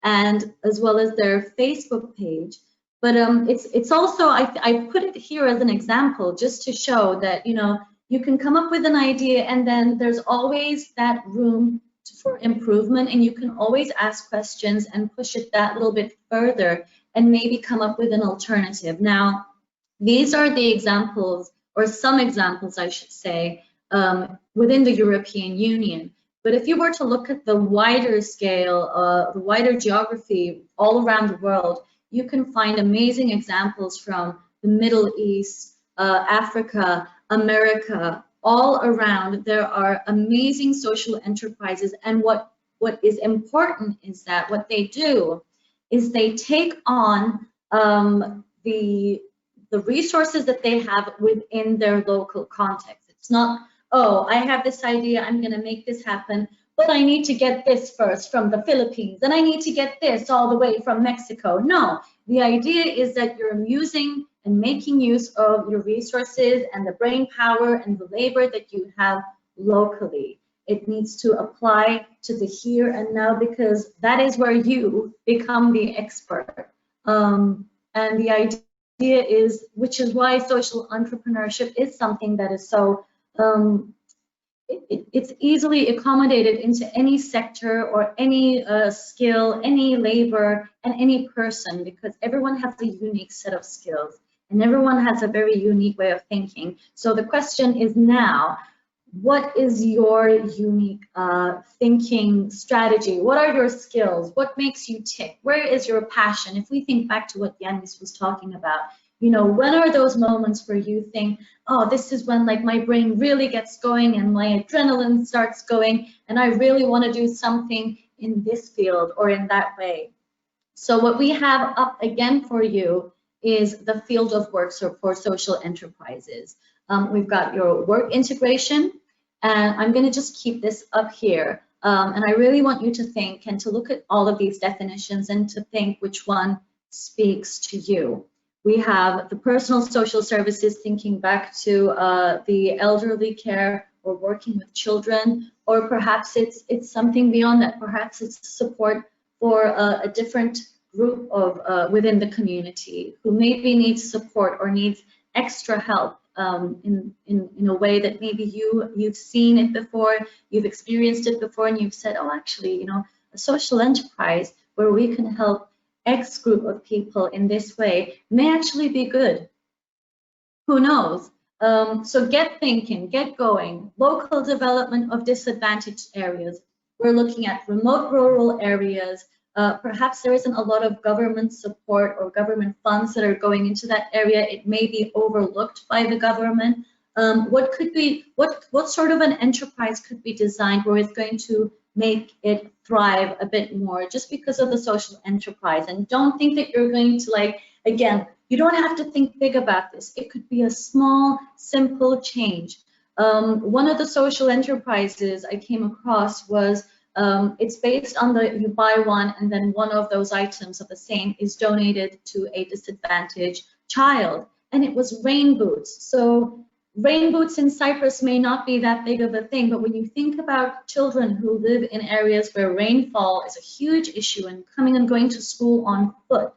and as well as their Facebook page. But it's also, I put it here as an example just to show that, you know, you can come up with an idea and then there's always that room for improvement, and you can always ask questions and push it that little bit further and maybe come up with an alternative. Now, these are the examples, or some examples, I should say, within the European Union. But if you were to look at the wider scale, the wider geography all around the world, you can find amazing examples from the Middle East, Africa, America, all around. There are amazing social enterprises, and what is important is that what they do is they take on the resources that they have within their local context. It's not, oh, I have this idea, I'm going to make this happen, but I need to get this first from the Philippines, and I need to get this all the way from Mexico. No, the idea is that you're using and making use of your resources and the brain power and the labor that you have locally. It needs to apply to the here and now, because that is where you become the expert. And the idea is, which is why social entrepreneurship is something that is so, it's easily accommodated into any sector or any skill, any labor, and any person, because everyone has a unique set of skills and everyone has a very unique way of thinking. So the question is now, what is your unique thinking strategy? What are your skills? What makes you tick? Where is your passion? If we think back to what Yanis was talking about, you know, when are those moments where you think, oh, this is when like my brain really gets going and my adrenaline starts going and I really want to do something in this field or in that way. So what we have up again for you is the field of work for social enterprises. We've got your work integration, and I'm going to just keep this up here. And I really want you to think and to look at all of these definitions and to think which one speaks to you. We have the personal social services, thinking back to the elderly care or working with children, or perhaps it's something beyond that. Perhaps it's support for a different group of within the community who maybe needs support or needs extra help in a way that maybe you've seen it before, you've experienced it before, and you've said, oh, actually, you know, a social enterprise where we can help X group of people in this way may actually be good. Who knows? So get thinking, get going. Local development of disadvantaged areas. We're looking at remote rural areas. Perhaps there isn't a lot of government support or government funds that are going into that area. It may be overlooked by the government. What sort of an enterprise could be designed where it's going to make it thrive a bit more just because of the social enterprise? And don't think that you're going to, like, again, you don't have to think big about this. It could be a small, simple change. One of the social enterprises I came across was it's based on you buy one and then one of those items of the same is donated to a disadvantaged child, and it was rain boots. So rain boots in Cyprus may not be that big of a thing, but when you think about children who live in areas where rainfall is a huge issue and coming and going to school on foot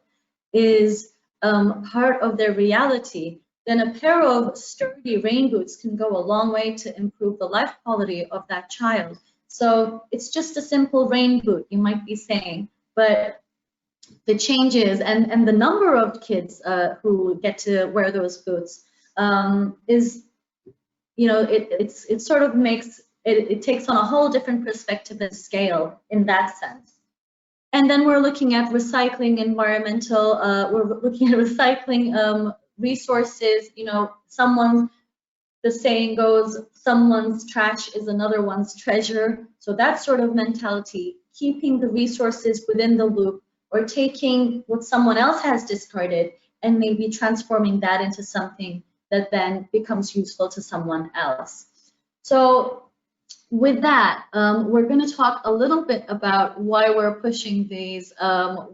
is part of their reality, then a pair of sturdy rain boots can go a long way to improve the life quality of that child. So it's just a simple rain boot, you might be saying, but the changes and the number of kids who get to wear those boots is, you know, it sort of makes, it takes on a whole different perspective and scale in that sense. And then we're looking at recycling environmental, we're looking at recycling resources, you know, the saying goes, someone's trash is another one's treasure. So that sort of mentality, keeping the resources within the loop, or taking what someone else has discarded and maybe transforming that into something that then becomes useful to someone else. So with that, we're going to talk a little bit about why we're pushing these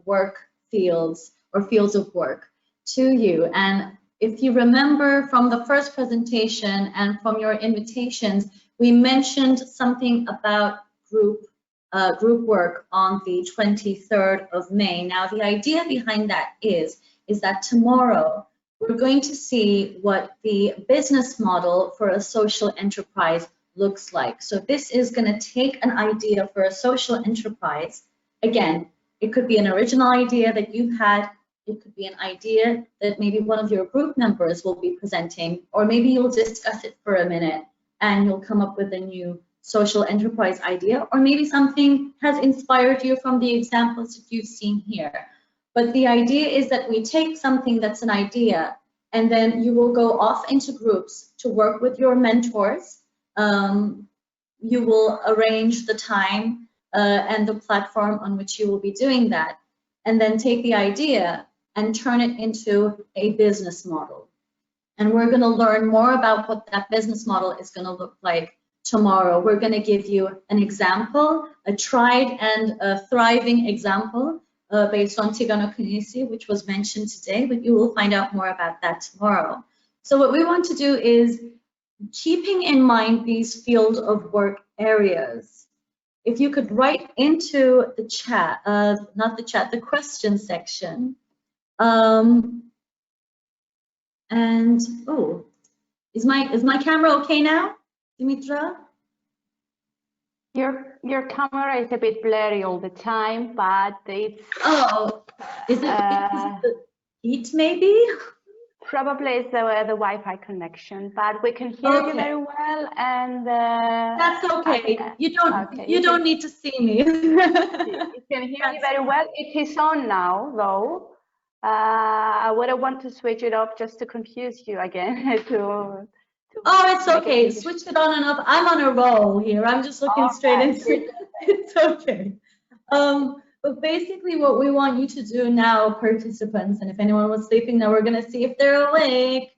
work fields or fields of work to you. And if you remember from the first presentation and from your invitations, we mentioned something about group work on the 23rd of May. Now, the idea behind that is that tomorrow we're going to see what the business model for a social enterprise looks like. So this is going to take an idea for a social enterprise. Again, it could be an original idea that you've had. It could be an idea that maybe one of your group members will be presenting, or maybe you'll discuss it for a minute and you'll come up with a new social enterprise idea, or maybe something has inspired you from the examples that you've seen here. But the idea is that we take something that's an idea, and then you will go off into groups to work with your mentors. You will arrange the time and the platform on which you will be doing that, and then take the idea and turn it into a business model. And we're going to learn more about what that business model is going to look like tomorrow. We're going to give you an example, a tried and a thriving example based on Tiganokunisi, which was mentioned today, but you will find out more about that tomorrow. So what we want to do is, keeping in mind these field of work areas, if you could write into the chat, not the chat, the question section. And oh, is my camera okay now, Dimitra? Your camera is a bit blurry all the time, but it's is it the heat maybe? Probably it's the Wi-Fi connection, but we can hear you very well, and that's okay. You don't need to see me. You can hear me very well. It is on now, though. I wouldn't want to switch it off just to confuse you again. It's okay. Switch it on and off. I'm on a roll here. I'm just looking straight into it. It's okay. But basically what we want you to do now, participants, and if anyone was sleeping now, we're going to see if they're awake.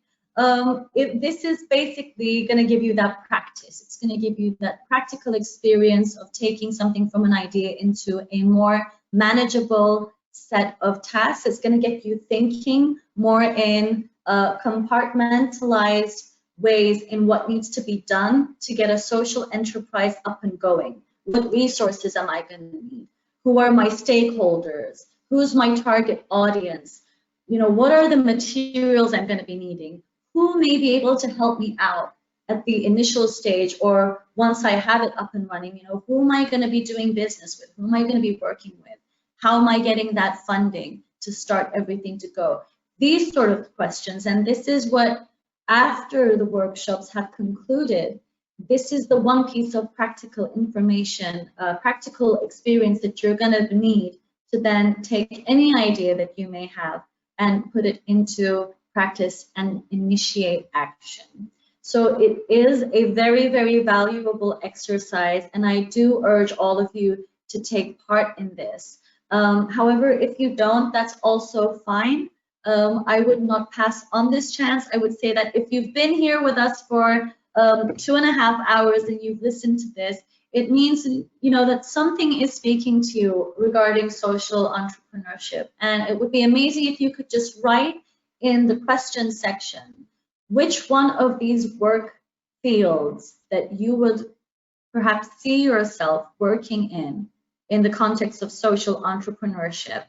This is basically going to give you that practice. It's going to give you that practical experience of taking something from an idea into a more manageable set of tasks. It's going to get you thinking more in compartmentalized ways in what needs to be done to get a social enterprise up and going. What resources am I going to need? Who are my stakeholders? Who's my target audience? You know, what are the materials I'm going to be needing? Who may be able to help me out at the initial stage, or once I have it up and running? You know, who am I going to be doing business with? Who am I going to be working with? How am I getting that funding to start everything to go? These sort of questions, and this is what, after the workshops have concluded, this is the one piece of practical information, practical experience that you're going to need to then take any idea that you may have and put it into practice and initiate action. So it is a very, very valuable exercise, and I do urge all of you to take part in this. However, if you don't, that's also fine. I would not pass on this chance. I would say that if you've been here with us for 2.5 hours and you've listened to this, it means, you know, that something is speaking to you regarding social entrepreneurship. And it would be amazing if you could just write in the question section which one of these work fields that you would perhaps see yourself working in the context of social entrepreneurship.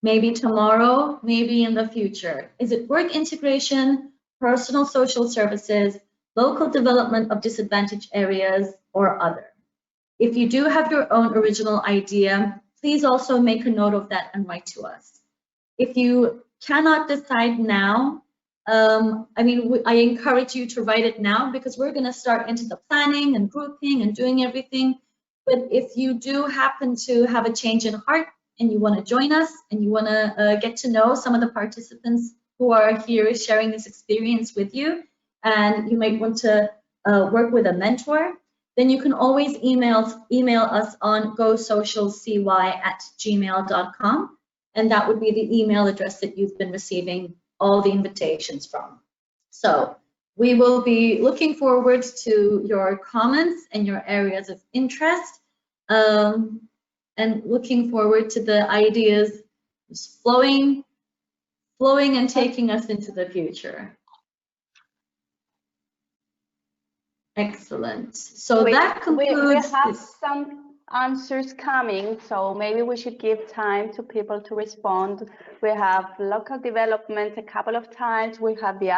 Maybe tomorrow, maybe in the future. Is it work integration, personal social services, local development of disadvantaged areas, or other? If you do have your own original idea, please also make a note of that and write to us. If you cannot decide now, I encourage you to write it now, because we're going to start into the planning and grouping and doing everything. But if you do happen to have a change in heart and you want to join us and you want to get to know some of the participants who are here sharing this experience with you, and you might want to work with a mentor, then you can always email us on gosocialcy@gmail.com, and that would be the email address that you've been receiving all the invitations from. So we will be looking forward to your comments and your areas of interest, and looking forward to the ideas Just flowing and taking us into the future. Excellent. So that concludes. We have some answers coming, so maybe we should give time to people to respond. We have local development a couple of times. We have the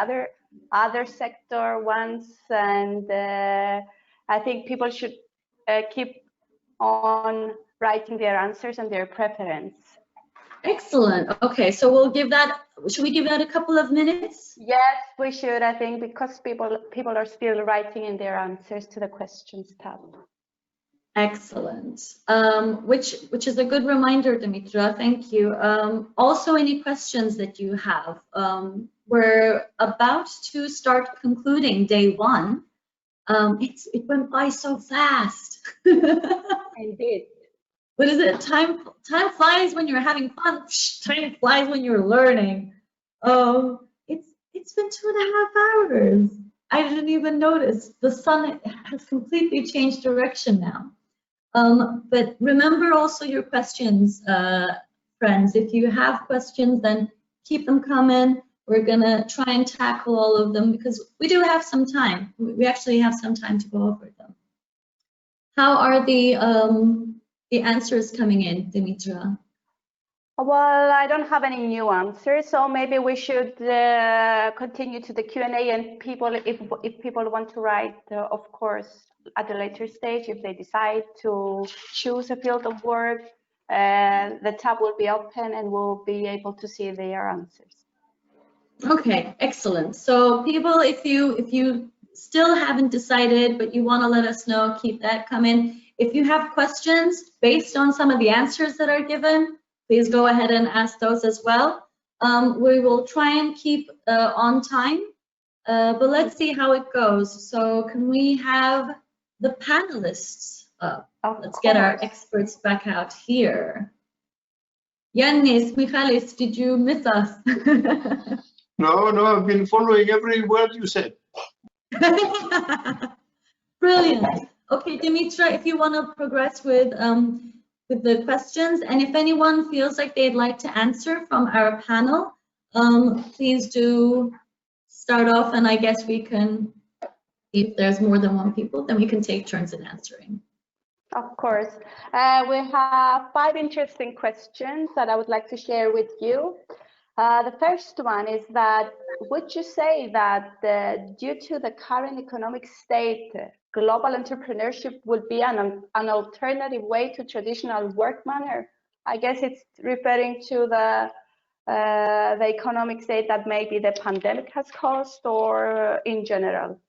other sector ones, and I think people should keep on writing their answers and their preference. Excellent. Okay, so we'll give that. Should we give that a couple of minutes? Yes, we should. I think because people are still writing in their answers to the questions tab. Excellent. Which is a good reminder, Dimitra. Thank you. Also, any questions that you have? We're about to start concluding day one. It went by so fast. Indeed. What is it? Time flies when you're having fun. Time flies when you're learning. It's been 2.5 hours. I didn't even notice. The sun has completely changed direction now. But remember also your questions, friends. If you have questions, then keep them coming. We're gonna try and tackle all of them because we do have some time. We actually have some time to go over them. How are the answers coming in, Dimitra? Well, I don't have any new answers, so maybe we should continue to the Q&A, and people, if people want to write, of course, at a later stage, if they decide to choose a field of work, the tab will be open and we'll be able to see their answers. Okay, excellent. So people, if you still haven't decided, but you want to let us know, keep that coming. If you have questions based on some of the answers that are given, please go ahead and ask those as well. We will try and keep on time, but let's see how it goes. So can we have the panelists up? Let's get our experts back out here. Yannis, Michalis, did you miss us? No, I've been following every word you said. Brilliant. Okay, Dimitra, if you want to progress with the questions, and if anyone feels like they'd like to answer from our panel, please do start off, and I guess we can, if there's more than one people, then we can take turns in answering. Of course. We have 5 interesting questions that I would like to share with you. The first one is that, would you say that due to the current economic state, global entrepreneurship would be an alternative way to traditional work manner? I guess it's referring to the economic state that maybe the pandemic has caused, or in general.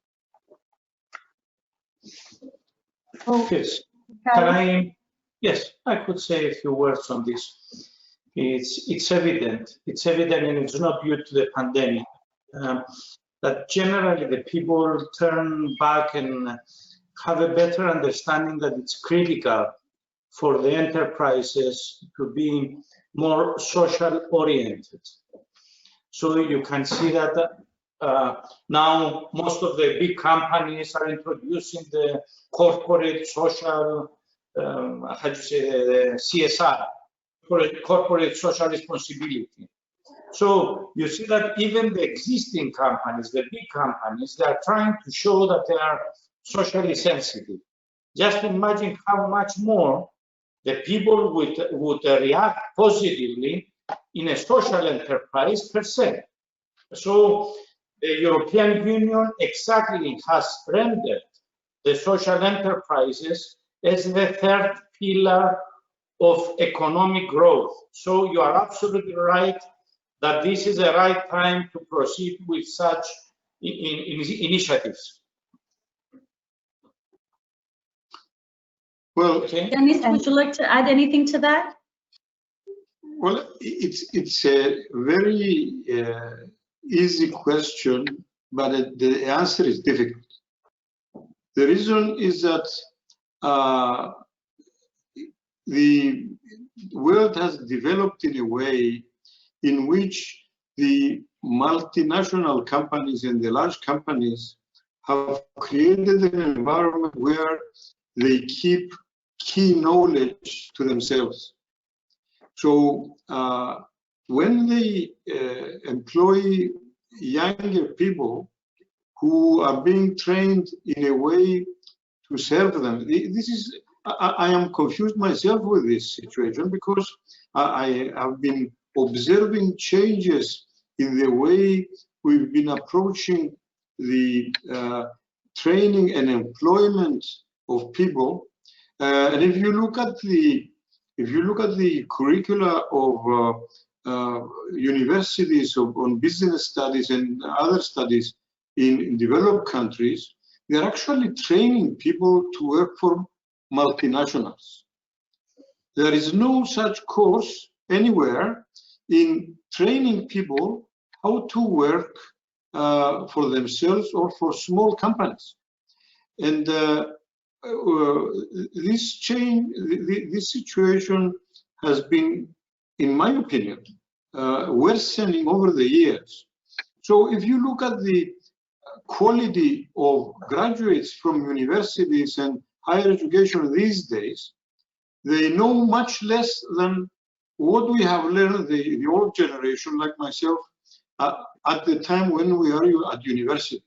Yes. Yes, I could say a few words on this. It's evident, and it's not due to the pandemic, that generally the people turn back and have a better understanding that it's critical for the enterprises to be more social oriented. So you can see that now most of the big companies are introducing the corporate social, how do you say, the CSR, corporate social responsibility. So you see that even the existing companies, the big companies, they are trying to show that they are socially sensitive. Just imagine how much more the people would react positively in a social enterprise per se. So the European Union exactly has rendered the social enterprises as the 3rd pillar of economic growth. So you are absolutely right that this is the right time to proceed with such initiatives. Well, Yannis, would you like to add anything to that? Well, it's a very easy question, but the answer is difficult. The reason is that the world has developed in a way in which the multinational companies and the large companies have created an environment where they keep key knowledge to themselves. So when they employ younger people who are being trained in a way to serve them, this is, I am confused myself with this situation, because I have been observing changes in the way we've been approaching the training and employment of people. And if you look at the curricula of universities on business studies and other studies in developed countries, they're actually training people to work for multinationals. There is no such course anywhere in training people how to work for themselves or for small companies. And this change, this situation has been, in my opinion, worsening over the years. So if you look at the quality of graduates from universities and higher education these days, they know much less than what we have learned, the old generation like myself, at the time when we are at university.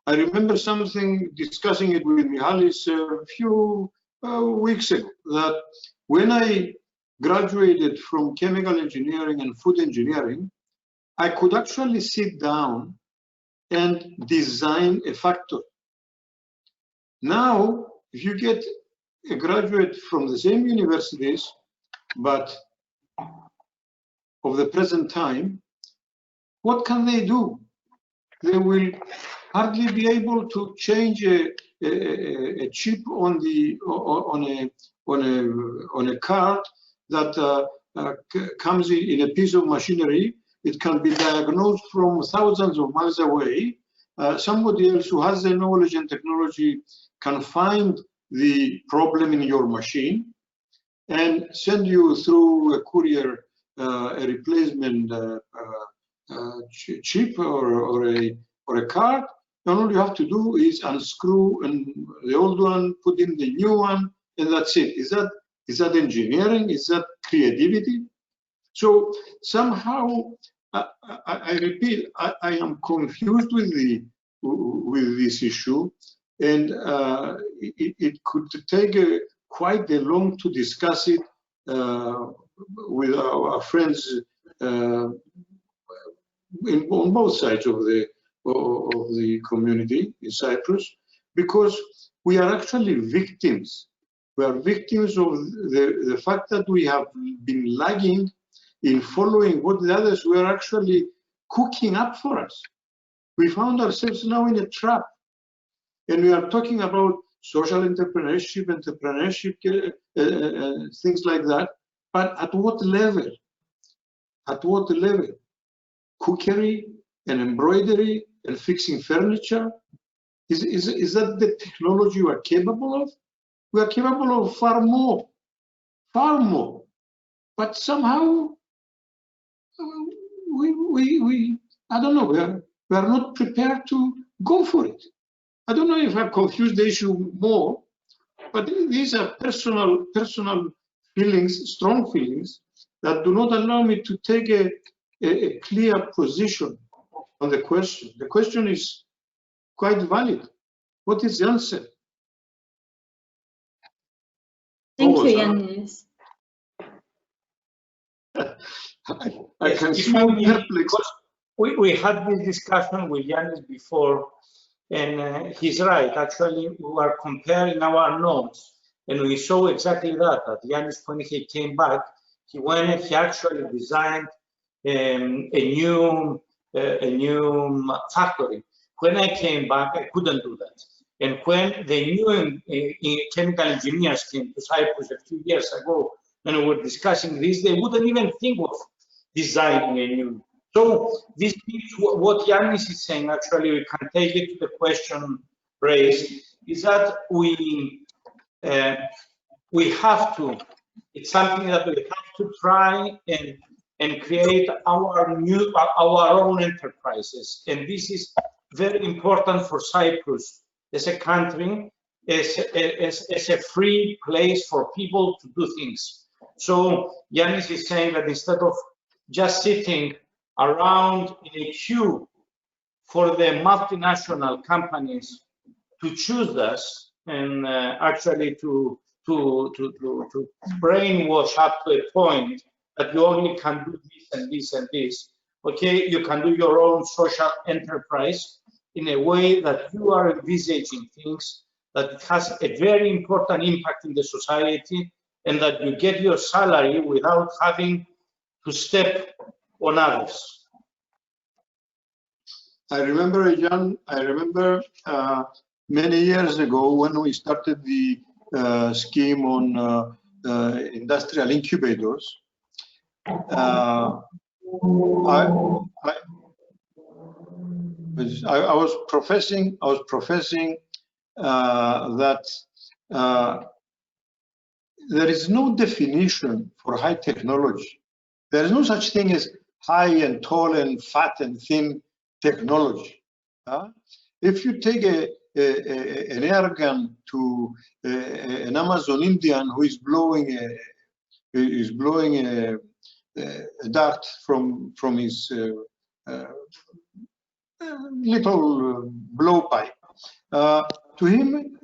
I remember discussing it with Mihalis a few weeks ago, that when I graduated from chemical engineering and food engineering, I could actually sit down and design a factory. Now, if you get a graduate from the same universities, but of the present time, what can they do? They will hardly be able to change a chip on a card that comes in a piece of machinery. It can be diagnosed from thousands of miles away. Somebody else who has the knowledge and technology can find the problem in your machine and send you through a courier a replacement chip or a card. And all you have to do is unscrew the old one, put in the new one, and that's it. Is that engineering? Is that creativity? So somehow, I repeat, I am confused with this issue, and it could take quite a long to discuss it with our friends on both sides of the community in Cyprus, because we are actually victims. We are victims of the fact that we have been lagging in following what the others were actually cooking up for us. We found ourselves now in a trap, and we are talking about social entrepreneurship, things like that. But at what level? At what level? Cookery and embroidery and fixing furniture? Is that the technology we are capable of? We are capable of far more. But somehow I don't know, we are not prepared to go for it. I don't know if I've confused the issue more, but these are personal feelings, strong feelings, that do not allow me to take a clear position on the question. The question is quite valid. What is the answer? Thank you, Yannis. I can see you perplexed. We had this discussion with Yannis before, and he's right. Actually, we were comparing our notes, and we saw exactly that. That Yannis, when he came back, he went and he actually designed a new factory. When I came back, I couldn't do that. And when the new chemical engineers came to Cyprus a few years ago, and we were discussing this, they wouldn't even think of designing a new. So this is what Yannis is saying. Actually, we can take it to the question raised, is that we have to, it's something that we have to try and create our own enterprises. And this is very important for Cyprus as a country, as a free place for people to do things. So Yannis is saying that instead of just sitting around in a queue for the multinational companies to choose us and actually to brainwash up to a point that you only can do this and this and this. Okay, you can do your own social enterprise in a way that you are envisaging things that it has a very important impact in the society, and that you get your salary without having to step on others. I remember, Jan, many years ago when we started the scheme on industrial incubators. I was professing that there is no definition for high technology. There is no such thing as high and tall and fat and thin technology. If you take an air gun to an Amazon Indian who is blowing a dart from his little blowpipe, to him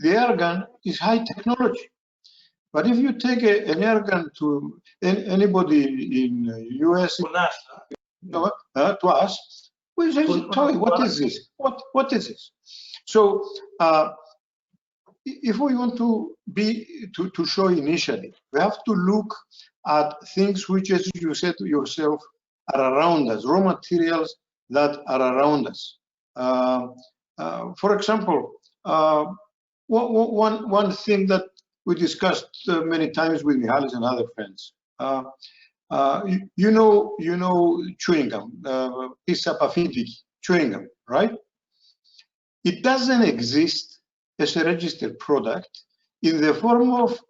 the air gun is high technology. But if you take an air gun to anybody in US, to us, we say, what is this? What is this? So if we want to show initiative, we have to look at things which, as you said to yourself, are around us, raw materials that are around us. For example, one thing that we discussed many times with Mihalis and other friends. You know chewing gum, pizza paphytic chewing gum, right? It doesn't exist as a registered product in the form of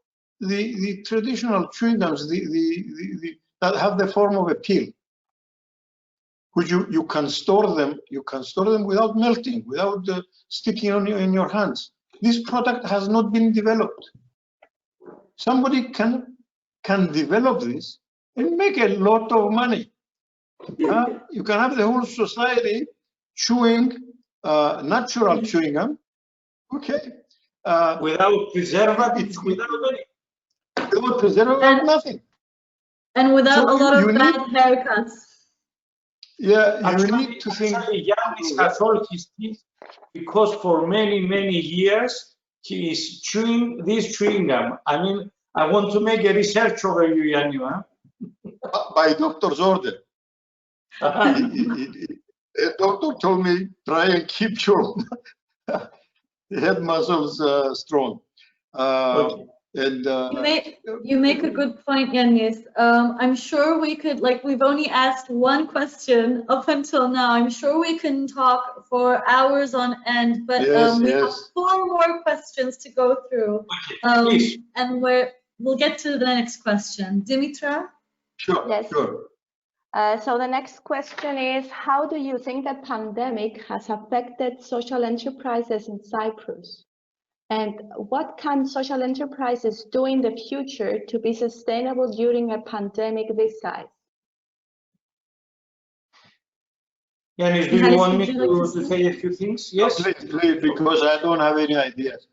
the traditional chewing gums, that have the form of a pill, which you can store them. You can store them without melting, without sticking in your hands. This product has not been developed. Somebody can develop this and make a lot of money. You can have the whole society chewing natural chewing gum, okay, without preservatives, without nothing, and without a lot of bad haircuts. Yeah, actually, you need to think. Yannis has all his teeth because for many years he is chewing this chewing gum. I mean, I want to make a research over you, Yanni. By doctor's order. A doctor told me, try and keep your head muscles strong. Okay. And you make a good point, Yannis. I'm sure we could, like, we've only asked one question up until now. I'm sure we can talk for hours on end, but we have 4 more questions to go through. Okay, and we'll get to the next question. Dimitra? Sure. Yes. Sure. So the next question is, how do you think the pandemic has affected social enterprises in Cyprus? And what can social enterprises do in the future to be sustainable during a pandemic this size? Yannis, do you want me to say a few things? Yes? Please, because I don't have any ideas.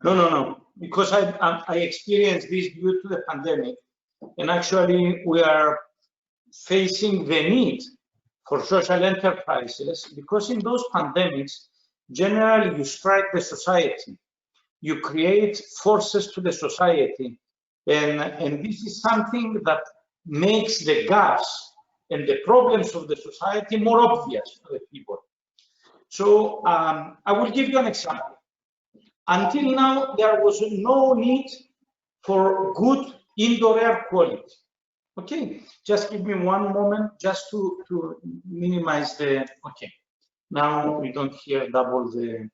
No. Because I experienced this due to the pandemic. And actually, we are facing the need for social enterprises, because in those pandemics, generally you strike the society, you create forces to the society, and this is something that makes the gaps and the problems of the society more obvious to the people. So I will give you an example. Until now, there was no need for good indoor air quality. Okay, just give me one moment just to minimize the, okay. Now we don't hear double the,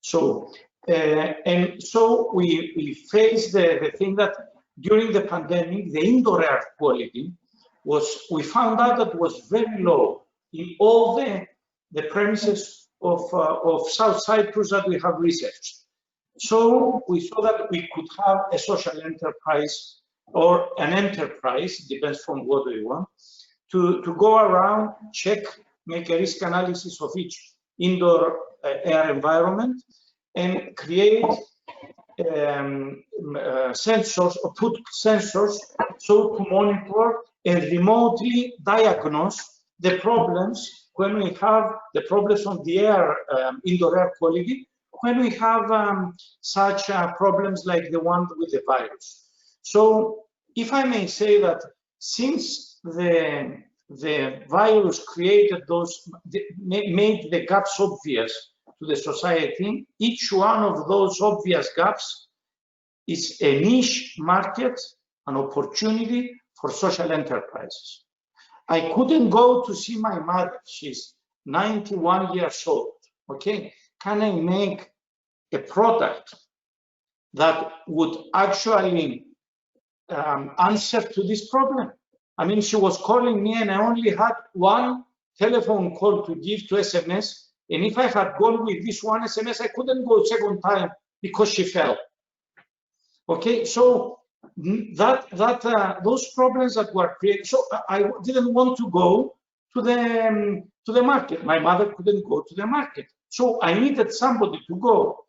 so, and so we faced the thing that during the pandemic, the indoor air quality was, we found out that was very low in all the premises of South Cyprus that we have researched. So we saw that we could have a social enterprise or an enterprise, depends from what we want, to go around, check, make a risk analysis of each indoor air environment, and create sensors, or put sensors so to monitor and remotely diagnose the problems when we have the problems on the air, indoor air quality, when we have such problems like the one with the virus. So if I may say that since the virus created those, made the gaps obvious to the society, each one of those obvious gaps is a niche market, an opportunity for social enterprises. I couldn't go to see my mother. She's 91 years old. Okay, can I make a product that would actually answer to this problem? I mean, she was calling me and I only had one telephone call to give to SMS. And if I had gone with this one SMS, I couldn't go second time because she fell. Okay, so those problems that were created. So I didn't want to go to the market. My mother couldn't go to the market. So I needed somebody to go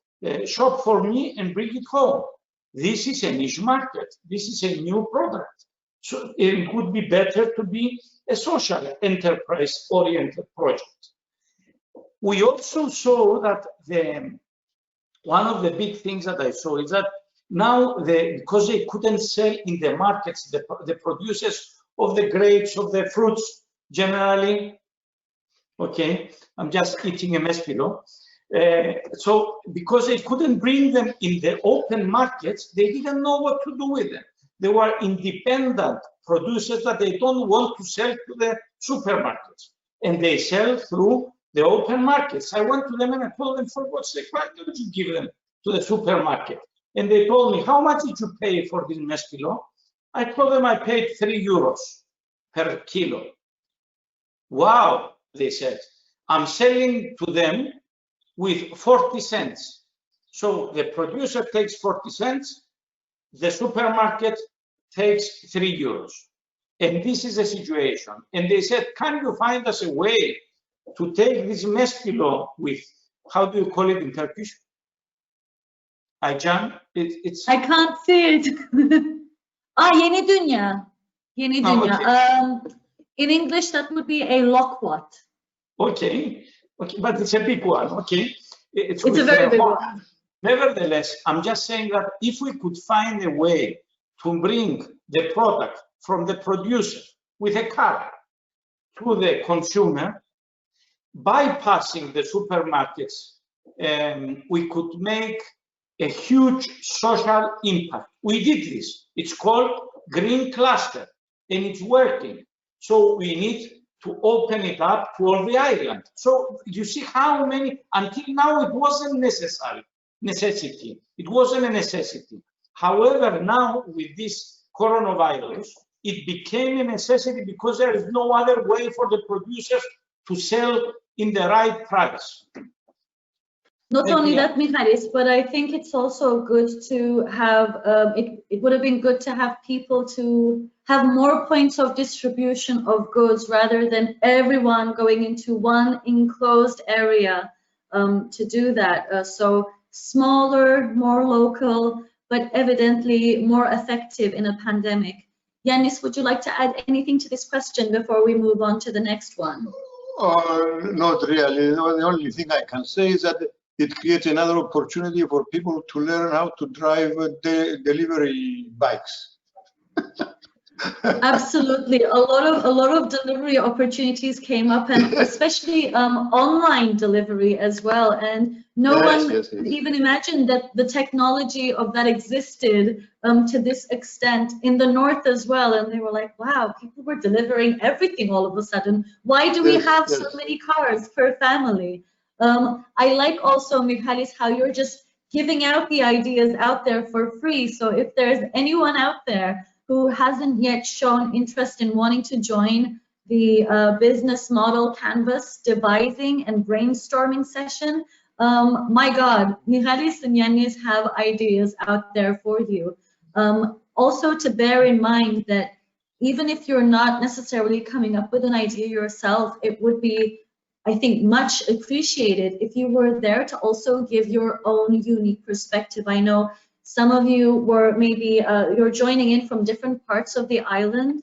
shop for me and bring it home. This is a niche market. This is a new product. So it would be better to be a social enterprise-oriented project. We also saw that one of the big things that I saw is that now, because they couldn't sell in the markets, the producers of the grapes, of the fruits, generally, okay, I'm just eating a mespilo. So because they couldn't bring them in the open markets, they didn't know what to do with them. They were independent producers that they don't want to sell to the supermarkets, and they sell through the open markets. I went to them and I told them, for God's sake, why don't you give them to the supermarket? And they told me, how much did you pay for this mespilo? I told them I paid €3 per kilo. Wow, they said, I'm selling to them with 40 cents. So the producer takes 40 cents, the supermarket takes €3. And this is the situation. And they said, can you find us a way to take this mespilo with, how do you call it in Turkish? Aycan, it's. I can't see it. Yeni Dünya. Yeni Dünya. Okay. In English, that would be a loquat. Okay, but it's a big one. Okay, it's a very big one. Nevertheless, I'm just saying that if we could find a way to bring the product from the producer with a car to the consumer, bypassing the supermarkets, we could make a huge social impact. We did this. It's called Green Cluster, and it's working. So we need to open it up to all the island. So you see how many, until now it wasn't necessity. It wasn't a necessity. However, now with this coronavirus, it became a necessity because there is no other way for the producers to sell in the right price. Not only that, Michalis, but I think it's also good to have, it would have been good to have people to have more points of distribution of goods rather than everyone going into one enclosed area to do that. So smaller, more local, but evidently more effective in a pandemic. Yanis, would you like to add anything to this question before we move on to the next one? Not really. The only thing I can say is that it creates another opportunity for people to learn how to drive delivery bikes. Absolutely, a lot of delivery opportunities came up, and especially online delivery as well. And no one even imagined that the technology of that existed to this extent in the north as well. And they were like, "Wow, people were delivering everything all of a sudden. Why do we have so many cars per family?" I like also, Michalis, how you're just giving out the ideas out there for free. So if there's anyone out there who hasn't yet shown interest in wanting to join the business model canvas devising and brainstorming session, my God, Michalis and Yanis have ideas out there for you. also to bear in mind that even if you're not necessarily coming up with an idea yourself, it would be, I think, much appreciated if you were there to also give your own unique perspective. I know some of you were maybe, you're joining in from different parts of the island.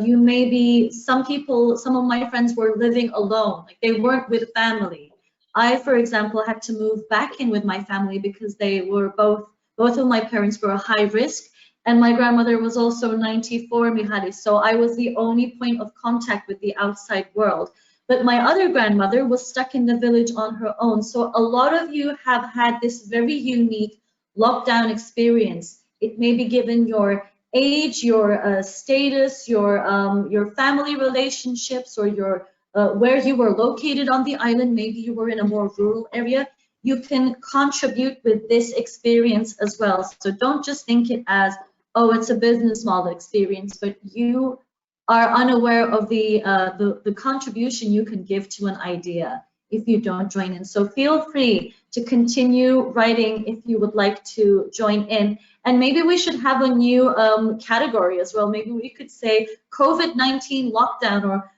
You may be, some of my friends were living alone, like they weren't with family. I, for example, had to move back in with my family because they were both of my parents were high risk, and my grandmother was also 94, Mihalis, so I was the only point of contact with the outside world. But my other grandmother was stuck in the village on her own. So a lot of you have had this very unique lockdown experience. It may be given your age, your status, your family relationships, or your where you were located on the island. Maybe you were in a more rural area. You can contribute with this experience as well. So don't just think it as, oh, it's a business model experience, but you are unaware of the contribution you can give to an idea if you don't join in. So feel free to continue writing if you would like to join in. And maybe we should have a new category as well. Maybe we could say COVID-19 lockdown, or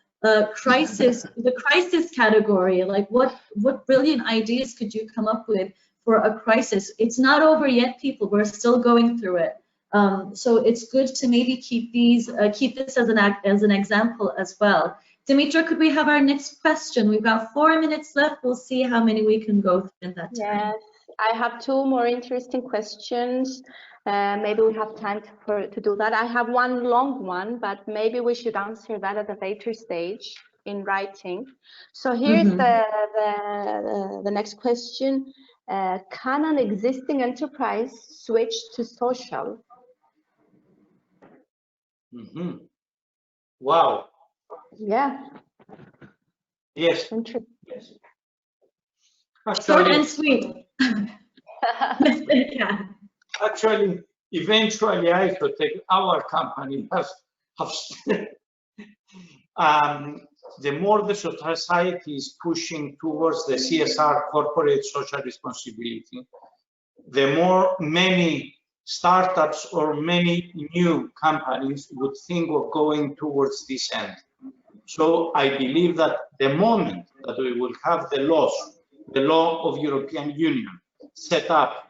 crisis, the crisis category. Like what brilliant ideas could you come up with for a crisis? It's not over yet, people. We're still going through it. So it's good to maybe keep this as an example as well. Dimitra, could we have our next question? We've got 4 minutes left. We'll see how many we can go through in that time. Yes, I have 2 more interesting questions. Maybe we have time to do that. I have one long one, but maybe we should answer that at a later stage in writing. So here's the next question. Can an existing enterprise switch to social? Wow. Yeah. Yes. Yes. Short and sweet. Actually, eventually, I could take our company has the more the society is pushing towards the CSR, corporate social responsibility, the more many startups or many new companies would think of going towards this end. So I believe that the moment that we will have the law of European Union set up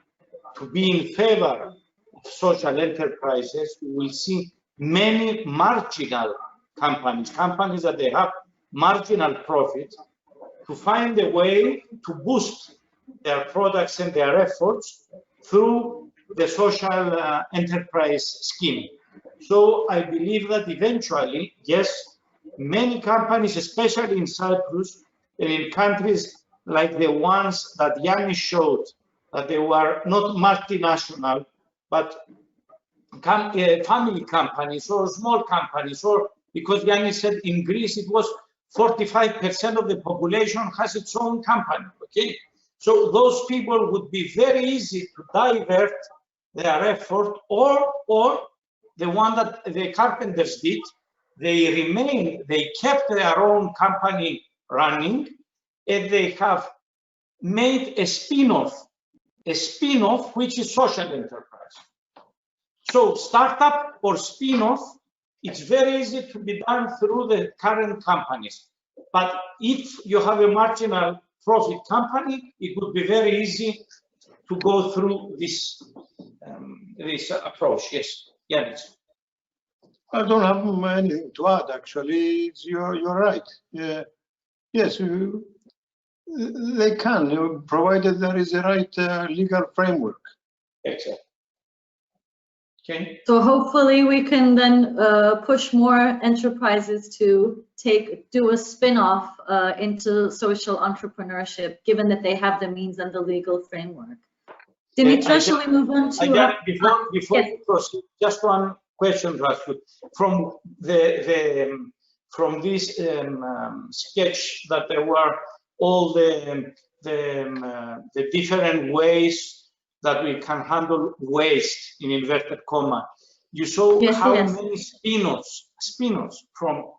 to be in favor of social enterprises, we will see many marginal companies that they have marginal profit, to find a way to boost their products and their efforts through the social enterprise scheme. So I believe that eventually, yes, many companies, especially in Cyprus and in countries like the ones that Yannis showed, that they were not multinational, but family companies or small companies, or because Yannis said in Greece it was 45% of the population has its own company, okay? So those people would be very easy to divert their effort, or the one that the carpenters did, they kept their own company running, and they have made a spin-off which is social enterprise. So startup or spin-off, it's very easy to be done through the current companies. But if you have a marginal profit company, it would be very easy to go through this this approach. Yes, Yannis. I don't have anything to add. Actually, you're right. Yes, they can, provided there is a right legal framework. Excellent. Okay. So hopefully we can then push more enterprises to do a spin-off into social entrepreneurship, given that they have the means and the legal framework. Dimitra, shall we move on to? Before you proceed, just one question, Rashid. From this sketch, that there were all the different ways that we can handle waste, in inverted comma. You saw many spin-offs from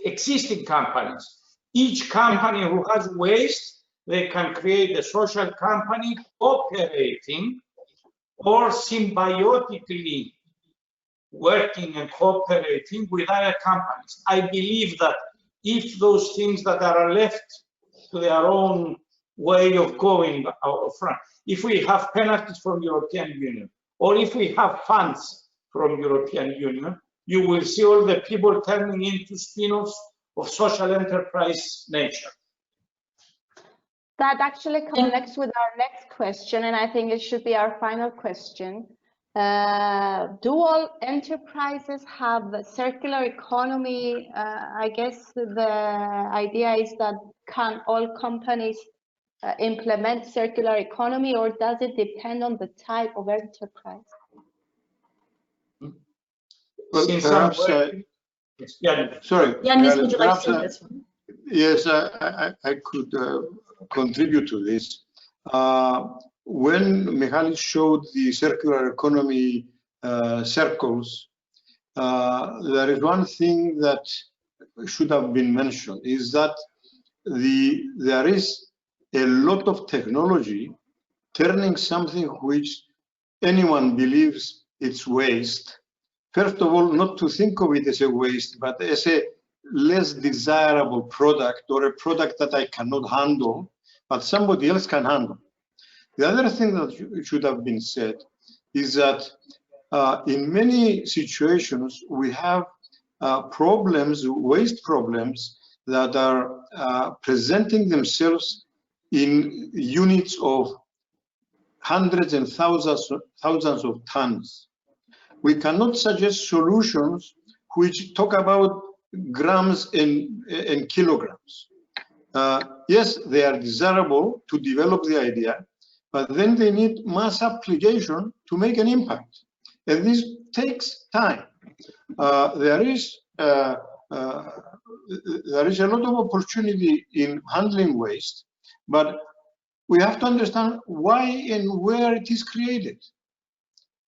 existing companies. Each company who has waste, they can create a social company operating or symbiotically working and cooperating with other companies. I believe that if those things that are left to their own way of going out front, if we have penalties from European Union, or if we have funds from European Union, you will see all the people turning into spin-offs of social enterprise nature. That actually connects with our next question, and I think it should be our final question. Do all enterprises have a circular economy? I guess the idea is that can all companies implement circular economy, or does it depend on the type of enterprise? Well, perhaps, sorry. Yannis, would you like to take this one? Yes, I could contribute to this. When Michalis showed the circular economy circles, there is one thing that should have been mentioned, is that there is a lot of technology turning something which anyone believes it's waste. First of all, not to think of it as a waste, but as a less desirable product, or a product that I cannot handle, but somebody else can handle. The other thing that should have been said is that in many situations, we have problems, waste problems, that are presenting themselves in units of hundreds and thousands of tons. We cannot suggest solutions which talk about grams and kilograms. Yes, they are desirable to develop the idea, but then they need mass application to make an impact. And this takes time. There is a lot of opportunity in handling waste, but we have to understand why and where it is created.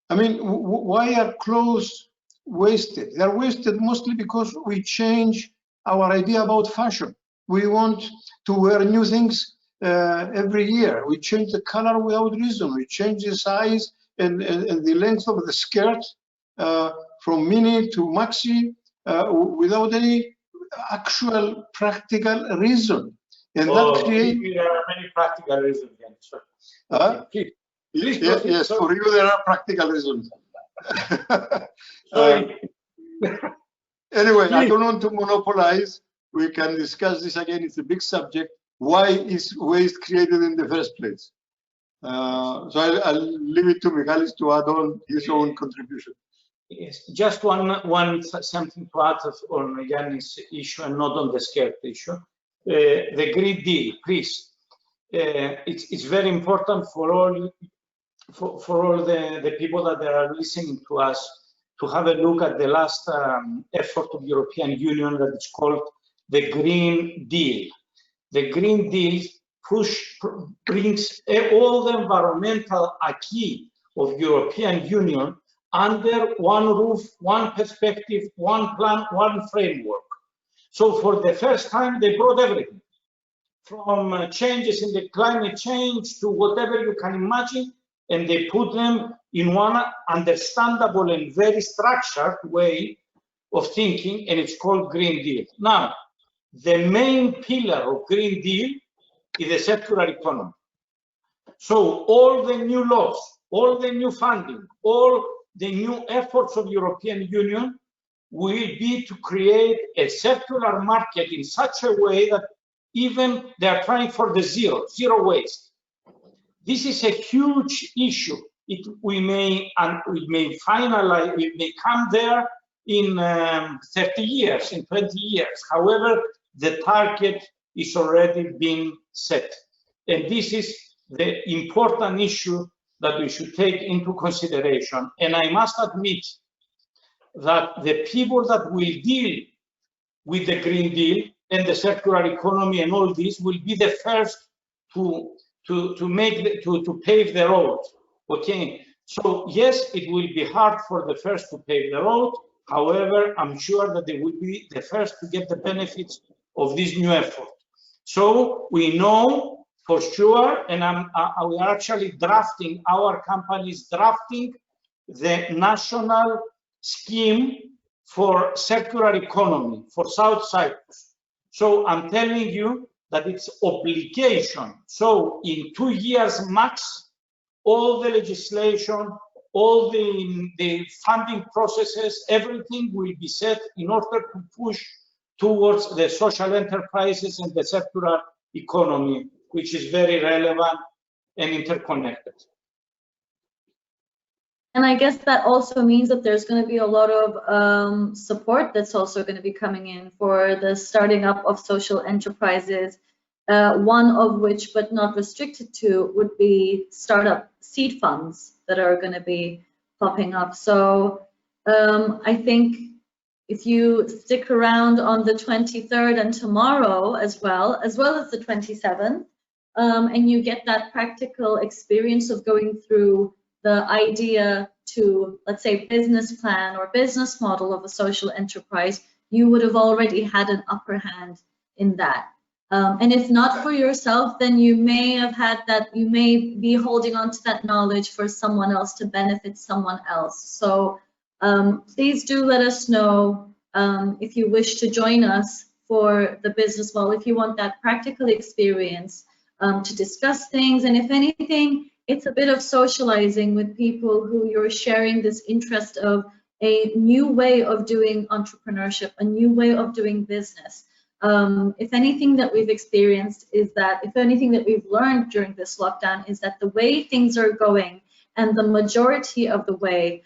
I mean, why are clothes wasted? They are wasted mostly because we change our idea about fashion. We want to wear new things every year. We change the color without reason. We change the size and the length of the skirt from mini to maxi without any actual practical reason. And that creates... There are many practical reasons. Yes, for you there are practical reasons. Anyway, I don't want to monopolize. We can discuss this again. It's a big subject. Why is waste created in the first place? So I'll leave it to Michalis to add on his own contribution. Yes, just one something to add on Yannis' issue and not on the skirt issue. The Green Deal, please. It's very important for all the people that are listening to us to have a look at the last effort of European Union that is called the Green Deal. The Green Deal brings all the environmental acquis of European Union under one roof, one perspective, one plan, one framework. So for the first time, they brought everything, from changes in the climate change to whatever you can imagine, and they put them in one understandable and very structured way of thinking, and it's called Green Deal. Now, the main pillar of Green Deal is the circular economy. So all the new laws, all the new funding, all the new efforts of European Union will be to create a circular market in such a way that even they are trying for the zero waste. This is a huge issue. We may finalize, we may come there in 30 years, in 20 years. However, the target is already being set. And this is the important issue that we should take into consideration. And I must admit that the people that will deal with the Green Deal and the circular economy and all this will be the first to pave the road. Okay, so yes, it will be hard for the first to pave the road. However, I'm sure that they will be the first to get the benefits of this new effort. So we know for sure, and we are actually drafting, our company is drafting the national scheme for circular economy for South Cyprus. So I'm telling you that it's obligation. So in 2 years max, all the legislation, all the funding processes, everything will be set in order to push towards the social enterprises and the circular economy, which is very relevant and interconnected. And I guess that also means that there's going to be a lot of support that's also going to be coming in for the starting up of social enterprises, one of which, but not restricted to, would be startup seed funds that are going to be popping up. So I think if you stick around on the 23rd and tomorrow as well as the 27th, and you get that practical experience of going through the idea to, let's say, business plan or business model of a social enterprise, you would have already had an upper hand in that. And if not for yourself, then you may have had that, you may be holding on to that knowledge for someone else to benefit someone else. So please do let us know if you wish to join us for the business model, if you want that practical experience to discuss things. And if anything, it's a bit of socializing with people who you're sharing this interest of a new way of doing entrepreneurship, a new way of doing business. If anything that we've experienced is that, if anything that we've learned during this lockdown is that the way things are going and the majority of the way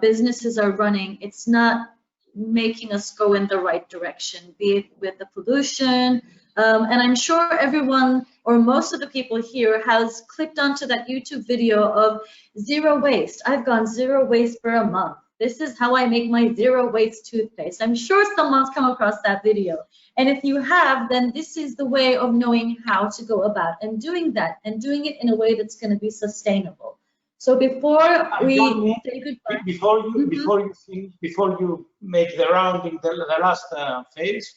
businesses are running, it's not making us go in the right direction, be it with the pollution. And I'm sure everyone or most of the people here has clicked onto that YouTube video of zero waste. I've gone zero waste for a month. This is how I make my zero waste toothpaste. I'm sure someone's come across that video. And if you have, then this is the way of knowing how to go about and doing that, and doing it in a way that's going to be sustainable. So before we say goodbye, before you make the rounding, the last phase,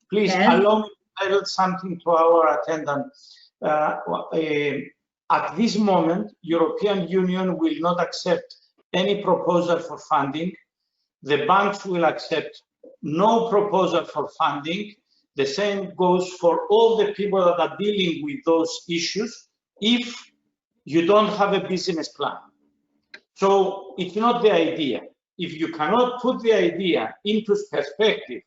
please allow me to tell something to our attendants. At this moment, European Union will not accept any proposal for funding. The banks will accept no proposal for funding. The same goes for all the people that are dealing with those issues if you don't have a business plan. So it's not the idea. If you cannot put the idea into perspective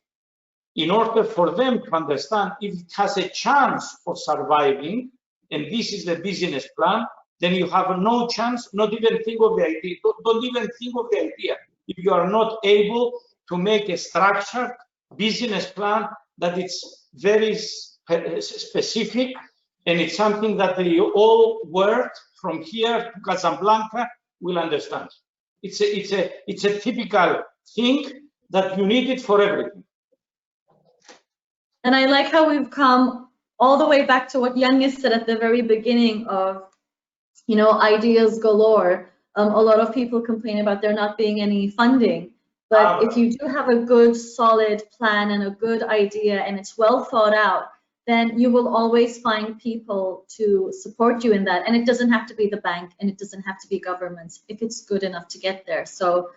in order for them to understand if it has a chance of surviving, and this is the business plan, then you have no chance, not even think of the idea. Don't even think of the idea if you are not able to make a structured business plan that it's very specific, and it's something that the all world from here to Casablanca will understand. It's a typical thing that you need it for everything. And I like how we've come all the way back to what Yannis said at the very beginning of, you know, ideas galore. A lot of people complain about there not being any funding. But if you do have a good, solid plan and a good idea and it's well thought out, then you will always find people to support you in that. And it doesn't have to be the bank and it doesn't have to be governments if it's good enough to get there. So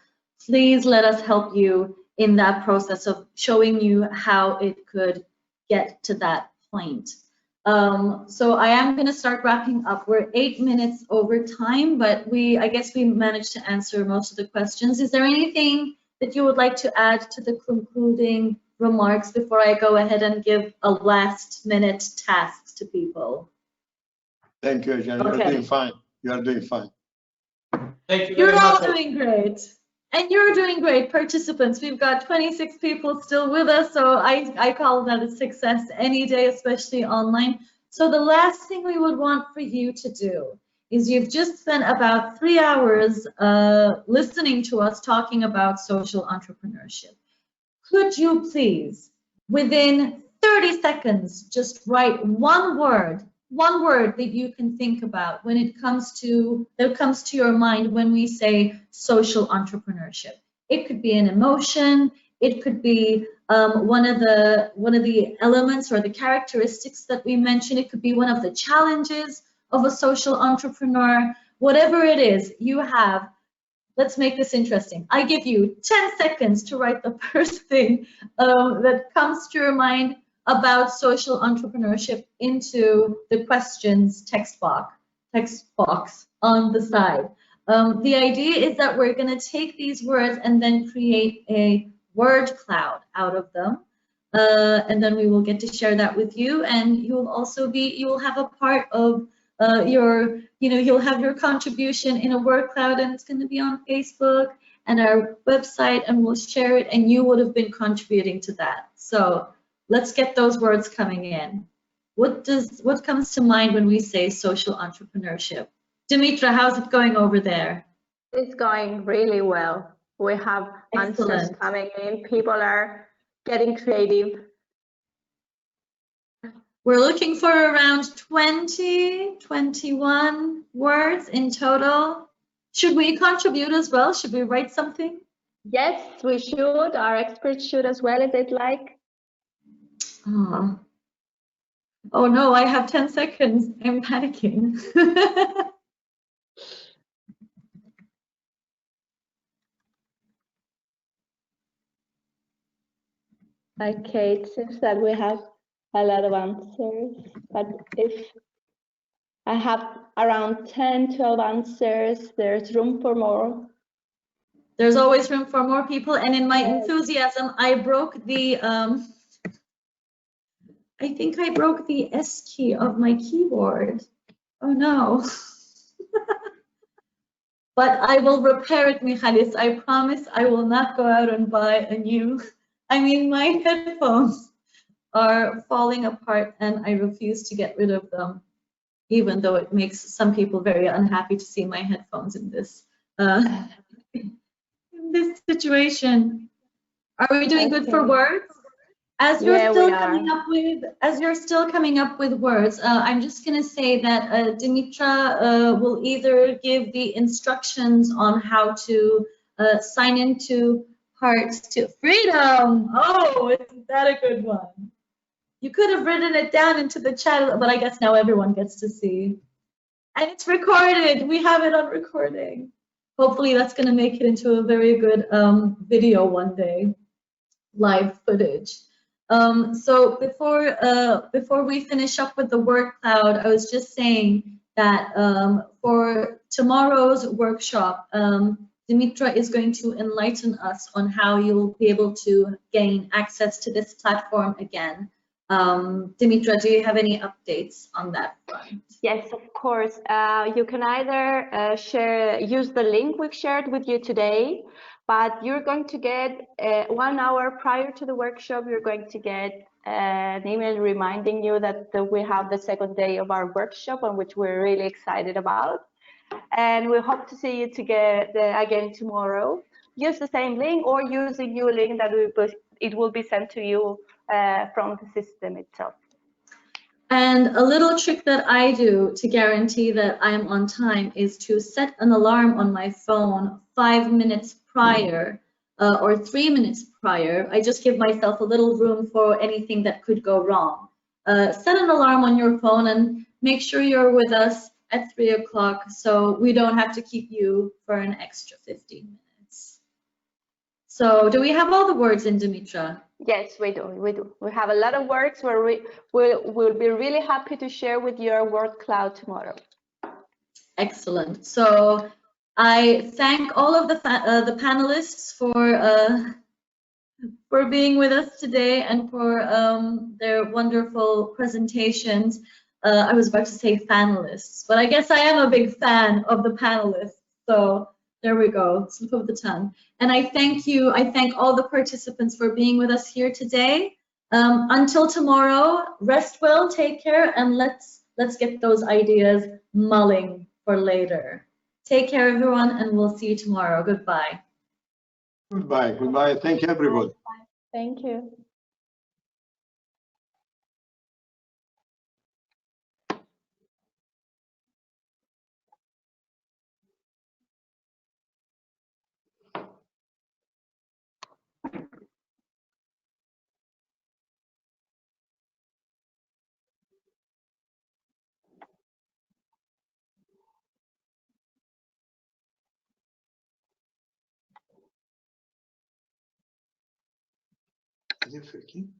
please let us help you in that process of showing you how it could get to that point. So I am going to start wrapping up. We're 8 minutes over time, but I guess we managed to answer most of the questions. Is there anything that you would like to add to the concluding remarks before I go ahead and give a last-minute task to people? Thank you, Jen. Okay. You're doing fine. You are doing fine. Thank you. You're all doing great. And you're doing great, participants. We've got 26 people still with us, so I call that a success any day, especially online. So the last thing we would want for you to do is you've just spent about 3 hours listening to us talking about social entrepreneurship. Could you please, within 30 seconds, just write one word that you can think about when it comes to, that comes to your mind when we say social entrepreneurship? It could be an emotion, it could be one of the elements or the characteristics that we mentioned, it could be one of the challenges of a social entrepreneur. Whatever it is, you have let's make this interesting. I give you 10 seconds to write the first thing that comes to your mind about social entrepreneurship into the questions text box on the side. The idea is that we're going to take these words and then create a word cloud out of them. And then we will get to share that with you, and you will have a part of you'll have your contribution in a word cloud, and it's going to be on Facebook and our website, and we'll share it, and you would have been contributing to that. So let's get those words coming in. What comes to mind when we say social entrepreneurship? Dimitra, how's it going over there? It's going really well. We have answers coming in. People are getting creative. We're looking for around 20, 21 words in total. Should we contribute as well? Should we write something? Yes, we should. Our experts should as well, if they'd like. Oh no, I have 10 seconds. I'm panicking. Okay, it seems that we have a lot of answers, but if I have around 10, 12 answers, there's room for more. There's always room for more people, and in my enthusiasm, I broke the I think I broke the S key of my keyboard. Oh no. But I will repair it, Michalis. I promise I will not go out and buy a new. I mean, my headphones are falling apart and I refuse to get rid of them, even though it makes some people very unhappy to see my headphones in this in this situation. Are we doing good for words? As you're still coming up with words, I'm just going to say that Dimitra will either give the instructions on how to sign into Hearts to Freedom. Oh, isn't that a good one? You could have written it down into the chat, but I guess now everyone gets to see. And it's recorded. We have it on recording. Hopefully that's going to make it into a very good video one day, live footage. So before we finish up with the word cloud, I was just saying that for tomorrow's workshop, Dimitra is going to enlighten us on how you'll be able to gain access to this platform again. Dimitra, do you have any updates on that front? Yes, of course. You can either use the link we've shared with you today, but you're going to get 1 hour prior to the workshop, you're going to get an email reminding you that we have the second day of our workshop, on which we're really excited about. And we hope to see you again tomorrow. Use the same link or use a new link that it will be sent to you from the system itself. And a little trick that I do to guarantee that I'm on time is to set an alarm on my phone 5 minutes prior or 3 minutes prior. I just give myself a little room for anything that could go wrong. Set an alarm on your phone and make sure you're with us at 3 o'clock so we don't have to keep you for an extra 15 minutes. So do we have all the words in, Dimitra? Yes, we do. We have a lot of words where we'll be really happy to share with you our word cloud tomorrow. Excellent. So I thank all of the panelists for being with us today and for their wonderful presentations. I was about to say fanalists, but I guess I am a big fan of the panelists. So there we go, slip of the tongue. And I thank all the participants for being with us here today. Until tomorrow, rest well, take care, and let's get those ideas mulling for later. Take care, everyone, and we'll see you tomorrow. Goodbye. Goodbye. Goodbye. Thank you, everybody. Thank you. Is it working?